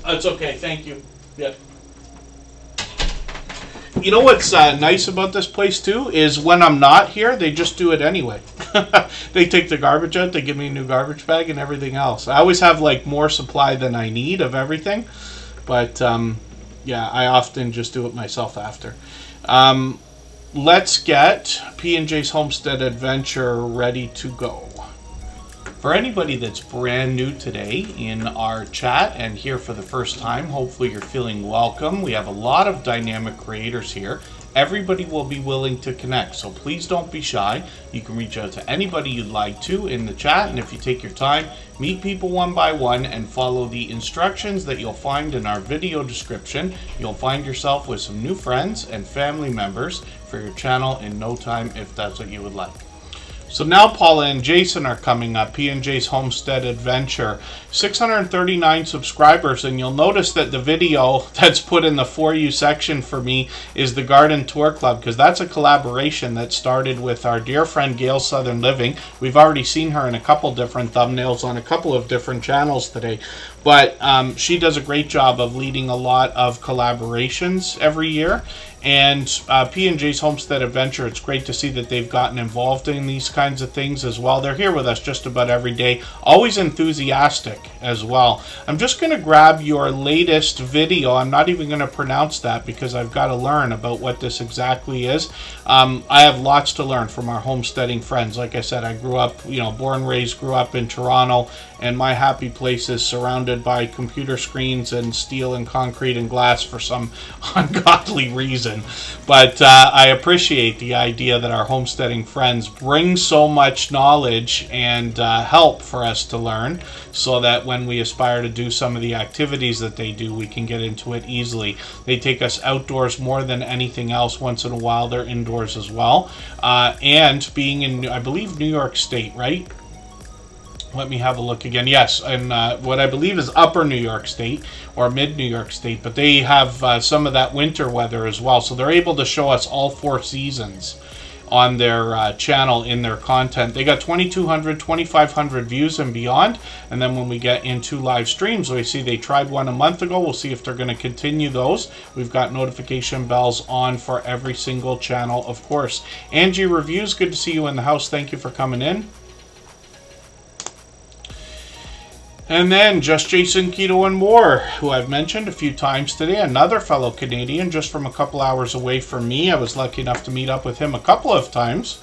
That's okay, thank you. Yep. You know what's nice about this place too is when I'm not here, they just do it anyway. They take the garbage out, they give me a new garbage bag and everything else. I always have like more supply than I need of everything, but yeah, I often just do it myself after. Let's get P&J's Homestead Adventure ready to go. For anybody that's brand new today in our chat and here for the first time, hopefully you're feeling welcome. We have a lot of dynamic creators here. Everybody will be willing to connect, so please don't be shy. You can reach out to anybody you'd like to in the chat, and if you take your time, meet people one by one and follow the instructions that you'll find in our video description. You'll find yourself with some new friends and family members for your channel in no time if that's what you would like. So now Paula and Jason are coming up, P&J's Homestead Adventure. 639 subscribers, and you'll notice that the video that's put in the For You section for me is the Garden Tour Club, because that's a collaboration that started with our dear friend Gail Southern Living. We've already seen her in a couple different thumbnails on a couple of different channels today. But she does a great job of leading a lot of collaborations every year. And P&J's Homestead Adventure, it's great to see that they've gotten involved in these kinds of things as well. They're here with us just about every day, always enthusiastic as well. I'm just going to grab your latest video. I'm not even going to pronounce that because I've got to learn about what this exactly is. I have lots to learn from our homesteading friends. Like I said, I grew up, born and raised, grew up in Toronto, and my happy place is surrounded by computer screens and steel and concrete and glass for some ungodly reason. But I appreciate the idea that our homesteading friends bring so much knowledge and help for us to learn, so that when we aspire to do some of the activities that they do, we can get into it easily. They take us outdoors more than anything else. Once in a while, they're indoors as well. And being in, I believe, New York State, right? Let me have a look again. Yes, and what I believe is upper New York State or mid New York State, but they have some of that winter weather as well. So they're able to show us all 4 seasons on their channel in their content. They got 2,200, 2,500 views and beyond. And then when we get into live streams, we see they tried one a month ago. We'll see if they're going to continue those. We've got notification bells on for every single channel, of course. Angie Reviews, good to see you in the house. Thank you for coming in. And then Just Jason, Keto and More, who I've mentioned a few times today, another fellow Canadian just from a couple hours away from me. I was lucky enough to meet up with him a couple of times.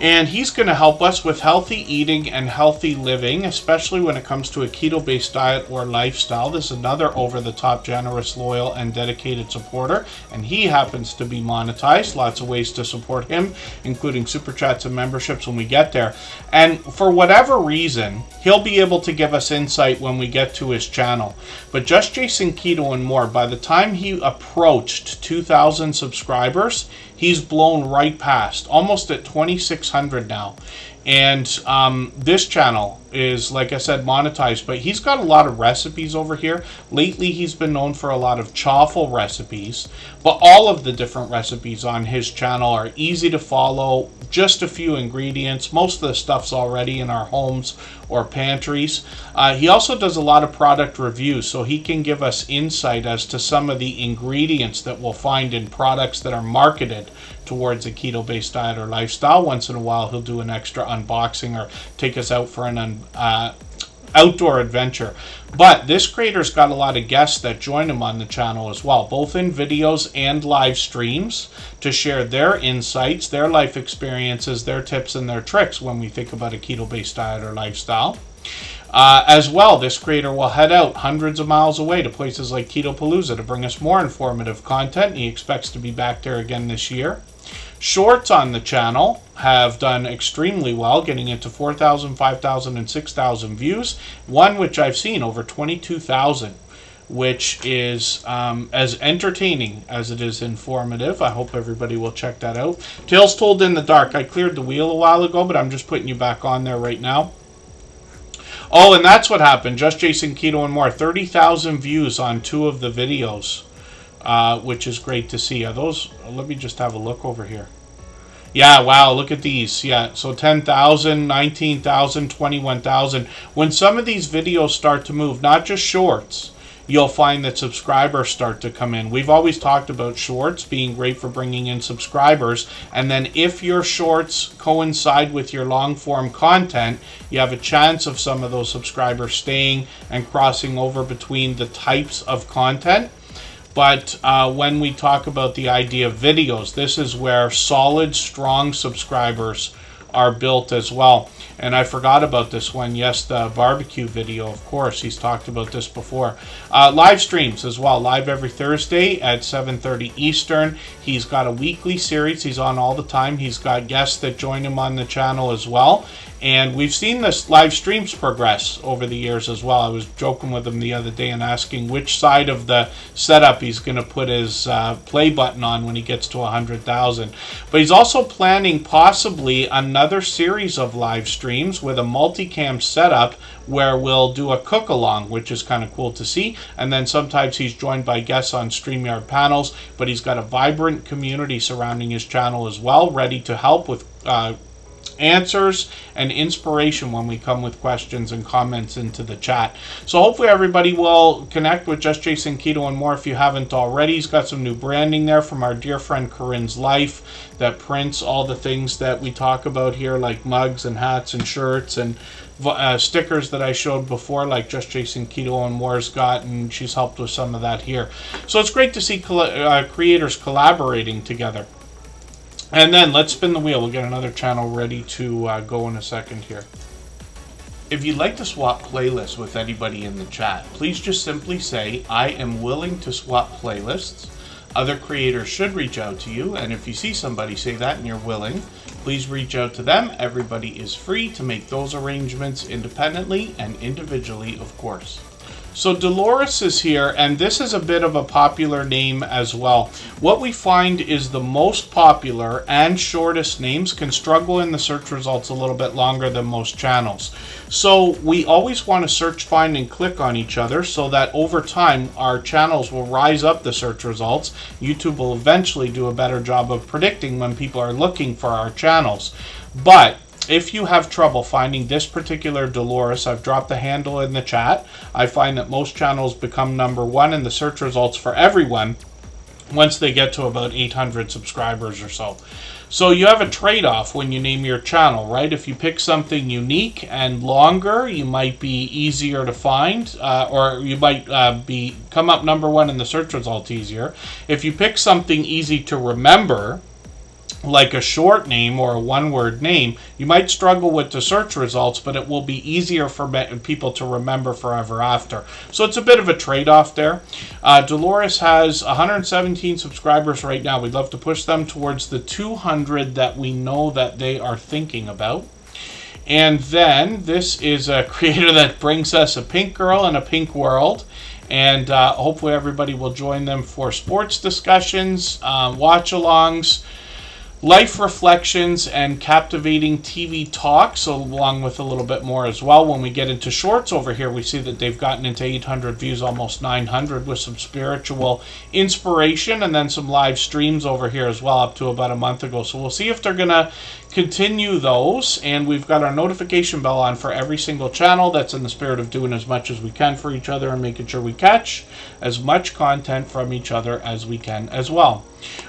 And he's going to help us with healthy eating and healthy living, especially when it comes to a keto-based diet or lifestyle. This is another over-the-top, generous, loyal, and dedicated supporter. And he happens to be monetized. Lots of ways to support him, including super chats and memberships when we get there. And for whatever reason, he'll be able to give us insight when we get to his channel. But Just Jason, Keto and More, by the time he approached 2,000 subscribers, he's blown right past, almost at 2,600 now. And this channel is, like I said, monetized, but he's got a lot of recipes over here. Lately, he's been known for a lot of chaffle recipes, but all of the different recipes on his channel are easy to follow, just a few ingredients. Most of the stuff's already in our homes or pantries. He also does a lot of product reviews, so he can give us insight as to some of the ingredients that we'll find in products that are marketed towards a keto-based diet or lifestyle. Once in a while, he'll do an extra unboxing or take us out for an outdoor adventure. But this creator's got a lot of guests that join him on the channel as well, both in videos and live streams, to share their insights, their life experiences, their tips and their tricks when we think about a keto-based diet or lifestyle. As well, this creator will head out hundreds of miles away to places like Ketopalooza to bring us more informative content. He expects to be back there again this year. Shorts on the channel have done extremely well, getting into 4,000, 5,000, and 6,000 views. One which I've seen over 22,000, which is as entertaining as it is informative. I hope everybody will check that out. Tales Told in the Dark. I cleared the wheel a while ago, but I'm just putting you back on there right now. Oh, and that's what happened. Just Jason, Keto and More. 30,000 views on 2 of the videos, which is great to see. Are those? Let me just have a look over here. Yeah, wow, look at these. Yeah, so 10,000, 19,000, 21,000. When some of these videos start to move, not just shorts, you'll find that subscribers start to come in. We've always talked about shorts being great for bringing in subscribers, and then if your shorts coincide with your long form content, you have a chance of some of those subscribers staying and crossing over between the types of content. But when we talk about the idea of videos, this is where solid, strong subscribers are built as well. And I forgot about this one. Yes, the barbecue video, of course. He's talked about this before. Live streams as well. Live every Thursday at 7:30 Eastern. He's got a weekly series. He's on all the time. He's got guests that join him on the channel as well. And we've seen this live streams progress over the years as well. I was joking with him the other day and asking which side of the setup he's going to put his play button on when he gets to 100,000. But he's also planning possibly another series of live streams with a multicam setup where we'll do a cook-along, which is kind of cool to see. And then sometimes he's joined by guests on StreamYard panels, but he's got a vibrant community surrounding his channel as well, ready to help with answers and inspiration when we come with questions and comments into the chat. So hopefully everybody will connect with Just Jason, Keto and More if you haven't already. He's got some new branding there from our dear friend Corinne's Life that prints all the things that we talk about here, like mugs and hats and shirts and stickers that I showed before, like Just Jason, Keto and More's got, and she's helped with some of that here. So it's great to see creators collaborating together. And then let's spin the wheel. We'll get another channel ready to go in a second here. If you'd like to swap playlists with anybody in the chat, please just simply say, I am willing to swap playlists. Other creators should reach out to you, and if you see somebody say that and you're willing, please reach out to them. Everybody is free to make those arrangements independently and individually, of course. So Dolores is here, and this is a bit of a popular name as well. What we find is the most popular and shortest names can struggle in the search results a little bit longer than most channels. So we always want to search, find, and click on each other so that over time our channels will rise up the search results. YouTube will eventually do a better job of predicting when people are looking for our channels. But if you have trouble finding this particular Dolores, I've dropped the handle in the chat. I find that most channels become #1 in the search results for everyone once they get to about 800 subscribers or so. So you have a trade-off when you name your channel, right? If you pick something unique and longer, you might be easier to find, or you might come up #1 in the search results easier. If you pick something easy to remember, like a short name or a one-word name, you might struggle with the search results, but it will be easier for people to remember forever after. So it's a bit of a trade-off there. Dolores has 117 subscribers right now. We'd love to push them towards the 200 that we know that they are thinking about. And then this is a creator that brings us a pink girl in a pink world. And hopefully everybody will join them for sports discussions, watch-alongs, life reflections, and captivating TV talks, along with a little bit more as well. When we get into shorts over here, we see that they've gotten into 800 views, almost 900, with some spiritual inspiration, and then some live streams over here as well, up to about a month ago. So we'll see if they're going to continue those, and we've got our notification bell on for every single channel. That's in the spirit of doing as much as we can for each other and making sure we catch as much content from each other as we can as well.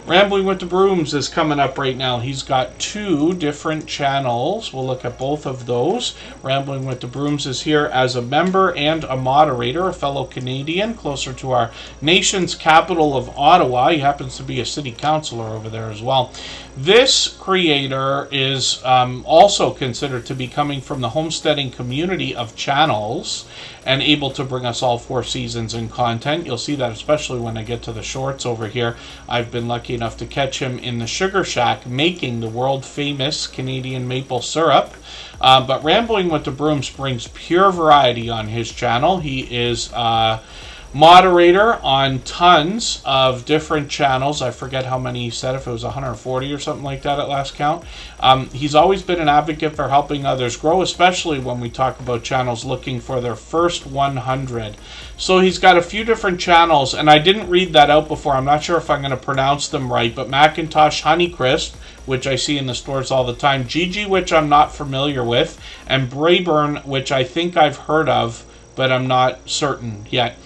Rambling with the Brooms is coming up right now. He's got 2 different channels. We'll look at both of those. Rambling with the Brooms is here as a member and a moderator, a fellow Canadian, closer to our nation's capital of Ottawa. He happens to be a city councillor over there as well. This creator is also considered to be coming from the homesteading community of channels and able to bring us all 4 seasons in content. You'll see that especially when I get to the shorts over here. I've been lucky enough to catch him in the Sugar Shack making the world famous Canadian maple syrup. But Rambling with the Brooms brings pure variety on his channel. He is moderator on tons of different channels. I forget how many he said, if it was 140 or something like that at last count. He's always been an advocate for helping others grow, especially when we talk about channels looking for their first 100. So he's got a few different channels, and I didn't read that out before. I'm not sure if I'm going to pronounce them right, but Macintosh Honeycrisp, which I see in the stores all the time, Gigi, which I'm not familiar with, and Brayburn, which I think I've heard of, but I'm not certain yet.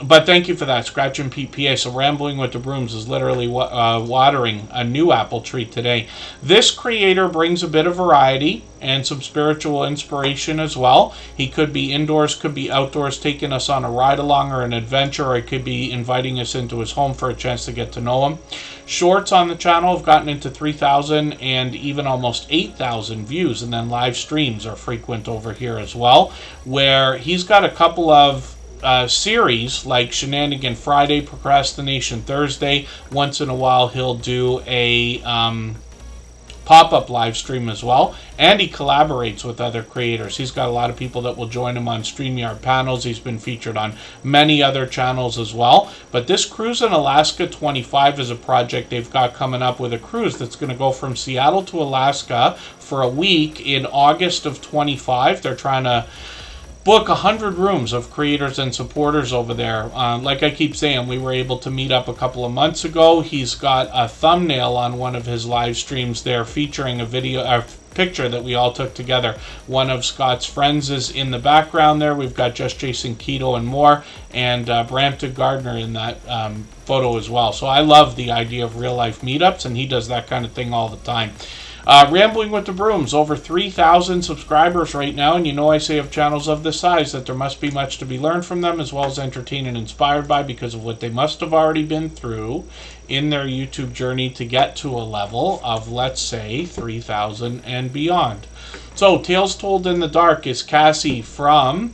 But thank you for that, Scratch and PPA. So Rambling with the Brooms is literally watering a new apple tree today. This creator brings a bit of variety and some spiritual inspiration as well. He could be indoors, could be outdoors, taking us on a ride-along or an adventure, or he could be inviting us into his home for a chance to get to know him. Shorts on the channel have gotten into 3,000 and even almost 8,000 views, and then live streams are frequent over here as well, where he's got a couple of series like Shenanigan Friday, Procrastination Thursday. Once in a while he'll do a pop-up live stream as well, and he collaborates with other creators. He's got a lot of people that will join him on StreamYard panels. He's been featured on many other channels as well. But this Cruise in Alaska 25 is a project they've got coming up, with a cruise that's going to go from Seattle to Alaska for a week in August of 25. They're trying to book 100 rooms of creators and supporters over there. Like I keep saying, we were able to meet up a couple of months ago. He's got a thumbnail on one of his live streams there featuring a picture that we all took together. One of Scott's friends is in the background there. We've got Just Jason Keto and more, and Brampton Gardner in that photo as well. So I love the idea of real life meetups, and he does that kind of thing all the time. Rambling with the Brooms, over 3,000 subscribers right now, and you know I say of channels of this size that there must be much to be learned from them, as well as entertained and inspired by, because of what they must have already been through in their YouTube journey to get to a level of, let's say, 3,000 and beyond. So, Tales Told in the Dark is Cassie from...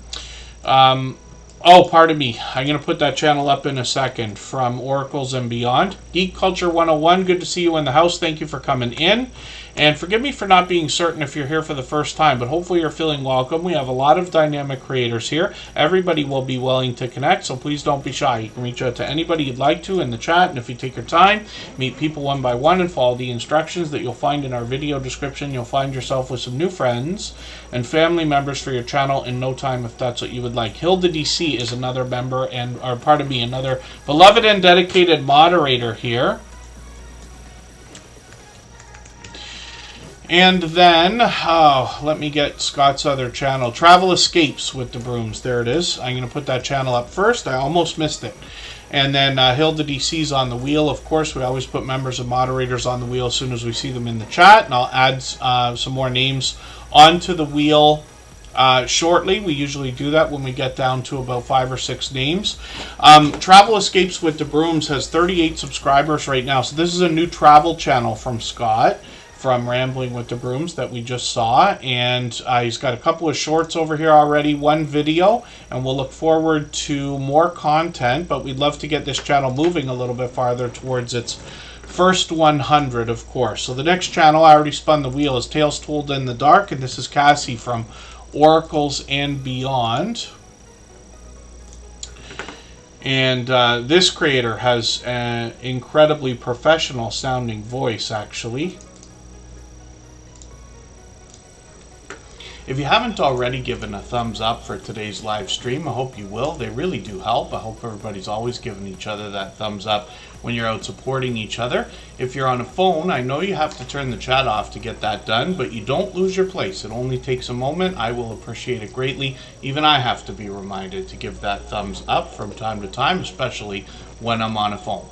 oh, pardon me. I'm going to put that channel up in a second. From Oracles and Beyond. Geek Culture 101, good to see you in the house. Thank you for coming in. And forgive me for not being certain if you're here for the first time, but hopefully you're feeling welcome. We have a lot of dynamic creators here. Everybody will be willing to connect, so please don't be shy. You can reach out to anybody you'd like to in the chat, and if you take your time, meet people one by one and follow the instructions that you'll find in our video description, you'll find yourself with some new friends and family members for your channel in no time if that's what you would like. Hilda DC is another member and, or pardon me, another beloved and dedicated moderator here. And then, let me get Scott's other channel, Travel Escapes with the Brooms. There it is. I'm going to put that channel up first. I almost missed it. And then Hilda DC's on the wheel. Of course, we always put members and moderators on the wheel as soon as we see them in the chat. And I'll add some more names onto the wheel shortly. We usually do that when we get down to about 5 or 6 names. Travel Escapes with the Brooms has 38 subscribers right now. So this is a new travel channel from Scott, from Rambling with the Brooms, that we just saw, and he's got a couple of shorts over here already, 1 video, and we'll look forward to more content, but we'd love to get this channel moving a little bit farther towards its first 100, of course. So the next channel, I already spun the wheel, is Tales Told in the Dark, and this is Cassie from Oracles and Beyond. And this creator has an incredibly professional sounding voice, actually. If you haven't already given a thumbs up for today's live stream, I hope you will. They really do help. I hope everybody's always giving each other that thumbs up when you're out supporting each other. If you're on a phone, I know you have to turn the chat off to get that done, but you don't lose your place. It only takes a moment. I will appreciate it greatly. Even I have to be reminded to give that thumbs up from time to time, especially when I'm on a phone.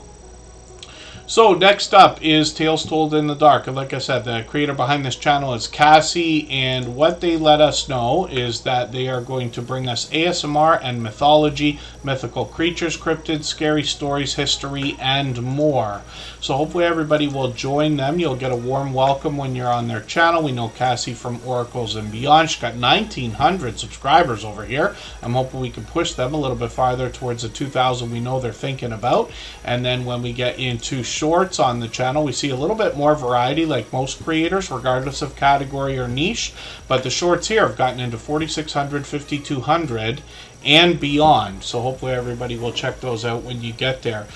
So next up is Tales Told in the Dark. And like I said, the creator behind this channel is Cassie, and what they let us know is that they are going to bring us ASMR and mythology, mythical creatures, cryptids, scary stories, history, and more. So hopefully everybody will join them. You'll get a warm welcome when you're on their channel. We know Cassie from Oracles and Beyond. She's got 1,900 subscribers over here. I'm hoping we can push them a little bit farther towards the 2,000 we know they're thinking about. And then when we get into shorts on the channel, we see a little bit more variety like most creators, regardless of category or niche. But the shorts here have gotten into 4,600, 5,200, and beyond. So hopefully everybody will check those out when you get there.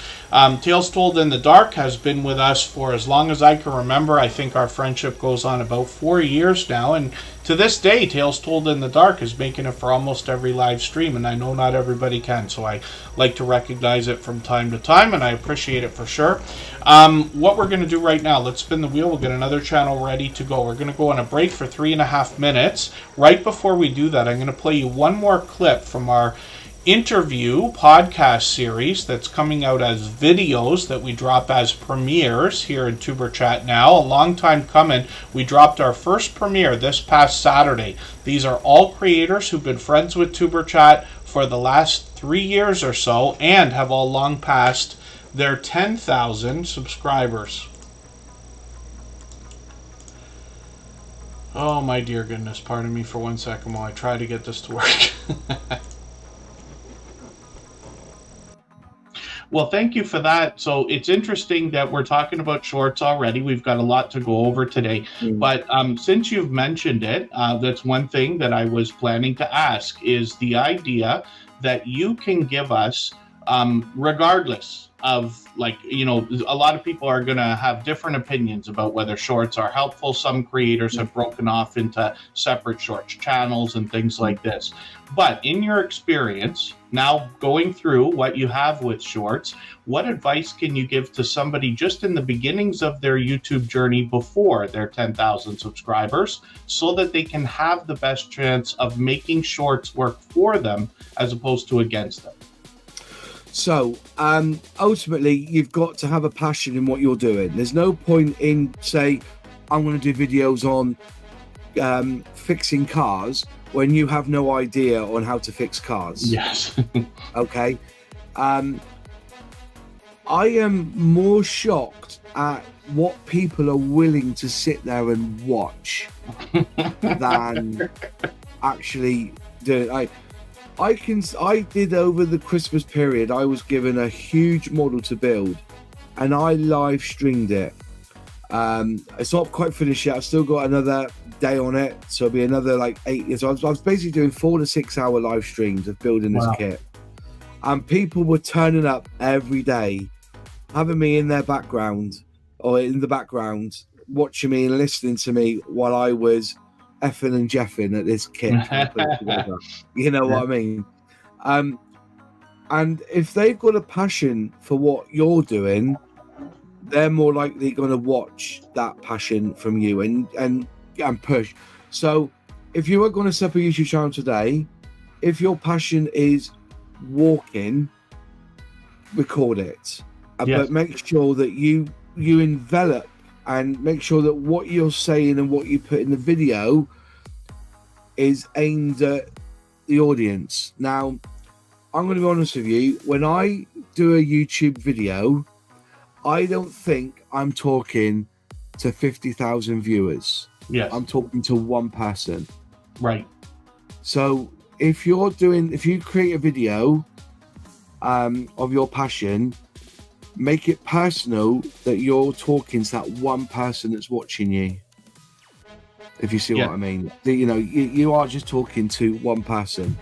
Tales Told in the Dark has been with us for as long as I can remember. I think our friendship goes on about 4 years now, and to this day, Tales Told in the Dark is making it for almost every live stream, and I know not everybody can, so I like to recognize it from time to time, and I appreciate it for sure. What we're going to do right now, let's spin the wheel. We'll get another channel ready to go. We're going to go on a break for 3.5 minutes. Right before we do that, I'm going to play you one more clip from our interview podcast series that's coming out as videos that we drop as premieres here in Tuber Chat now. A long time coming. We dropped our first premiere this past Saturday. These are all creators who've been friends with Tuber Chat for the last 3 years or so and have all long passed their 10,000 subscribers. Oh my dear goodness, pardon me for 1 second while I try to get this to work. Well, thank you for that. So it's interesting that we're talking about shorts already. We've got a lot to go over today. But since you've mentioned it, that's one thing that I was planning to ask is the idea that you can give us, regardless of, like, you know, a lot of people are going to have different opinions about whether shorts are helpful. Some creators have broken off into separate shorts channels and things like this. But in your experience, now going through what you have with shorts, what advice can you give to somebody just in the beginnings of their YouTube journey before their 10,000 subscribers so that they can have the best chance of making shorts work for them as opposed to against them? So ultimately, you've got to have a passion in what you're doing. There's no point in, say, I'm going to do videos on fixing cars when you have no idea on how to fix cars. Yes. Okay. I am more shocked at what people are willing to sit there and watch than actually do it. I did over the Christmas period, I was given a huge model to build and I live streamed it. It's not quite finished yet. I've still got another day on it, so it'll be another like 8 years. I was basically doing 4 to 6 hour live streams of building this kit, and people were turning up every day, having me in their background or in the background, watching me and listening to me while I was effing and jeffing at this kit. You know what I mean? And if they've got a passion for what you're doing, they're more likely going to watch that passion from you and push. So if you are going to set up a YouTube channel today, if your passion is walking, record it. But make sure that you envelop and make sure that what you're saying and what you put in the video is aimed at the audience. Now, I'm going to be honest with you. When I do a YouTube video, I don't think I'm talking to 50,000 viewers. Yes. I'm talking to one person. Right. So if you create a video of your passion, make it personal that you're talking to that one person that's watching you. If you see what I mean. You are just talking to one person.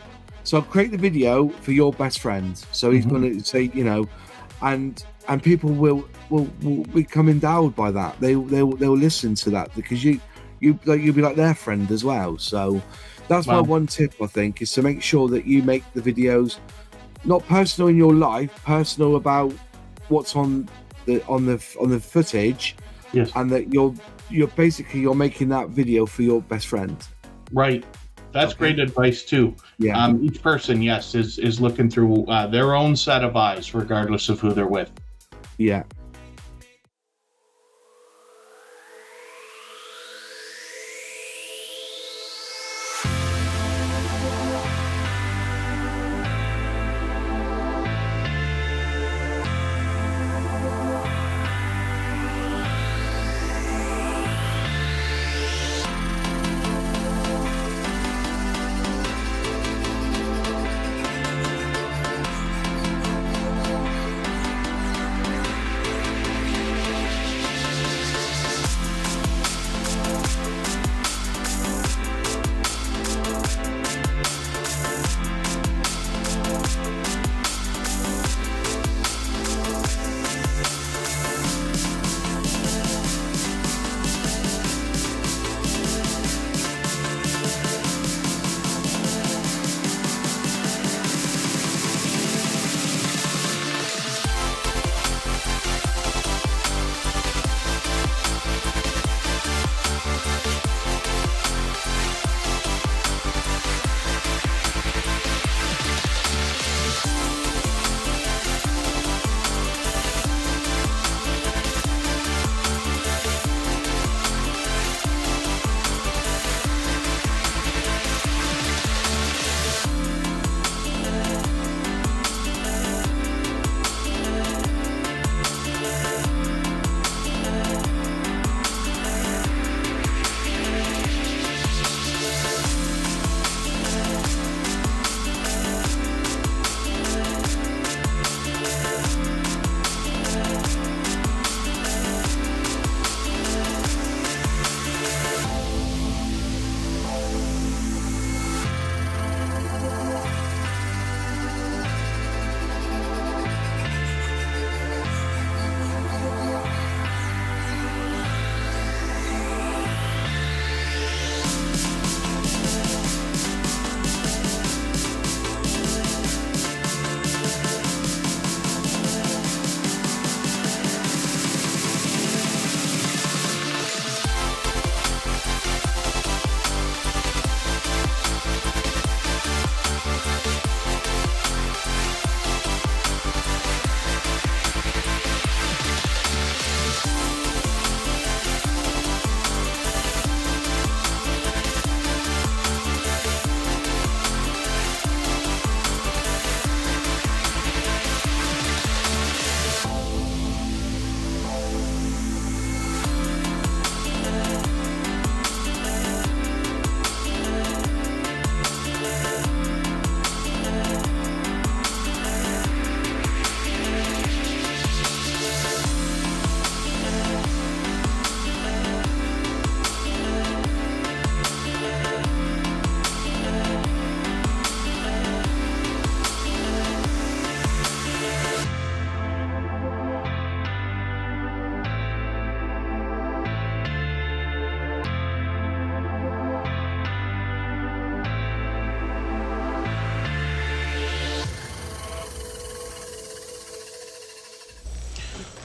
So create the video for your best friend. So he's going to say, and people will become endowed by that. They'll listen to that because you'll be like their friend as well. So that's my one tip, I think, is to make sure that you make the videos not personal in your life, personal about what's on the footage, and that you're making that video for your best friend. Right. That's great advice too. Yeah. Each person, is looking through their own set of eyes, regardless of who they're with. Yeah.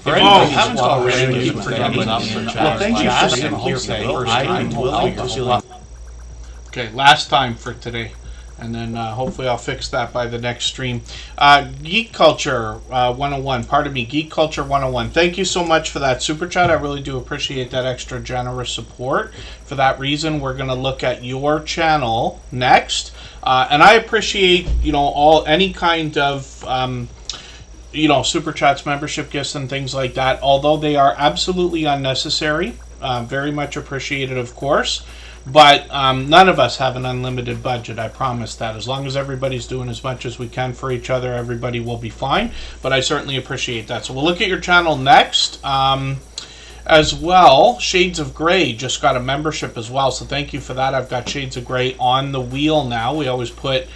If you haven't already, keep forgetting up for chat. Thank you for sitting here for the first time. Okay, last time for today. And then hopefully I'll fix that by the next stream. Geek Culture 101, pardon me, Geek Culture 101. Thank you so much for that super chat. I really do appreciate that extra generous support. For that reason, we're going to look at your channel next. And I appreciate, any kind of, super chats, membership gifts, and things like that. Although they are absolutely unnecessary, very much appreciated, of course. But none of us have an unlimited budget, I promise that. As long as everybody's doing as much as we can for each other, everybody will be fine. But I certainly appreciate that. So we'll look at your channel next. As well, Shades of Grey just got a membership as well. So thank you for that. I've got Shades of Grey on the wheel now. We always put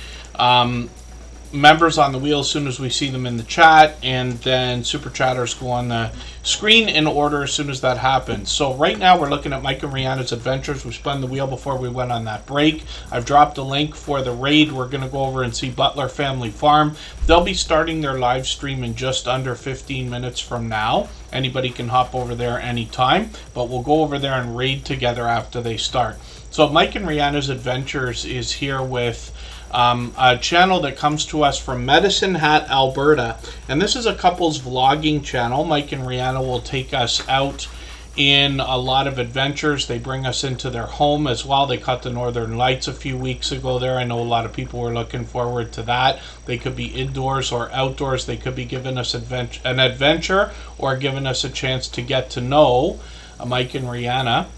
members on the wheel as soon as we see them in the chat, and then super chatters go on the screen in order as soon as that happens. So right now we're looking at Mike and Rihanna's adventures. We spun the wheel before we went on that break. I've dropped a link for the raid. We're going to go over and see Butler Family Farm. They'll be starting their live stream in just under 15 minutes from now. Anybody can hop over there anytime, but we'll go over there and raid together after they start. So Mike and Rihanna's Adventures is here with a channel that comes to us from Medicine Hat, Alberta. And this is a couple's vlogging channel. Mike and Rihanna will take us out in a lot of adventures. They bring us into their home as well. They caught the Northern Lights a few weeks ago there. I know a lot of people were looking forward to that. They could be indoors or outdoors. They could be giving us an adventure or giving us a chance to get to know Mike and Rihanna.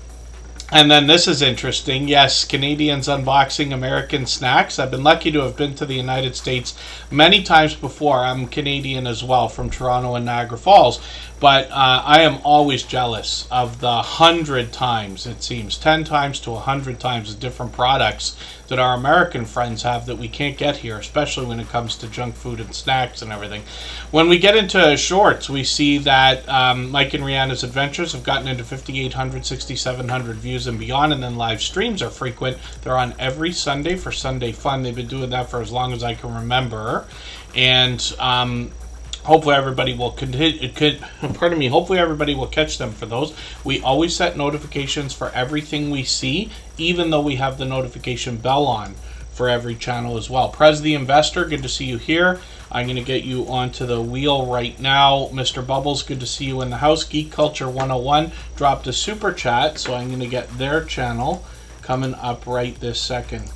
And then this is interesting. Yes, Canadians unboxing American snacks. I've been lucky to have been to the United States many times before. I'm Canadian as well, from Toronto and Niagara Falls. But I am always jealous of the 100 times, it seems, 10 times to 100 times the different products that our American friends have that we can't get here, especially when it comes to junk food and snacks and everything. When we get into shorts, we see that Mike and Rihanna's Adventures have gotten into 5,800, 6,700 views and beyond, and then live streams are frequent. They're on every Sunday for Sunday Fun. They've been doing that for as long as I can remember. And hopefully everybody will hopefully everybody will catch them for those. We always set notifications for everything we see, even though we have the notification bell on for every channel as well. Prez the Investor, good to see you here. I'm going to get you onto the wheel right now. Mr. Bubbles, good to see you in the house. Geek Culture 101 dropped a super chat, so I'm going to get their channel coming up right this second.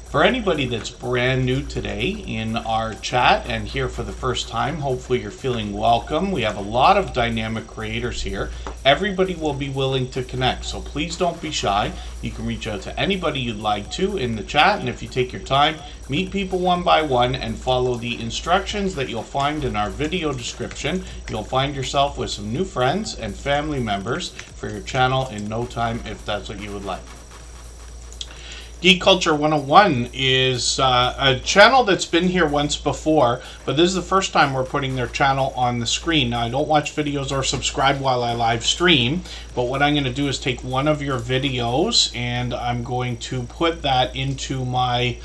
For anybody that's brand new today in our chat and here for the first time, hopefully you're feeling welcome. We have a lot of dynamic creators here. Everybody will be willing to connect, so please don't be shy. You can reach out to anybody you'd like to in the chat, and if you take your time, meet people one by one and follow the instructions that you'll find in our video description. You'll find yourself with some new friends and family members for your channel in no time, if that's what you would like. Geek Culture 101 is a channel that's been here once before, but this is the first time we're putting their channel on the screen. Now, I don't watch videos or subscribe while I live stream, but what I'm going to do is take one of your videos and I'm going to put that into my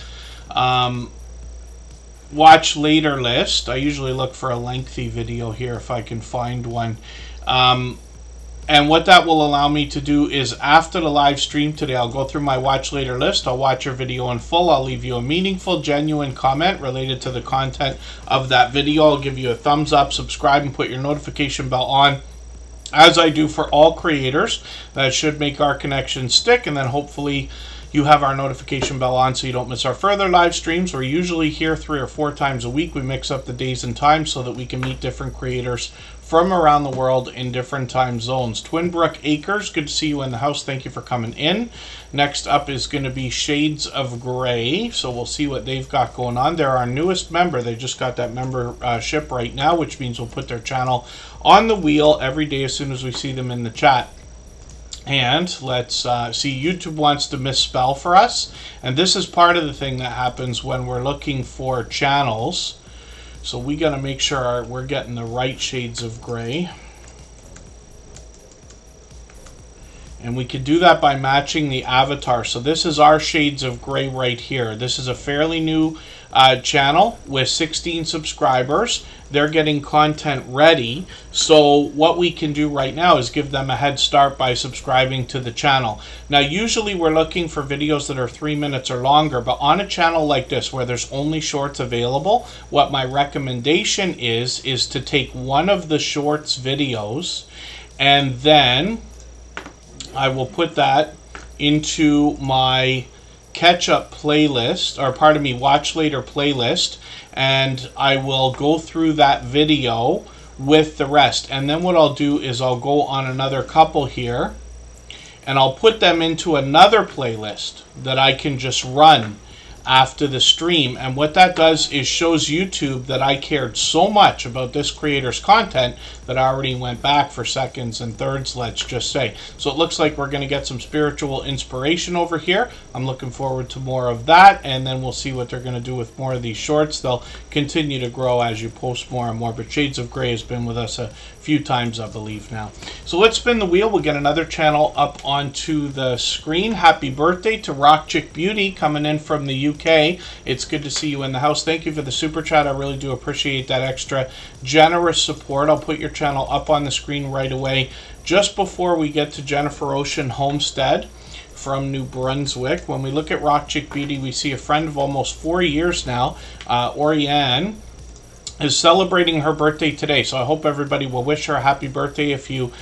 watch later list. I usually look for a lengthy video here if I can find one. And what that will allow me to do is after the live stream today, I'll go through my watch later list. I'll watch your video in full. I'll leave you a meaningful, genuine comment related to the content of that video. I'll give you a thumbs up, subscribe, and put your notification bell on, as I do for all creators. That should make our connection stick, and then hopefully you have our notification bell on so you don't miss our further live streams. We're usually here 3 or 4 times a week. We mix up the days and times so that we can meet different creators from around the world in different time zones. Twinbrook Acres, good to see you in the house. Thank you for coming in. Next up is going to be Shades of Grey, so we'll see what they've got going on. They're our newest member. They just got that membership right now, which means we'll put their channel on the wheel every day as soon as we see them in the chat. And let's see, YouTube wants to misspell for us. And this is part of the thing that happens when we're looking for channels. So we got to make sure we're getting the right Shades of Grey. And we could do that by matching the avatar. So this is our Shades of Grey right here. This is a fairly new channel with 16 subscribers. They're getting content ready. So what we can do right now is give them a head start by subscribing to the channel. Now, usually we're looking for videos that are 3 minutes or longer, but on a channel like this where there's only shorts available, what my recommendation is to take one of the shorts videos and then I will put that into my catch-up playlist, or pardon me, watch later playlist, and I will go through that video with the rest. And then what I'll do is I'll go on another couple here and I'll put them into another playlist that I can just run after the stream. And what that does is shows YouTube that I cared so much about this creator's content that I already went back for seconds and thirds, let's just say. So it looks like we're going to get some spiritual inspiration over here. I'm looking forward to more of that, and then we'll see what they're going to do with more of these shorts. They'll continue to grow as you post more and more, but Shades of Grey has been with us a few times, I believe, now. So let's spin the wheel. We'll get another channel up onto the screen. Happy birthday to Rock Chick Beauty coming in from the UK. It's good to see you in the house. Thank you for the super chat. I really do appreciate that extra generous support. I'll put your channel up on the screen right away. Just before we get to Jennifer Ocean Homestead from New Brunswick, when we look at Rock Chick Beauty, we see a friend of almost 4 years now, Oriane, is celebrating her birthday today. So I hope everybody will wish her a happy birthday if you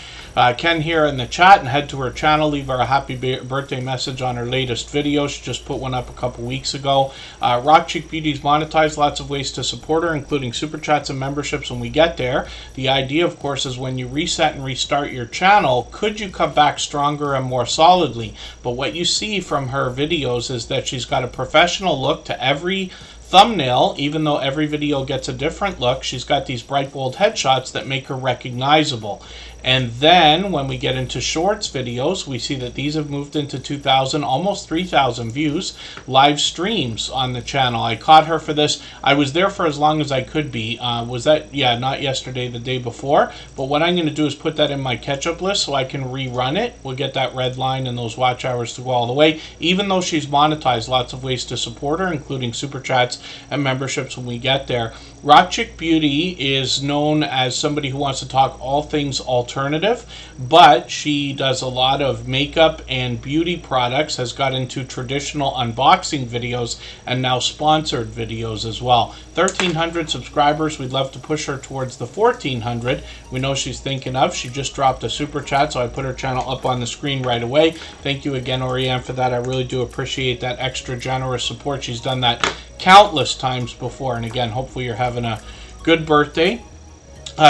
can here in the chat, and head to her channel, leave her a happy birthday message on her latest video. She just put one up a couple weeks ago. Rock Chick Beauty's monetized, lots of ways to support her, including super chats and memberships when we get there. The idea, of course, is when you reset and restart your channel, could you come back stronger and more solidly? But what you see from her videos is that she's got a professional look to every thumbnail. Even though every video gets a different look, she's got these bright, bold headshots that make her recognizable. And then when we get into shorts videos, we see that these have moved into 2,000, almost 3,000 views, live streams on the channel. I caught her for this. I was there for as long as I could be. Was that, yeah, not yesterday, the day before. But what I'm going to do is put that in my catch-up list so I can rerun it. We'll get that red line and those watch hours to go all the way. Even though she's monetized, lots of ways to support her, including super chats and memberships when we get there. Rock Chick Beauty is known as somebody who wants to talk all things alternative, but she does a lot of makeup and beauty products, has got into traditional unboxing videos, and now sponsored videos as well. 1,300 subscribers. We'd love to push her towards the 1,400. We know she's thinking of. She just dropped a super chat, so I put her channel up on the screen right away. Thank you again, Oriane, for that. I really do appreciate that extra generous support. She's done that countless times before, and again, hopefully you're having a good birthday.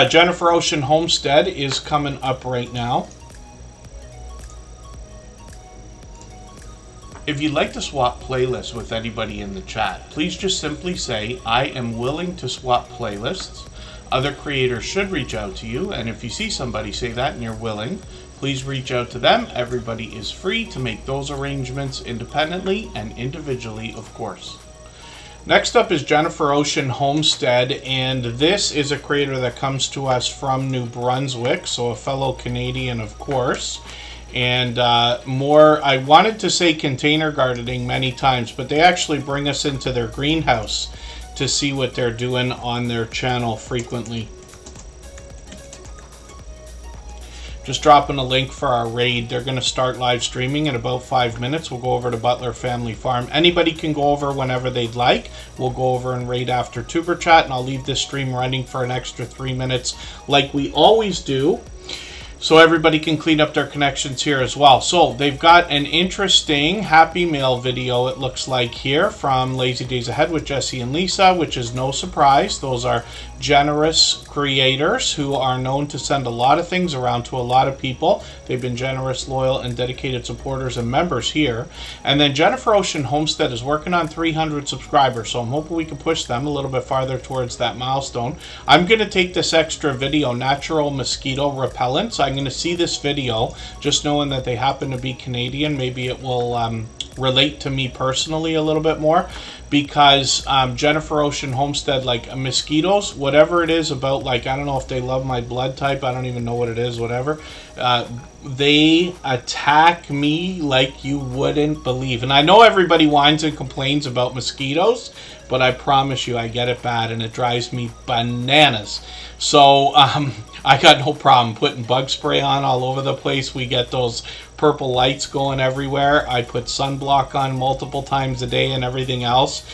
Jennifer Ocean Homestead is coming up right now. If you'd like to swap playlists with anybody in the chat, please just simply say, I am willing to swap playlists. Other creators should reach out to you, and if you see somebody say that and you're willing, please reach out to them. Everybody is free to make those arrangements independently and individually, of course. Next up is Jennifer Ocean Homestead, and this is a creator that comes to us from New Brunswick, so a fellow Canadian, of course. And I wanted to say container gardening many times, but they actually bring us into their greenhouse to see what they're doing on their channel frequently. Just dropping a link for our raid. They're going to start live streaming in about 5 minutes. We'll go over to Butler Family Farm. Anybody can go over whenever they'd like. We'll go over and raid after Tuber Chat, and I'll leave this stream running for an extra 3 minutes like we always do, so everybody can clean up their connections here as well. So they've got an interesting Happy Mail video, it looks like, here from Lazy Days Ahead with Jesse and Lisa, which is no surprise. Those are generous creators who are known to send a lot of things around to a lot of people. They've been generous, loyal, and dedicated supporters and members here. And then Jennifer Ocean Homestead is working on 300 subscribers, so I'm hoping we can push them a little bit farther towards that milestone. I'm going to take this extra video, natural mosquito repellents. I'm going to see this video, just knowing that they happen to be Canadian. Maybe it will relate to me personally a little bit more, because Jennifer Ocean Homestead, like mosquitoes, whatever it is about, like, I don't know if they love my blood type, I don't even know what it is, whatever, they attack me like you wouldn't believe. And I know everybody whines and complains about mosquitoes, but I promise you I get it bad and it drives me bananas. So I got no problem putting bug spray on all over the place. We get those purple lights going everywhere. I put sunblock on multiple times a day and everything else,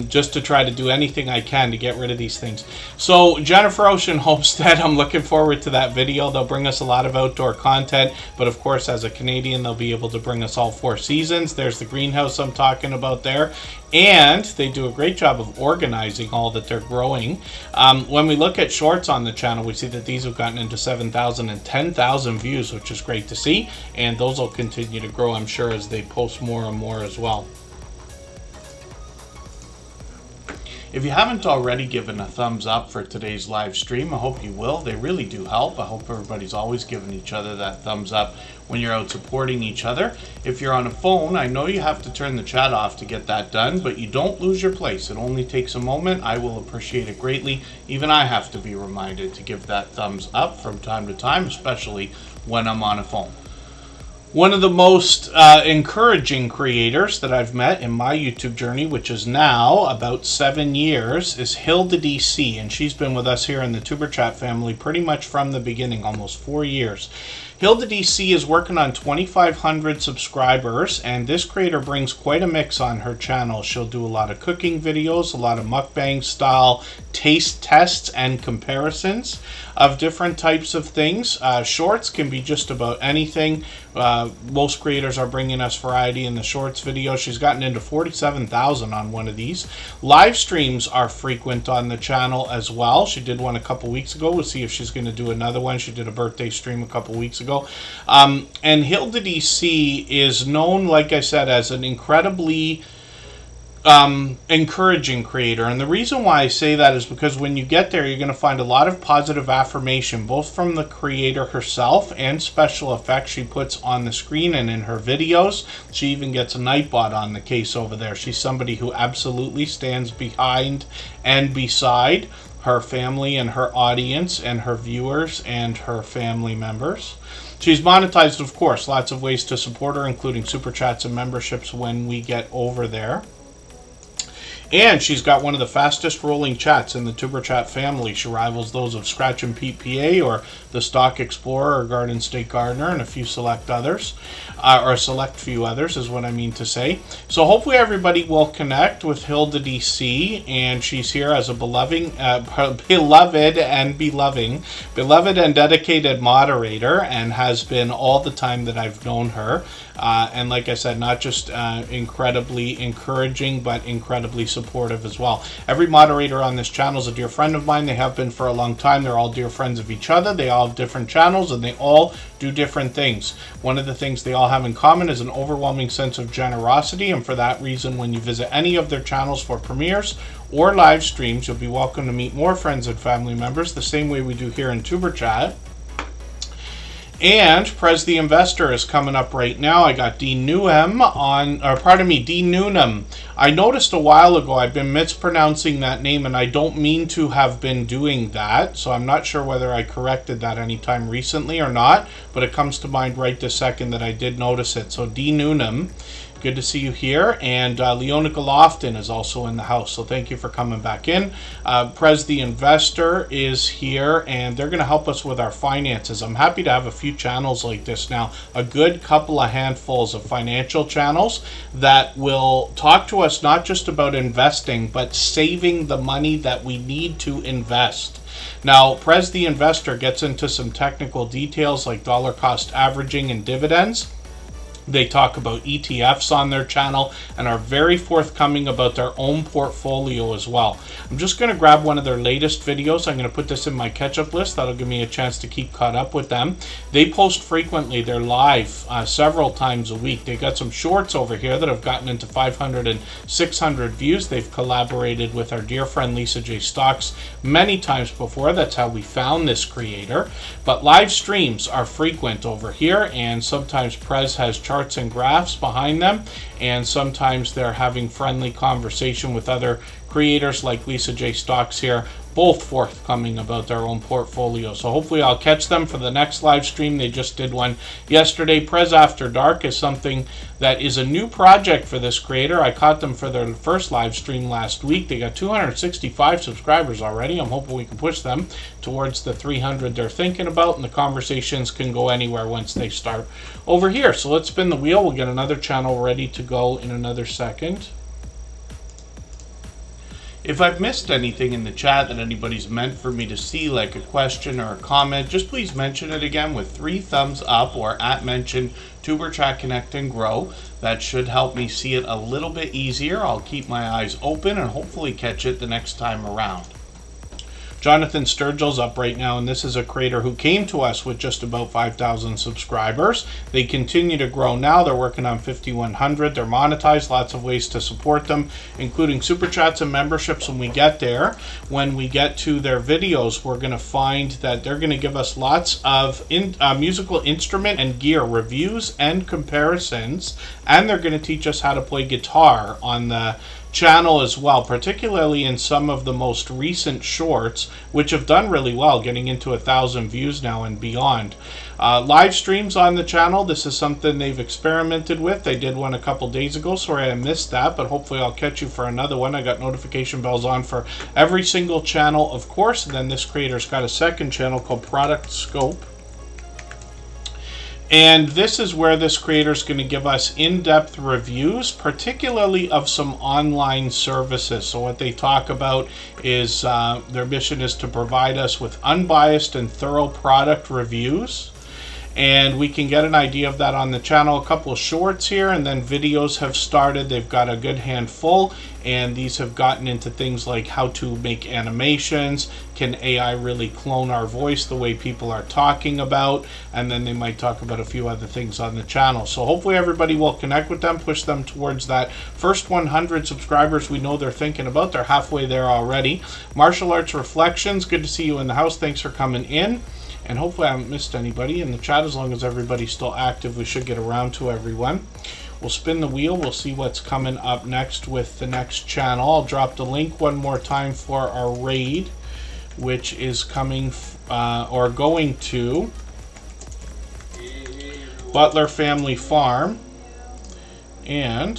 just to try to do anything I can to get rid of these things. So Jennifer Ocean Homestead, I'm looking forward to that video. They'll bring us a lot of outdoor content, but of course as a Canadian they'll be able to bring us all 4 seasons. There's the greenhouse I'm talking about there, and they do a great job of organizing all that they're growing. When we look at shorts on the channel, we see that these have gotten into 7,000 and 10,000 views, which is great to see, and those will continue to grow, I'm sure, as they post more and more as well. If you haven't already given a thumbs up for today's live stream, I hope you will. They really do help. I hope everybody's always giving each other that thumbs up when you're out supporting each other. If you're on a phone, I know you have to turn the chat off to get that done, but you don't lose your place. It only takes a moment. I will appreciate it greatly. Even I have to be reminded to give that thumbs up from time to time, especially when I'm on a phone. One of the most encouraging creators that I've met in my YouTube journey, which is now about 7 years, is Hilda DC, and she's been with us here in the Tuber Chat family pretty much from the beginning, almost 4 years. Hilda DC is working on 2,500 subscribers, and this creator brings quite a mix on her channel. She'll do a lot of cooking videos, a lot of mukbang style taste tests and comparisons of different types of things. Shorts can be just about anything. Most creators are bringing us variety in the shorts video. She's gotten into 47,000 on one of these. Live streams are frequent on the channel as well. She did one a couple weeks ago. We'll see if she's going to do another one. She did a birthday stream a couple weeks ago. And Hilda DC is known, like I said, as an incredibly encouraging creator. And the reason why I say that is because when you get there, you're going to find a lot of positive affirmation, both from the creator herself and special effects she puts on the screen and in her videos. She even gets a Nightbot on the case over there. She's somebody who absolutely stands behind and beside her family and her audience and her viewers and her family members. She's monetized, of course, lots of ways to support her, including super chats and memberships when we get over there. And she's got one of the fastest rolling chats in the Tuber Chat family. She rivals those of Scratch and Pete PA, or the Stock Explorer, or Garden State Gardener, and a few select others, or a select few others is what I mean to say. So hopefully everybody will connect with Hilda DC, and she's here as a beloved and dedicated moderator, and has been all the time that I've known her. And like I said, not just incredibly encouraging, but incredibly supportive as well. Every moderator on this channel is a dear friend of mine. They have been for a long time. They're all dear friends of each other. They all have different channels, and they all do different things. One of the things they all have in common is an overwhelming sense of generosity, and for that reason, when you visit any of their channels for premieres or live streams, you'll be welcome to meet more friends and family members, the same way we do here in Tuber Chat. And Prez the Investor is coming up right now. I got D Newnham on, or pardon me, D Newnham. I noticed a while ago I've been mispronouncing that name, and I don't mean to have been doing that, so I'm not sure whether I corrected that anytime recently or not, but it comes to mind right this second that I did notice it. So D Newnham, good to see you here. And Leona Golofton is also in the house, so thank you for coming back in. Prez the Investor is here, and they're going to help us with our finances. I'm happy to have a few channels like this now, a good couple of handfuls of financial channels that will talk to us not just about investing, but saving the money that we need to invest. Now, Prez the Investor gets into some technical details like dollar cost averaging and dividends. They talk about ETFs on their channel and are very forthcoming about their own portfolio as well. I'm just going to grab one of their latest videos. I'm going to put this in my catch-up list. That'll give me a chance to keep caught up with them. They post frequently. They're live several times a week. They got some shorts over here that have gotten into 500 and 600 views. They've collaborated with our dear friend Lisa J. Stocks many times before. That's how we found this creator. But live streams are frequent over here, and sometimes Prez has charged charts and graphs behind them, and sometimes they're having friendly conversation with other creators like Lisa J. Stocks here, both forthcoming about their own portfolio. So hopefully I'll catch them for the next live stream. They just did one yesterday. Prez After Dark is something that is a new project for this creator. I caught them for their first live stream last week. They got 265 subscribers already. I'm hoping we can push them towards the 300 they're thinking about, and the conversations can go anywhere once they start over here. So let's spin the wheel. We'll get another channel ready to go in another second. If I've missed anything in the chat that anybody's meant for me to see, like a question or a comment, just please mention it again with 3 thumbs up or @mention Superchat Connect and Grow. That should help me see it a little bit easier. I'll keep my eyes open and hopefully catch it the next time around. Jonathan Sturgill's up right now, and this is a creator who came to us with just about 5,000 subscribers. They continue to grow now. They're working on 5,100. They're monetized, lots of ways to support them, including super chats and memberships when we get there. When we get to their videos, we're going to find that they're going to give us lots of musical instrument and gear reviews and comparisons, and they're going to teach us how to play guitar on the channel as well, particularly in some of the most recent shorts, which have done really well, getting into 1,000 views now and beyond. Live streams on the channel, this is something they've experimented with. They did one a couple days ago. Sorry I missed that, but hopefully I'll catch you for another one. I got notification bells on for every single channel, of course. And then this creator's got a second channel called Product Scope. And this is where this creator is going to give us in-depth reviews, particularly of some online services. So what they talk about is their mission is to provide us with unbiased and thorough product reviews. And we can get an idea of that on the channel. A couple of shorts here, and then videos have started. They've got a good handful, and these have gotten into things like how to make animations. Can AI really clone our voice the way people are talking about? And then they might talk about a few other things on the channel. So hopefully everybody will connect with them, push them towards that first 100 subscribers we know they're thinking about. They're halfway there already. Martial Arts Reflections, good to see you in the house. Thanks for coming in. And hopefully I haven't missed anybody in the chat. As long as everybody's still active, we should get around to everyone. We'll spin the wheel. We'll see what's coming up next with the next channel. I'll drop the link one more time for our raid, which is coming or going to Butler Family Farm. And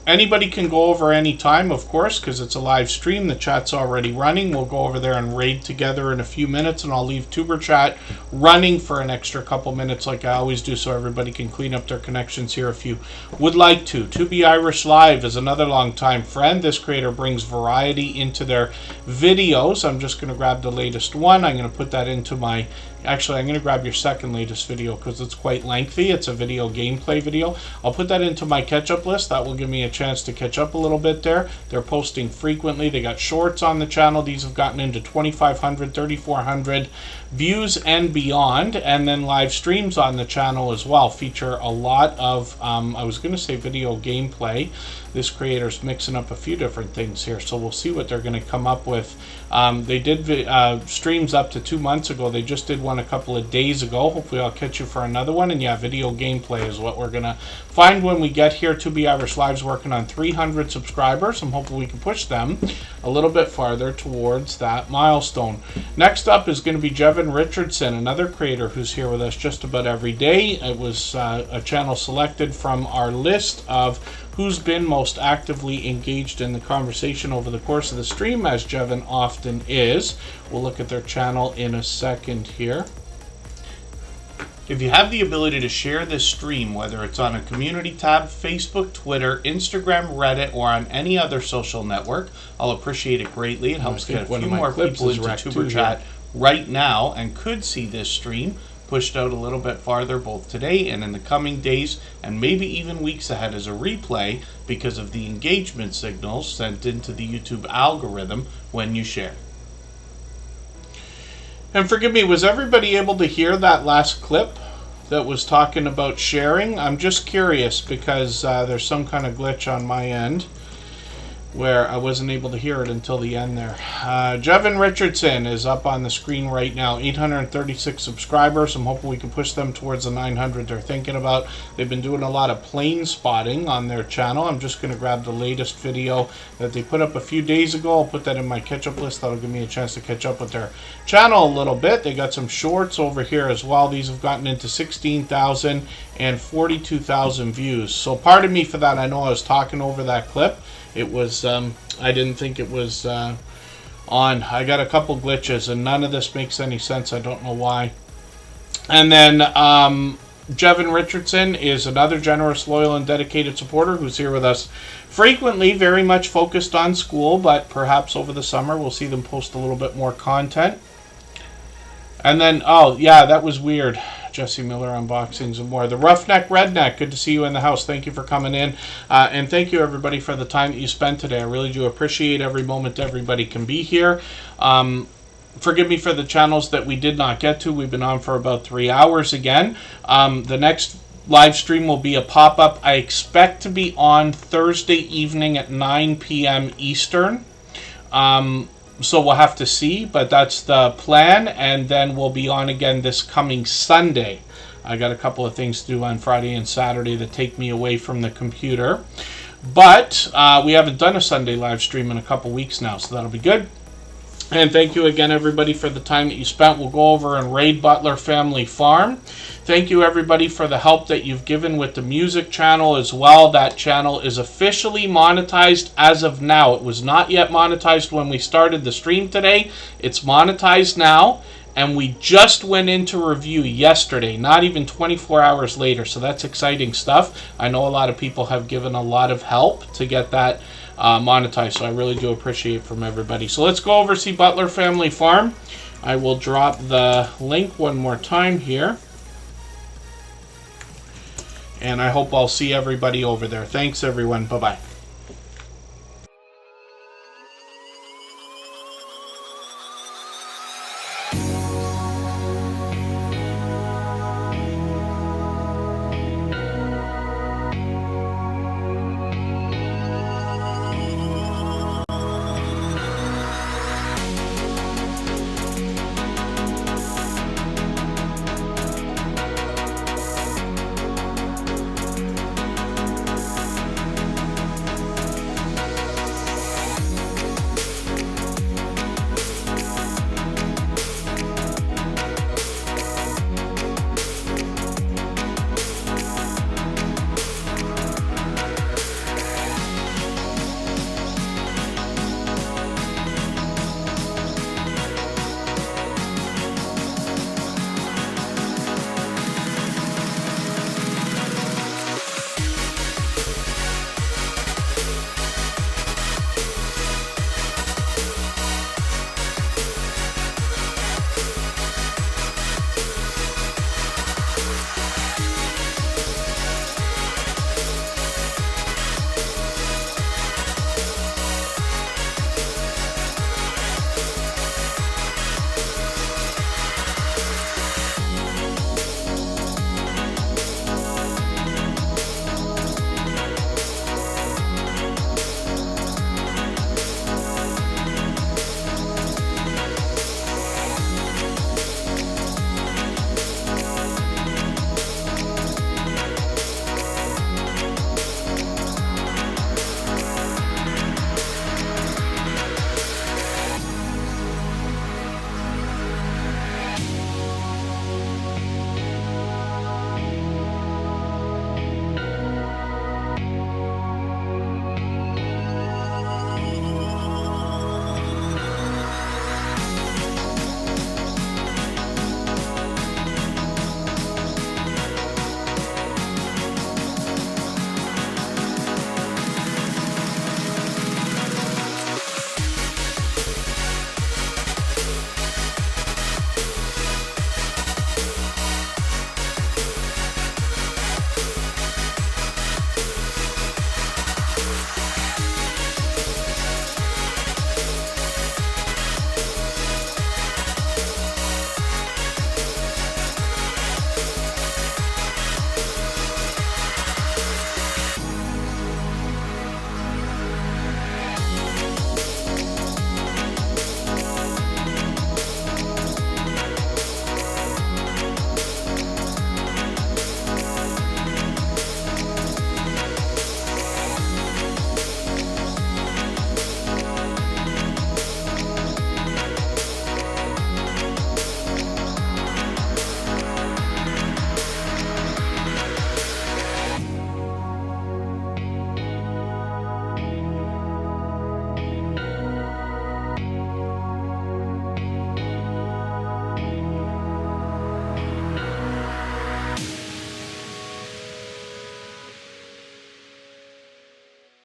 anybody can go over anytime, of course, because it's a live stream. The chat's already running. We'll go over there and raid together in a few minutes, and I'll leave Tuber Chat running for an extra couple minutes like I always do, so everybody can clean up their connections here if you would like to. Tubi Irish Live is another long-time friend. This creator brings variety into their videos. I'm just going to grab the latest one. I'm going to put that into my... Actually, I'm going to grab your second latest video because it's quite lengthy. It's a video gameplay video. I'll put that into my catch-up list. That will give me a chance to catch up a little bit there. They're posting frequently. They got shorts on the channel. These have gotten into 2,500, 3,400 views and beyond. And then live streams on the channel as well feature a lot of, I was going to say video gameplay. This creator's mixing up a few different things here, so we'll see what they're going to come up with. They did streams up to 2 months ago. They just did one a couple of days ago. Hopefully I'll catch you for another one. And yeah, video gameplay is what we're going to find when we get here. Tubi Irish Live's working on 300 subscribers. I'm hoping we can push them a little bit farther towards that milestone. Next up is going to be Jevin Richardson, another creator who's here with us just about every day. It was a channel selected from our list of who's been most actively engaged in the conversation over the course of the stream, as Jevin often is. We'll look at their channel in a second here. If you have the ability to share this stream, whether it's on a community tab, Facebook, Twitter, Instagram, Reddit, or on any other social network, I'll appreciate it greatly. It helps get a few more people into Tuber Chat right now and could see this stream pushed out a little bit farther both today and in the coming days and maybe even weeks ahead as a replay because of the engagement signals sent into the YouTube algorithm when you share. And forgive me, was everybody able to hear that last clip that was talking about sharing? I'm just curious because there's some kind of glitch on my end. where I wasn't able to hear it until the end there. Jevin Richardson is up on the screen right now. 836 subscribers. I'm hoping we can push them towards the 900 they're thinking about. They've been doing a lot of plane spotting on their channel. I'm just going to grab the latest video that they put up a few days ago. I'll put that in my catch-up list. That'll give me a chance to catch up with their channel a little bit. They got some shorts over here as well. These have gotten into 16,000 and 42,000 views. So pardon me for that. I know I was talking over that clip. It was, I didn't think it was on. I got a couple glitches, and none of this makes any sense. I don't know why. And then Jevin Richardson is another generous, loyal, and dedicated supporter who's here with us frequently, very much focused on school, but perhaps over the summer we'll see them post a little bit more content. And then, oh, yeah, that was weird. Jesse Miller unboxings and more. The Roughneck Redneck, good to see you in the house. Thank you for coming in. And thank you, everybody, for the time that you spent today. I really do appreciate every moment everybody can be here. Forgive me for the channels that we did not get to. We've been on for about 3 hours again. The next live stream will be a pop-up. I expect to be on Thursday evening at 9 p.m. Eastern. So we'll have to see, but that's the plan, and then we'll be on again this coming Sunday. I got a couple of things to do on Friday and Saturday that take me away from the computer. But we haven't done a Sunday live stream in a couple weeks now, so that'll be good. And thank you again, everybody, for the time that you spent. We'll go over and raid Butler Family Farm. Thank you, everybody, for the help that you've given with the music channel as well. That channel is officially monetized as of now. It was not yet monetized when we started the stream today. It's monetized now, and we just went into review yesterday, not even 24 hours later. So that's exciting stuff. I know a lot of people have given a lot of help to get that monetized, so I really do appreciate from everybody. So let's go over see Butler Family Farm. I will drop the link one more time here. And I hope I'll see everybody over there. Thanks, everyone. Bye-bye.